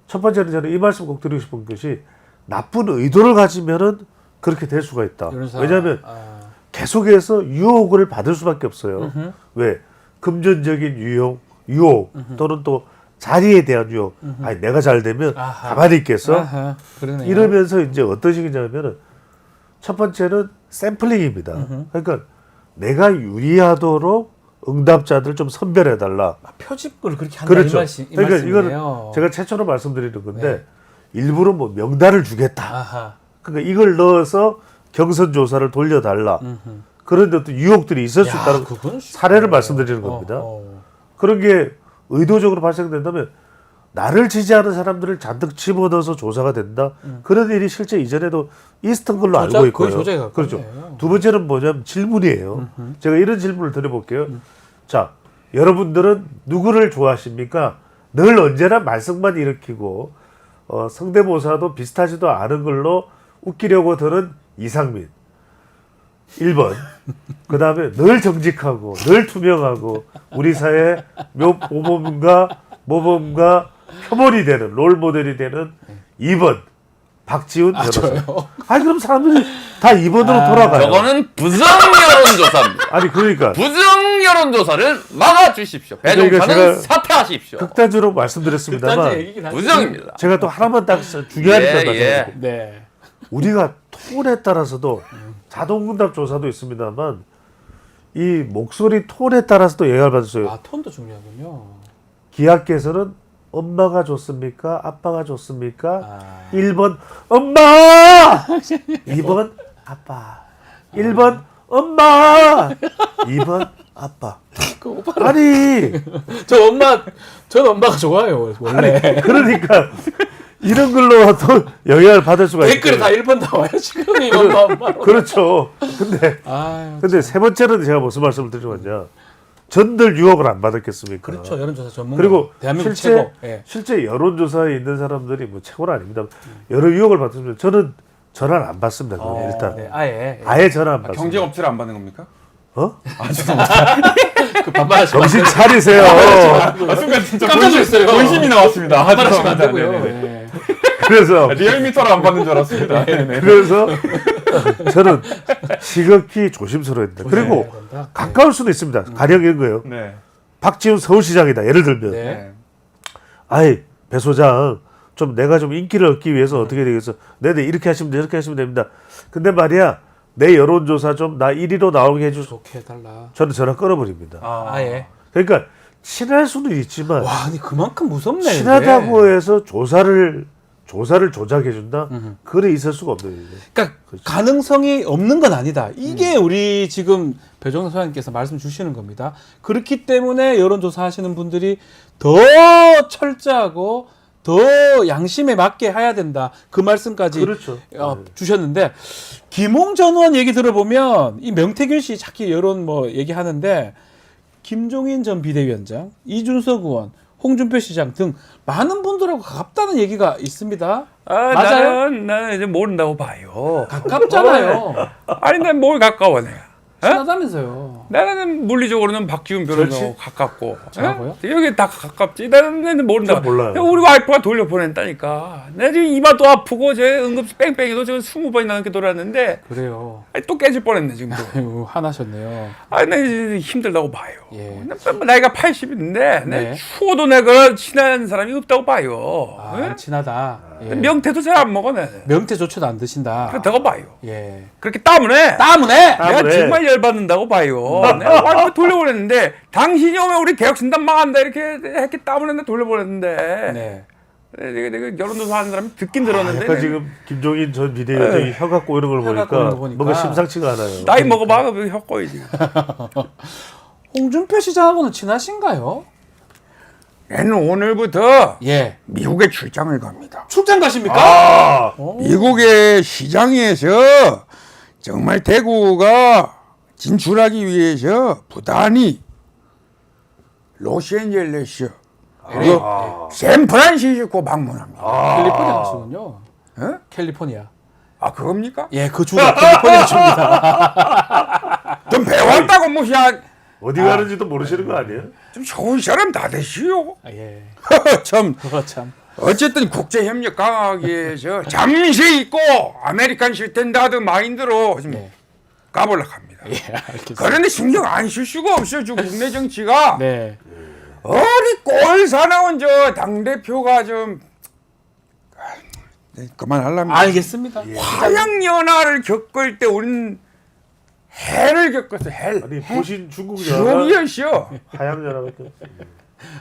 첫 번째는 저는 이 말씀 꼭 드리고 싶은 것이 나쁜 의도를 가지면은 그렇게 될 수가 있다. 왜냐하면 계속해서 유혹을 받을 수밖에 없어요. 왜? 금전적인 유혹 또는 또 자리에 대한 유혹. 아니 내가 잘 되면 가만히 있겠어? 이러면서 이제 어떤 식이냐면은 첫 번째는 샘플링입니다. 그러니까 내가 유리하도록 응답자들 좀 선별해달라. 표집을 그렇게 한다. 그렇죠. 이 그러니까 말씀이네요. 이거는 제가 최초로 말씀드리는 건데 일부러 뭐 명단을 주겠다. 그러니까 이걸 넣어서 경선 조사를 돌려달라. 그런 어떤 유혹들이 있을 수 있다는 사례를 말씀드리는 겁니다. 그런 게 의도적으로 발생된다면 나를 지지하는 사람들을 잔뜩 집어넣어서 조사가 된다. 그런 일이 실제 이전에도 있었던 걸로 알고 있고요. 그렇죠. 두 번째는 뭐냐면 질문이에요. 제가 이런 질문을 드려볼게요. 자, 여러분들은 누구를 좋아하십니까? 늘 언제나 말썽만 일으키고 성대모사도 비슷하지도 않은 걸로 웃기려고 드는 이상민. 1번. 그 다음에 늘 정직하고 늘 투명하고 우리 사회 모범과 표본이 되는 롤모델이 되는 2번. 박지훈 변호사. 아니 그럼 사람들이 다 2번으로 돌아가요. 저거는 부정 여론조사입니다. 아니 그러니까 부정 여론조사를 막아주십시오. 배종찬은 사퇴하십시오. 극단적으로 말씀드렸습니다만 부정입니다. 제가 또 하나만 딱 중요하니까 말씀드릴게요. 네. 우리가 톤에 따라서도 자동응답 조사도 있습니다만 이 목소리 톤에 따라서도 영향을 받을 수 있어요. 아, 톤도 중요하군요. 기하께서는 엄마가 좋습니까? 아빠가 좋습니까? 1번 엄마! 2번 아빠. 1번 엄마! 2번 아빠. 아니 전 엄마가 좋아요 원래. 아니, 그러니까 이런 걸로 또 영향을 받을 수가 있어요. 댓글에 다 1번 나와요 지금. 엄마. 그렇죠. 근데 세 번째는 제가 무슨 말씀을 드리냐. 전들 유혹을 안 받았겠습니까? 그렇죠. 여론조사 전문가. 그리고 대한민국 실제, 최고. 예. 실제 여론조사에 있는 사람들이 뭐 최고는 아닙니다. 여러 유혹을 받으면 저는 전화를 안 받습니다. 일단 네, 아예 전화 안 받습니다. 경쟁업체를 안 받는 겁니까? 죄송합니다. 그 반말하지 정신 차리세요. 순간 진짜 깜짝 놀랐어요. 본심이 나왔습니다. 반말하시면 안 되고요. 그래서 리얼미터를 안 받는 줄 알았습니다. 그래서 저는 지극히 조심스러워합니다. 그리고 가까울 수도 있습니다. 가령 이런 거예요. 네. 박지훈 서울시장이다. 예를 들면 네. 아이 배 소장 좀 내가 좀 인기를 얻기 위해서 어떻게 되겠어? 네네 이렇게 하시면 돼, 이렇게 하시면 됩니다. 근데 말이야 내 여론조사 좀 나 1위로 나오게 해주소. 좋게 해달라. 저는 전화 끊어버립니다. 아예. 그러니까 친할 수는 있지만 와, 아니 그만큼 무섭네. 친하다고 해서 조사를 조작해준다? 그래 있을 수가 없는 일이에요. 그러니까 가능성이 없는 건 아니다. 이게 우리 지금 배종찬 소장님께서 말씀 주시는 겁니다. 그렇기 때문에 여론조사 하시는 분들이 더 철저하고 더 양심에 맞게 해야 된다. 그 말씀까지 그렇죠. 주셨는데 김홍 전 의원 얘기 들어보면 이 명태균 씨 자기 여론 뭐 얘기하는데 김종인 전 비대위원장, 이준석 의원, 홍준표 시장 등 많은 분들하고 가깝다는 얘기가 있습니다. 맞아요? 나는 이제 모른다고 봐요. 가깝잖아요. 아니 난 뭘 가까워 내가. 친하다면서요. 나는 물리적으로는 박지훈 변호사하고 가깝고. 저하고요? 여기 다 가깝지. 나는 모른다. 몰라요. 우리 와이프가 돌려보냈다니까. 내가 지금 이마도 아프고 제 응급실 뺑뺑이도 지금 20번이나 넘게 돌았는데 그래요. 아니, 또 깨질 뻔했네 지금도. 아유, 화나셨네요. 아니, 나 이제 힘들다고 봐요. 예. 나이가 80인데 네. 추워도 내가 친한 사람이 없다고 봐요. 아, 친하다. 예. 명태도 잘 안 먹어 내. 명태조차도 안 드신다. 그렇다고 봐요. 예. 그렇게 따문해. 내가 정말 열받는다고 봐요. 내가 와이프 돌려보냈는데 당신이 오면 우리 개혁신당 망한다 이렇게 했기 때문에 돌려보냈는데 네. 내가 여론조사 하는 사람이 듣긴 들었는데 약간 지금 김종인 전 비대위원장이 혀 갖고 이런 걸 보니까 뭔가 심상치가 않아요. 나이 먹어봐 혀 꼬이지. 홍준표 시장하고는 친하신가요? 얘는 오늘부터 예. 미국에 출장을 갑니다. 출장 가십니까? 아, 미국의 시장에서 정말 대구가 진출하기 위해서 부단히 로스앤젤레스 그리고 샌프란시스코 방문합니다. 캘리포니아 가시군요. 어? 캘리포니아. 아 그겁니까? 예, 그 주가 캘리포니아 주입니다. 좀 배웠다고 무시하. 어디 가는지도 모르시는 거 아니에요? 좀 좋은 사람 다 되시오. 아, 예. 참. 그거 참. 어쨌든 국제협력 강화하기 위해서 잠시 있고 아메리칸 스탠다드 마인드로 좀 가보려고 합니다. 예, 알겠습니다. 그런데 신경 안 쓸 수가 없어요. 지금 국내 정치가. 네. 어리 꼴 사나운 저 당대표가 좀 그만하려면 알겠습니다. 화양연화를 겪을 때 우리는 해를 겪었어. 헬. 아니 보신 중국 지옥이었어. 하양연화밖에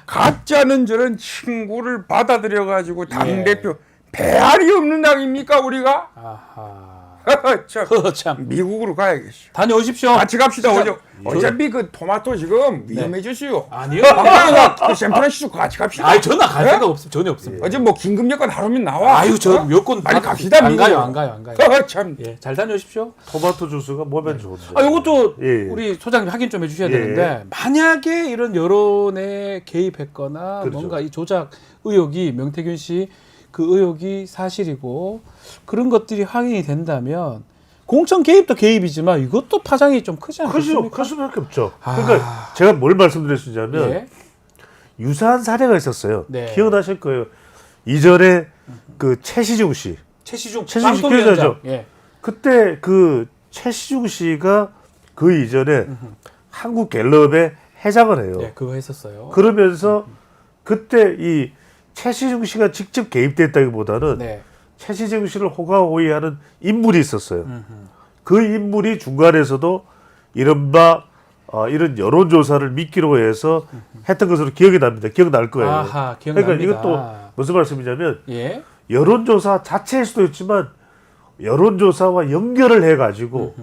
가짜는 저런 친구를 받아들여가지고 당대표 배알이 없는 당입니까 우리가? 아하. 참 미국으로 가야겠어. 다녀오십시오. 같이 갑시다. 어차피 그 토마토 지금 위험해졌어요. 아니요. 그 샌프란시스코 같이 갑시다. 아니 저는 갈 생각 없습니다. 전혀 없습니다. 어제 뭐 긴급 여건 하루면 나와. 아유 저 여권 빨리 갑시다. 안 가요, 안 가요, 안 가요. 참. 예, 잘 다녀오십시오. 토마토 주스가 몸에 좋은데. 아, 이것도 예. 우리 소장님 확인 좀 해주셔야 되는데 만약에 이런 여론에 개입했거나 그렇죠. 뭔가 이 조작 의혹이 명태균 씨 그 의혹이 사실이고 그런 것들이 확인이 된다면 공천 개입도 개입이지만 이것도 파장이 좀 크지 않겠습니까? 클 수밖에 없죠. 그러니까 제가 뭘 말씀드렸냐면 예. 유사한 사례가 있었어요. 네. 기억나실 거예요. 이전에 그 최시중 씨. 최시중 씨 방통위원장. 기억나죠? 예. 그때 그 최시중 씨가 그 이전에 한국갤럽의 회장을 해요. 예, 그거 했었어요. 그러면서 그때 이 최시중 씨가 직접 개입됐다기보다는 네. 최시중 씨를 호가호위하는 인물이 있었어요. 그 인물이 중간에서도 이른바 이런 여론조사를 미끼로 해서 했던 것으로 기억이 납니다. 기억날 거예요. 아하, 기억납니다. 그러니까 이것도 무슨 말씀이냐면 예. 여론조사 자체일 수도 있지만 여론조사와 연결을 해가지고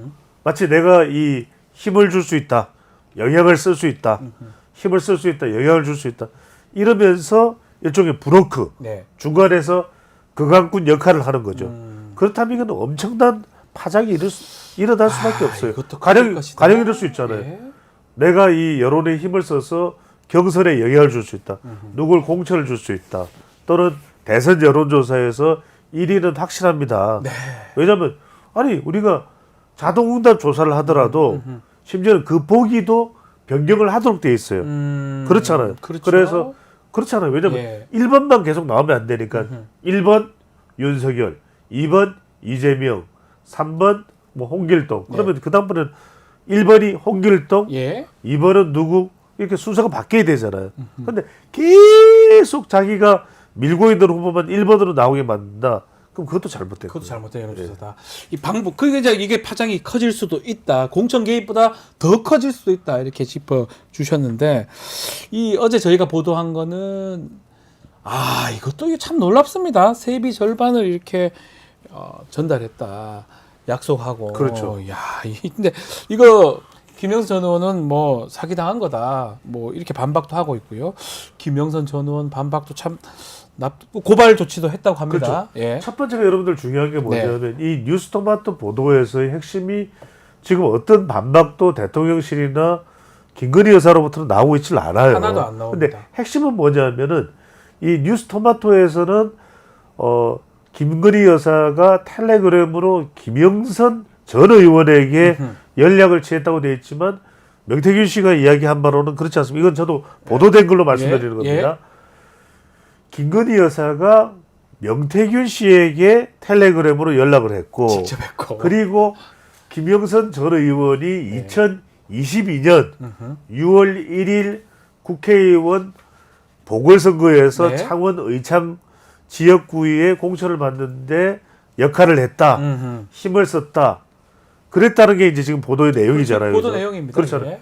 마치 내가 이 힘을 줄 수 있다. 영향을 쓸 수 있다. 힘을 쓸 수 있다. 영향을 줄 수 있다. 이러면서 일종의 브로커 네. 중간에서 거강꾼 역할을 하는 거죠. 그렇다면 이건 엄청난 파장이 일어날 수밖에 없어요. 가령 이럴 수 있잖아요. 예. 내가 이 여론에 힘을 써서 경선에 영향을 줄 수 있다. 누굴 공천을 줄 수 있다. 또는 대선 여론조사에서 1위는 확실합니다. 네. 왜냐하면 아니 우리가 자동응답 조사를 하더라도 심지어는 그 보기도 변경을 하도록 돼 있어요. 그렇잖아요. 그렇죠. 그래서 그렇잖아요. 왜냐면 예. 1번만 계속 나오면 안 되니까 1번 윤석열, 2번 이재명, 3번 뭐 홍길동. 그러면 그 다음번에는 1번이 홍길동, 예. 2번은 누구 이렇게 순서가 바뀌어야 되잖아요. 근데 계속 자기가 밀고 있는 후보만 1번으로 나오게 만든다. 그럼 그것도 잘못된 그것도 잘못된 여론조사다. 이 방법, 그게 이게 파장이 커질 수도 있다. 공천 개입보다 더 커질 수도 있다. 이렇게 짚어 주셨는데, 이 어제 저희가 보도한 거는 이것도 참 놀랍습니다. 세비 절반을 이렇게 전달했다. 약속하고. 그렇죠. 야, 근데 이거 김영선 전 의원은 뭐 사기당한 거다. 뭐 이렇게 반박도 하고 있고요. 김영선 전 의원 반박도 참 고발 조치도 했다고 합니다. 그렇죠. 예. 첫 번째가 여러분들 중요한 게 뭐냐면 이 뉴스토마토 보도에서의 핵심이 지금 어떤 반박도 대통령실이나 김건희 여사로부터는 나오고 있질 않아요. 하나도 안 나옵니다. 근데 핵심은 뭐냐면은 이 뉴스토마토에서는 김건희 여사가 텔레그램으로 김영선 전 의원에게 연락을 취했다고 되어 있지만 명태균 씨가 이야기한 바로는 그렇지 않습니다. 이건 저도 보도된 걸로 말씀드리는 겁니다. 김건희 여사가 명태균 씨에게 텔레그램으로 연락을 했고, 직접 했고, 그리고 김영선 전 의원이 2022년 6월 1일 국회의원 보궐선거에서 창원 의창 지역구에 공천을 받는데 역할을 했다. 힘을 썼다. 그랬다는 게 이제 지금 보도의 내용이잖아요. 보도 내용입니다. 그렇잖아요.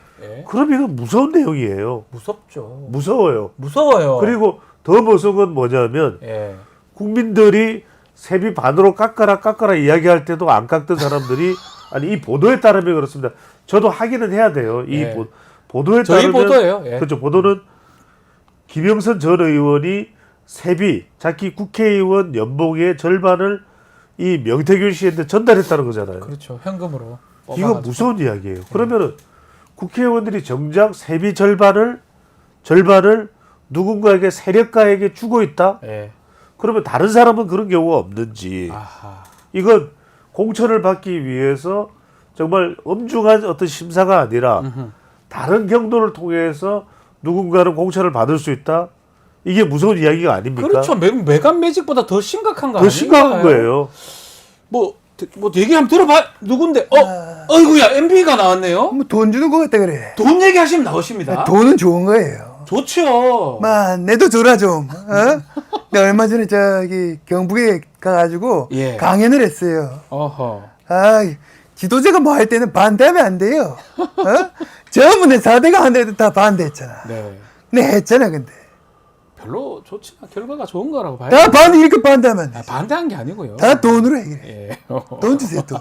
그럼 이건 무서운 내용이에요. 무섭죠. 무서워요. 무서워요. 그리고 더 무서운 건 뭐냐면 국민들이 세비 반으로 깎아라 이야기할 때도 안 깎던 사람들이 아니 이 보도에 따르면 그렇습니다. 저도 확인은 해야 돼요. 이 보도에 따르면 보도예요. 그렇죠. 보도는 김영선 전 의원이 세비 자기 국회의원 연봉의 절반을 이 명태균 씨한테 전달했다는 거잖아요. 그렇죠. 현금으로. 이거 무서운 이야기예요. 그러면은 국회의원들이 정작 세비 절반을 누군가에게 세력가에게 주고 있다? 그러면 다른 사람은 그런 경우가 없는지. 이건 공천을 받기 위해서 정말 엄중한 어떤 심사가 아니라 다른 경로를 통해서 누군가는 공천을 받을 수 있다? 이게 무서운 이야기가 아닙니까? 그렇죠. 매간 매직보다 더 심각한 거 아니에요? 더 심각한 거예요. 뭐 얘기 한번 들어봐. 누군데? 어이구야, MB가 나왔네요. 뭐 돈 주는 거 같다 그래. 돈 얘기하시면 나오십니다. 돈은 좋은 거예요. 좋죠. 내도 줘라 좀. 내가 얼마 전에 저기 경북에 가가지고 강연을 했어요. 지도자가 뭐 할 때는 반대하면 안 돼요. 전부 내 4대가 하는데도 다 반대했잖아. 네, 했잖아 근데. 별로 좋지 않아. 결과가 좋은 거라고 봐요. 다 반대 이렇게 반대하면 안 돼. 반대한 게 아니고요. 다 돈으로 해결해. 돈 주세요 돈.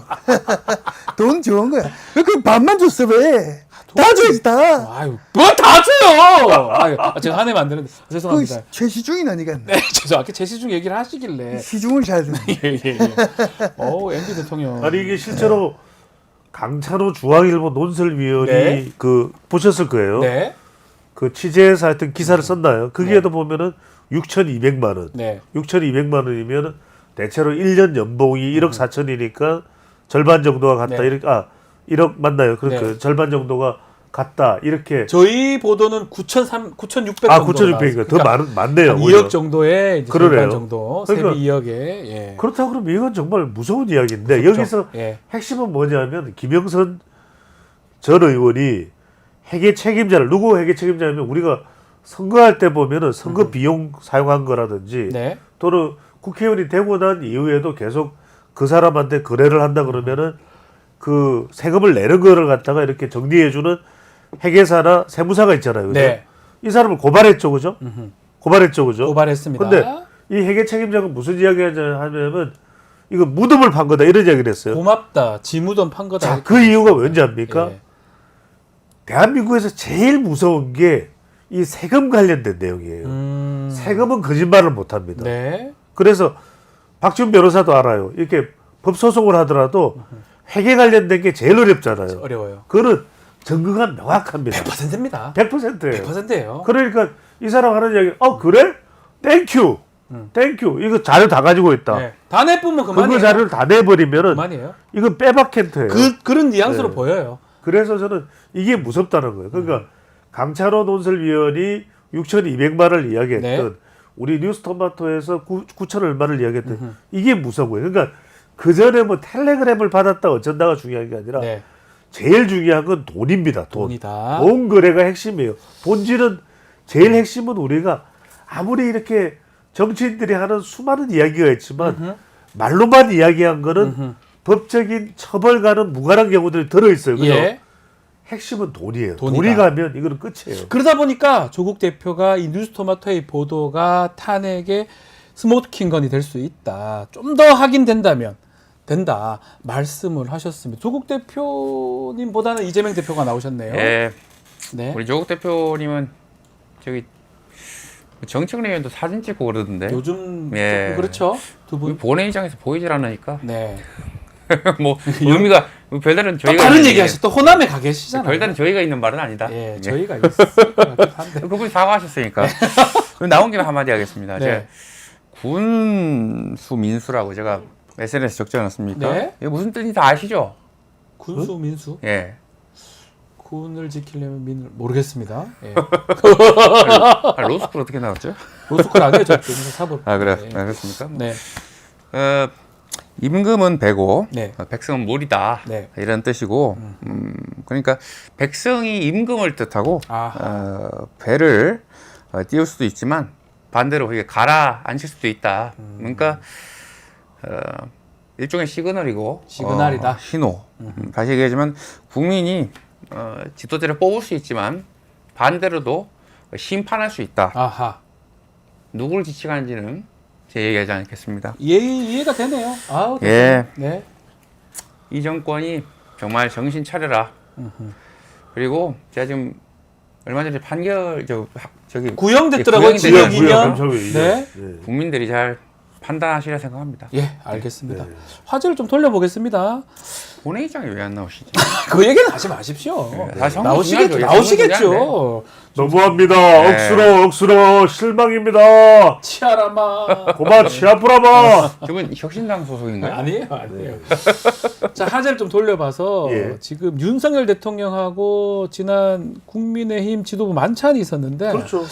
돈 좋은 거야. 왜 그 반만 줬어 왜? 다 줘야지 다. 아유, 뭐 다 줘요. 아유, 제가 화내면 안 되는데 죄송합니다. 최시중이나 니가. 네, 아까 최시중 얘기를 하시길래. 시중을 잘 듣네. MB 대통령. 아니 이게 실제로 강찬호 중앙일보 논설위원이 그 보셨을 거예요. 그 취재해서 하여튼 기사를 썼나요? 거기에도 보면은 6,200만 원. 6,200만 원이면 대체로 1년 연봉이 1억 4천이니까 절반 정도가 같다. 1억 맞나요? 그러니까 절반 정도가 같다. 이렇게. 저희 보도는 9,600 정도. 9,600이니까 더 많네요. 2억 정도의 이제 그러네요. 절반 정도. 그러니까 세비 2억에. 그렇다고 그러면 이건 정말 무서운 이야기인데 여기서 핵심은 뭐냐면 김영선 전 의원이 회계 책임자를 누구 회계 책임자냐면 우리가 선거할 때 보면은 선거 비용 사용한 거라든지 또는 국회의원이 되고 난 이후에도 계속 그 사람한테 거래를 한다 그러면은 그 세금을 내는 거를 갖다가 이렇게 정리해주는 회계사나 세무사가 있잖아요. 그죠? 이 사람을 고발했죠, 그죠? 고발했죠, 그죠? 고발했습니다. 근데 이 회계 책임자가 무슨 이야기하냐면 이거 무덤을 판 거다 이런 이야기를 했어요. 고맙다, 지무덤 판 거다. 자, 그 이유가 왠지 압니까? 대한민국에서 제일 무서운 게 이 세금 관련된 내용이에요. 세금은 거짓말을 못 합니다. 그래서 박지훈 변호사도 알아요. 이렇게 법소송을 하더라도 회계 관련된 게 제일 어렵잖아요. 어려워요. 그거는 증거가 명확합니다. 100%입니다. 100%예요. 100%예요. 그러니까 이 사람 하는 이야기, 그래? 땡큐. 이거 자료 다 가지고 있다. 다 내뿜으면 그만이에요. 근거 자료를 다 내버리면은 그만이에요. 이건 빼박캔트예요. 그런 뉘앙스로 보여요. 그래서 저는 이게 무섭다는 거예요. 그러니까 강찬호 논설위원이 6,200만 원을 이야기했던 우리 뉴스토마토에서 9천 얼마를 이야기했던 이게 무서운 거예요. 그러니까 그 전에 뭐 텔레그램을 받았다 어쩐다가 중요한 게 아니라 제일 중요한 건 돈입니다. 돈이다. 돈 거래가 핵심이에요. 본질은 제일 핵심은 우리가 아무리 이렇게 정치인들이 하는 수많은 이야기가 있지만 말로만 이야기한 거는 법적인 처벌과는 무관한 경우들이 들어있어요. 그죠? 핵심은 돈이에요. 돈이 가면 이거는 끝이에요. 그러다 보니까 조국 대표가 이 뉴스토마토의 보도가 탄핵의 스모킹건이 될 수 있다. 좀 더 확인된다면 된다. 말씀을 하셨습니다. 조국 대표님보다는 이재명 대표가 나오셨네요. 네. 우리 조국 대표님은 저기 정청래 의원도 사진 찍고 그러던데. 요즘 그렇죠. 두 분 본회의장에서 보이질 않으니까. 뭐 의미가 별다른 저희가 다른 얘기하시 또 호남에 가 계시잖아요. 별다른 저희가 있는 말은 아니다. 저희가 있을 것 같긴 한데. 그분이 사과하셨으니까. 나온 김에 한마디 하겠습니다. 제가 군수 민수라고 제가 SNS 적지 않았습니까? 이게 무슨 뜻인지 다 아시죠? 군수 민수? 예. 군을 지키려면 민을 모르겠습니다. 예. 로스쿨 어떻게 나왔죠? 로스쿨 아니에요, 저 사법. 아 그래, 네. 그렇습니까? 네. 임금은 배고 네. 백성은 몰이다 네. 이런 뜻이고, 그러니까 백성이 임금을 뜻하고 배를 띄울 수도 있지만 반대로 이게 가라앉힐 수도 있다. 그러니까 일종의 시그널이고 시그널이다. 신호. 다시 얘기하지만 국민이 지도자를 뽑을 수 있지만 반대로도 심판할 수 있다. 아하. 누구를 지칭하는지는 제 얘기하지 않겠습니다. 이해가 되네요. 아우, 예. 네. 이 정권이 정말 정신 차려라. 그리고 제가 지금 얼마 전에 판결 저기 구형됐더라고요. 징역 2년. 네. 국민들이 잘 판단하시라 생각합니다. 예, 알겠습니다. 화제를 좀 돌려보겠습니다. 본회의장에 왜 안 나오시죠? 그 얘기는 하지 마십시오. 다시 나오시겠죠. 너무합니다. 네. 억수로 실망입니다. 치아라마. 고마 치아프라마. 저분 혁신당 소속인가요? 아니에요. 자, 화제를 좀 돌려봐서 지금 윤석열 대통령하고 지난 국민의힘 지도부 만찬이 있었는데, 그렇죠.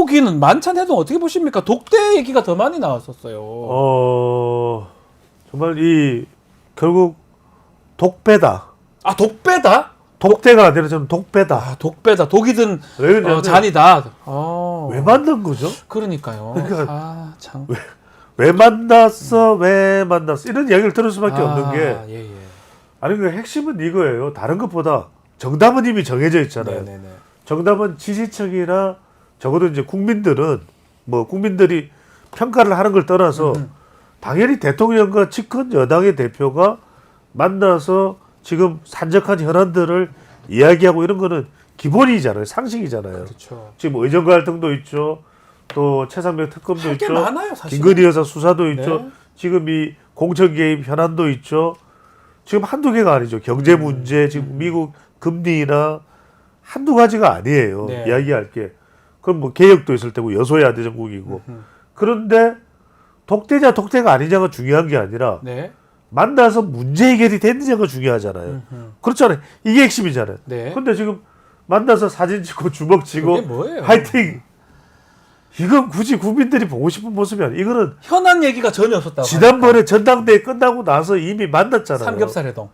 여기는 만찬 해동 어떻게 보십니까? 독대 얘기가 더 많이 나왔었어요. 정말 결국 독배다. 아, 독배다? 독대가 아니라 저는 독배다. 아, 독배다. 독이 든 잔이다. 왜 만난 거죠? 그러니까요. 그러니까 참. 왜 만났어? 왜 만났어? 이런 이야기를 들을 수밖에 없는 게 아니 그 핵심은 이거예요. 다른 것보다 정답은 이미 정해져 있잖아요. 정답은 지지층이나 적어도 이제 국민들은 국민들이 평가를 하는 걸 떠나서 당연히 대통령과 집권 여당의 대표가 만나서 지금 산적한 현안들을 이야기하고 이런 거는 기본이잖아요. 상식이잖아요. 그렇죠. 지금 의정 갈등도 있죠. 또 최상병 특검도 있죠. 많아요, 사실. 김건희 여사 수사도 있죠. 지금 이 공천 개입 현안도 있죠. 지금 한두 개가 아니죠. 경제 문제, 지금 미국 금리나 한두 가지가 아니에요. 이야기할 게. 그럼 개혁도 있을 테고 여소야 대전국이고. 그런데 독대가 아니냐가 중요한 게 아니라 만나서 문제 해결이 됐느냐가 중요하잖아요. 그렇잖아요. 이게 핵심이잖아요. 근데 지금 만나서 사진 찍고 주먹 치고 화이팅. 이건 굳이 국민들이 보고 싶은 모습이 아니에요. 이거는 현안 얘기가 전혀 없었다고. 지난번에 전당대회 끝나고 나서 이미 만났잖아요. 삼겹살 해동.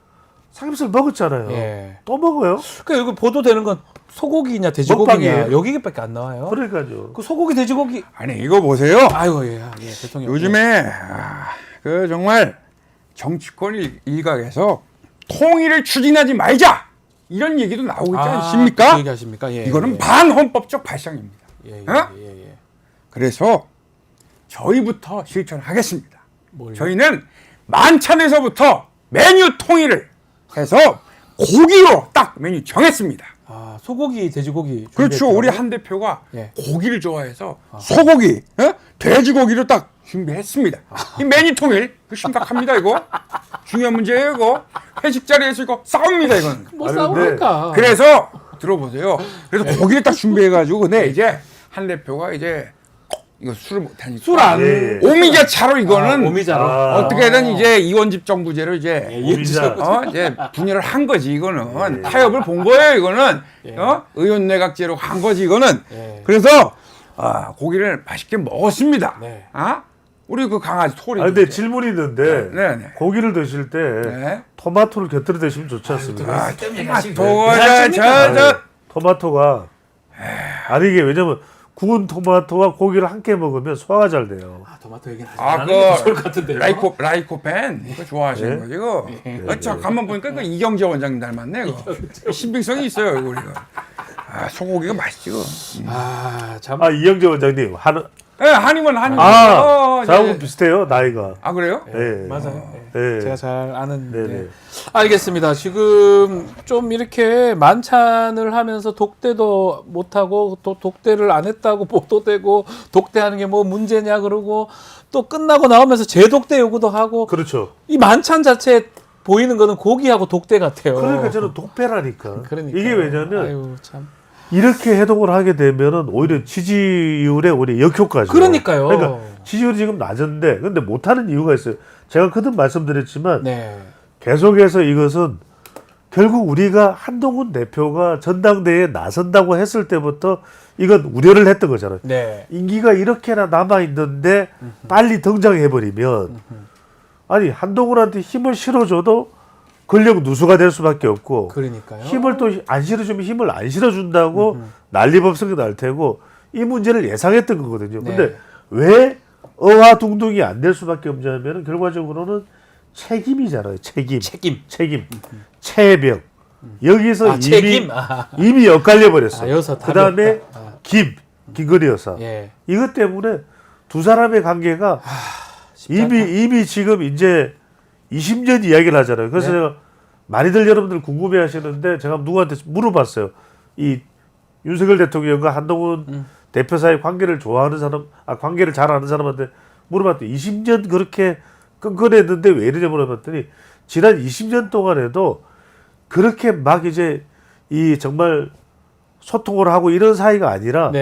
삼겹살 먹었잖아요. 또 먹어요? 그러니까 여기 보도되는 건 소고기냐 돼지고기냐 여기밖에 안 나와요. 그러니까요. 그 소고기 돼지고기. 아니 이거 보세요. 아이고 대통령. 요즘에 그 정말 정치권 일각에서 통일을 추진하지 말자 이런 얘기도 나오고 있지 않습니까? 그 얘기하십니까? 이거는 반헌법적 발상입니다. 그래서 저희부터 실천하겠습니다. 저희는 만찬에서부터 메뉴 통일을 해서 고기로 딱 메뉴 정했습니다. 소고기, 돼지고기. 그렇죠. 우리 한 대표가 고기를 좋아해서 소고기, 돼지고기를 딱 준비했습니다. 이 메뉴 통일 심각합니다. 이거 중요한 문제예요. 이거 회식 자리에서 이거 싸웁니다. 이건 뭐 싸우니까. 그래서 들어보세요. 그래서 고기를 딱 준비해가지고 근데 이제 한 대표가 이제 이거 술을 못하니까 술 안 오미자차로 이거는 오미자로 어떻게든 이제 이원집 정부제로 이제 오미자. 이제 분열을 한 거지 이거는 타협을 본 거예요 이거는 의원 내각제로 한 거지 이거는 그래서 고기를 맛있게 먹었습니다. 우리 그 강아지 토리. 근데 질문이 있는데 고기를 드실 때 토마토를 곁들여 드시면 좋지 않습니까? 토마토가 아니 이게 왜냐면 구운 토마토와 고기를 함께 먹으면 소화가 잘 돼요. 토마토 얘기는 하지 않는 게 좋을 것 같은데요. 라이코펜 이거 좋아하시는 거지 이거. 저 가만 보니까 그 이경재 원장님 닮았네 이거. 신빙성이 있어요 이거 우리가. 소고기가 맛있지 이거. 참. 이경재 원장님 한의원. 저하고 비슷해요 나이가. 그래요? 네. 맞아요. 네. 제가 잘 아는. 알겠습니다. 지금 좀 이렇게 만찬을 하면서 독대도 못하고 또 독대를 안 했다고 보도되고 독대하는 게 뭐 문제냐 그러고 또 끝나고 나오면서 재독대 요구도 하고. 그렇죠. 이 만찬 자체에 보이는 거는 고기하고 독대 같아요. 그러니까 저는 독배라니까. 그러니까. 이게 왜냐면 아유, 참. 이렇게 해독을 하게 되면은 오히려 지지율에 오히려 역효과죠. 그러니까요. 그러니까 지지율이 지금 낮은데 근데 못하는 이유가 있어요. 제가 거듭 말씀드렸지만 계속해서 이것은 결국 우리가 한동훈 대표가 전당대회에 나선다고 했을 때부터 이건 우려를 했던 거잖아요. 네. 임기가 이렇게나 남아있는데 빨리 등장해버리면 아니 한동훈한테 힘을 실어줘도 권력 누수가 될 수밖에 없고 그러니까요. 힘을 또 안 실어주면 힘을 안 실어준다고 난리법석이 날 테고 이 문제를 예상했던 거거든요. 네. 근데 왜 어화둥둥이 안 될 수밖에 없냐면 결과적으로는 책임이잖아요. 책임. 체병. 여기서 이미 엇갈려 버렸어요. 그 다음에 김건희 여사. 예. 이것 때문에 두 사람의 관계가 이미 지금 이제 20년 이야기를 하잖아요. 그래서 제가 많이들 여러분들 궁금해 하시는데 제가 누구한테 물어봤어요. 이 윤석열 대통령과 한동훈 대표 사이 관계를 좋아하는 사람, 관계를 잘 아는 사람한테 물어봤더니 20년 그렇게 끈끈했는데 왜 이러냐 물어봤더니 지난 20년 동안에도 그렇게 막 이제 이 정말 소통을 하고 이런 사이가 아니라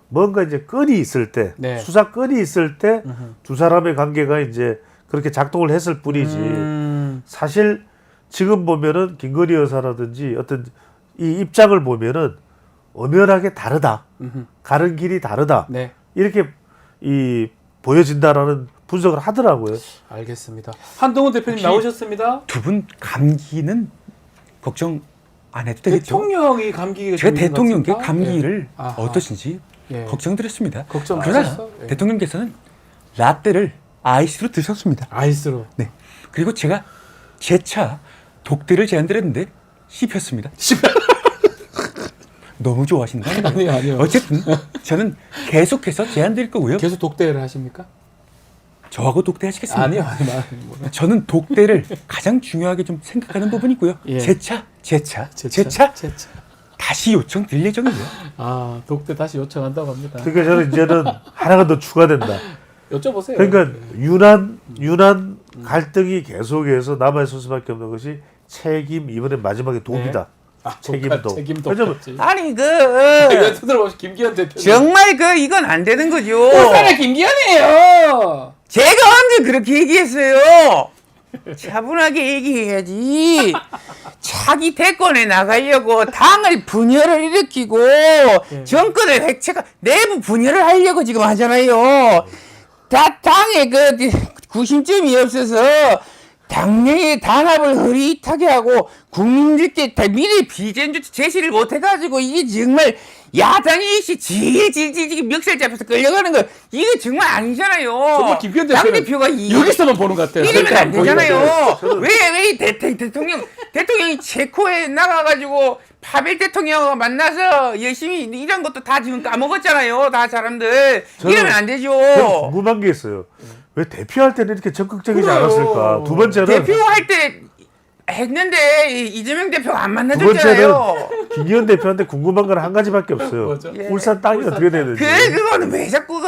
뭔가 이제 건이 있을 때, 수사 건이 있을 때 두 사람의 관계가 이제 그렇게 작동을 했을 뿐이지 사실 지금 보면은 김건희 여사라든지 어떤 이 입장을 보면은 엄연하게 다르다. 가는 길이 다르다. 이렇게 이 보여진다라는 분석을 하더라고요. 알겠습니다. 한동훈 대표님 나오셨습니다. 두 분 감기는 걱정 안 해도 되겠죠? 대통령이 감기가 제가 좀 있는 대통령께 것 같습니까? 감기를 아하. 어떠신지 걱정드렸습니다. 걱정하셨어? 그러나 대통령께서는 라떼를 아이스로 드셨습니다. 아이스로. 네. 그리고 제가 재차 독대를 제안드렸는데 씹혔습니다. 너무 좋아하시는 거 아니에요? 아니요. 어쨌든 저는 계속해서 제안드릴 거고요. 계속 독대를 하십니까? 저하고 독대하시겠습니까? 아니요. 저는 독대를 가장 중요하게 좀 생각하는 부분이고요. 재차 다시 요청 드릴 예정이고요. 아, 독대 다시 요청한다고 합니다. 그러니까 저는 이제는 하나가 더 추가된다. 여쭤보세요. 그러니까 유난 갈등이 계속해서 남아있을 수밖에 없는 것이 책임, 이번에 마지막에 독이다. 책임도. 왜냐면 아니 왜 들어보시 김기현 대표. 정말 이건 안 되는 거죠. 울산의 김기현이에요. 제가 언제 그렇게 얘기했어요? 차분하게 얘기해야지. 자기 대권에 나가려고 당을 분열을 일으키고 정권을 획책하 내부 분열을 하려고 지금 하잖아요. 당에 구심점이 없어서 당내의 단합을 흐릿하게 하고 국민들께 미래 비전 제시를 못해가지고 이게 정말 야당이 질질 멱살 잡혀서 끌려가는 거 이거 정말 아니잖아요. 정말 김기현 대표는 당대표가 여기서만 보는 것 같아요. 이러면 안 되잖아요. 왜 대통령이 체코에 나가가지고 파벨 대통령과 만나서 열심히 이런 것도 다 지금 까먹었잖아요. 다 사람들 이러면 안 되죠. 궁금한 게 있어요. 왜 대표할 때는 이렇게 적극적이지 않았을까? 두 번째는 대표할 때 했는데 이재명 대표가 안 두 만나줬잖아요. 번째는 김기현 대표한테 궁금한 건 한 가지밖에 없어요. 울산 땅이 어떻게 되는지. 그거는 왜 자꾸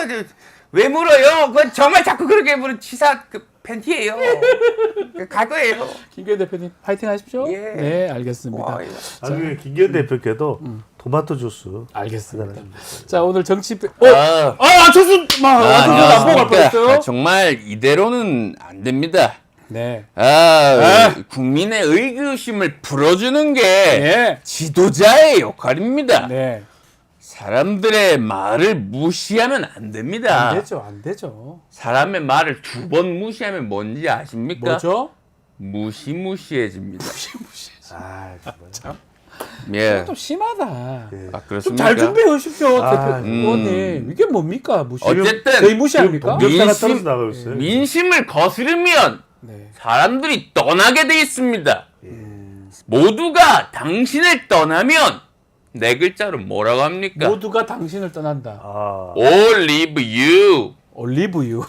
왜 물어요? 그건 정말 자꾸 그렇게 물은 치사 팬티예요. 갈 거예요. 김기현 대표님 파이팅 하십시오. 네, 알겠습니다. 나중에 김기현 대표께도 토마토 주스. 알겠습니다. 자, 오늘 정치 안철수 안 보고 갈 뻔했어요. 정말 이대로는 안 됩니다. 네. 국민의 의구심을 풀어주는 게 지도자의 역할입니다. 네. 사람들의 말을 무시하면 안 됩니다. 안 되죠. 사람의 말을 두 번 무시하면 뭔지 아십니까? 뭐죠? 무시무시해집니다. 아, 참. 좀 심하다. 그렇습니까? 좀 잘 준비해 오십시오, 대표 의원님. 이게 뭡니까? 어쨌든 저희 무시합니까? 민심을 거스르면 사람들이 떠나게 돼 있습니다. 모두가 당신을 떠나면 네 글자로 뭐라고 합니까? 모두가 당신을 떠난다. All leave you. 올리브 유.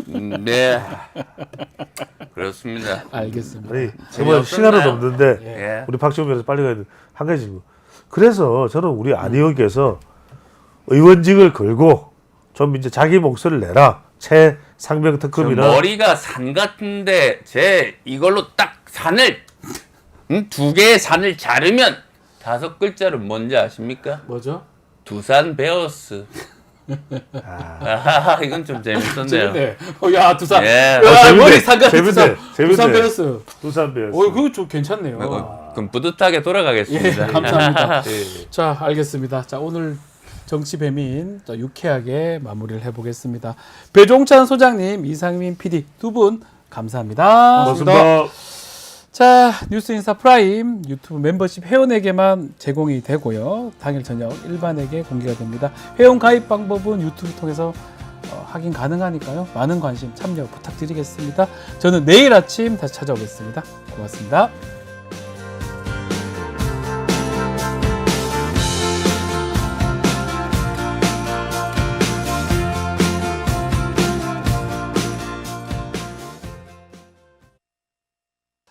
네. 그렇습니다. 알겠습니다. 아니, 정말 시간은 없는데 우리 박지원 변호사 빨리 가야 돼. 한 가지 질문. 그래서 저는 우리 안 의원께서 의원직을 걸고 좀 이제 자기 목소리를 내라. 최상병 특검이나 머리가 산 같은데 이걸로 딱 산을 두 개의 산을 자르면 5글자로 뭔지 아십니까? 뭐죠? 두산 베어스. 이건 좀 재밌었네요. 재밌네. 야, 두산. 예. 야, 머리 상관 재밌네. 두산 베어스. 두산 베어스. 그거 좀 괜찮네요. 그럼 뿌듯하게 돌아가겠습니다. 예, 감사합니다. 자, 알겠습니다. 자, 오늘 정치 배민 유쾌하게 마무리를 해보겠습니다. 배종찬 소장님, 이상민 PD 두 분 감사합니다. 고맙습니다. 자, 뉴스인사 프라임 유튜브 멤버십 회원에게만 제공이 되고요. 당일 저녁 일반에게 공개가 됩니다. 회원 가입 방법은 유튜브 통해서 확인 가능하니까요. 많은 관심 참여 부탁드리겠습니다. 저는 내일 아침 다시 찾아오겠습니다. 고맙습니다.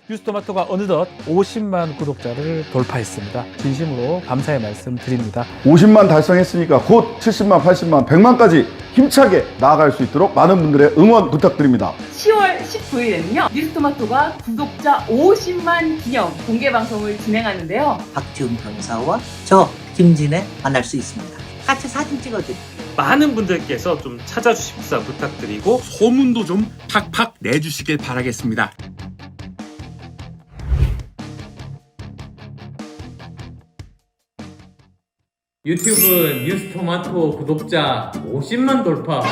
뉴스토마토가 어느덧 50만 구독자를 돌파했습니다. 진심으로 감사의 말씀 드립니다. 50만 달성했으니까 곧 70만, 80만, 100만까지 힘차게 나아갈 수 있도록 많은 분들의 응원 부탁드립니다. 10월 19일에는요. 뉴스토마토가 구독자 50만 기념 공개 방송을 진행하는데요. 박지훈 변호사와 저 김진애 만날 수 있습니다. 같이 사진 찍어드릴게요. 많은 분들께서 좀 찾아주십사 부탁드리고 소문도 좀 팍팍 내주시길 바라겠습니다. 유튜브 뉴스토마토 구독자 50만 돌파. 우와,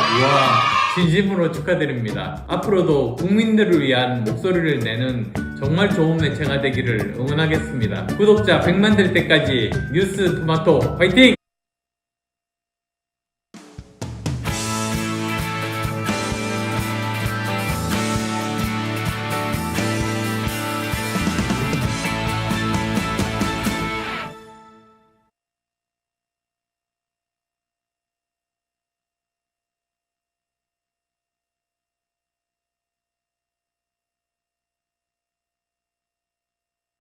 진심으로 축하드립니다. 앞으로도 국민들을 위한 목소리를 내는 정말 좋은 매체가 되기를 응원하겠습니다. 구독자 100만 될 때까지 뉴스토마토 화이팅!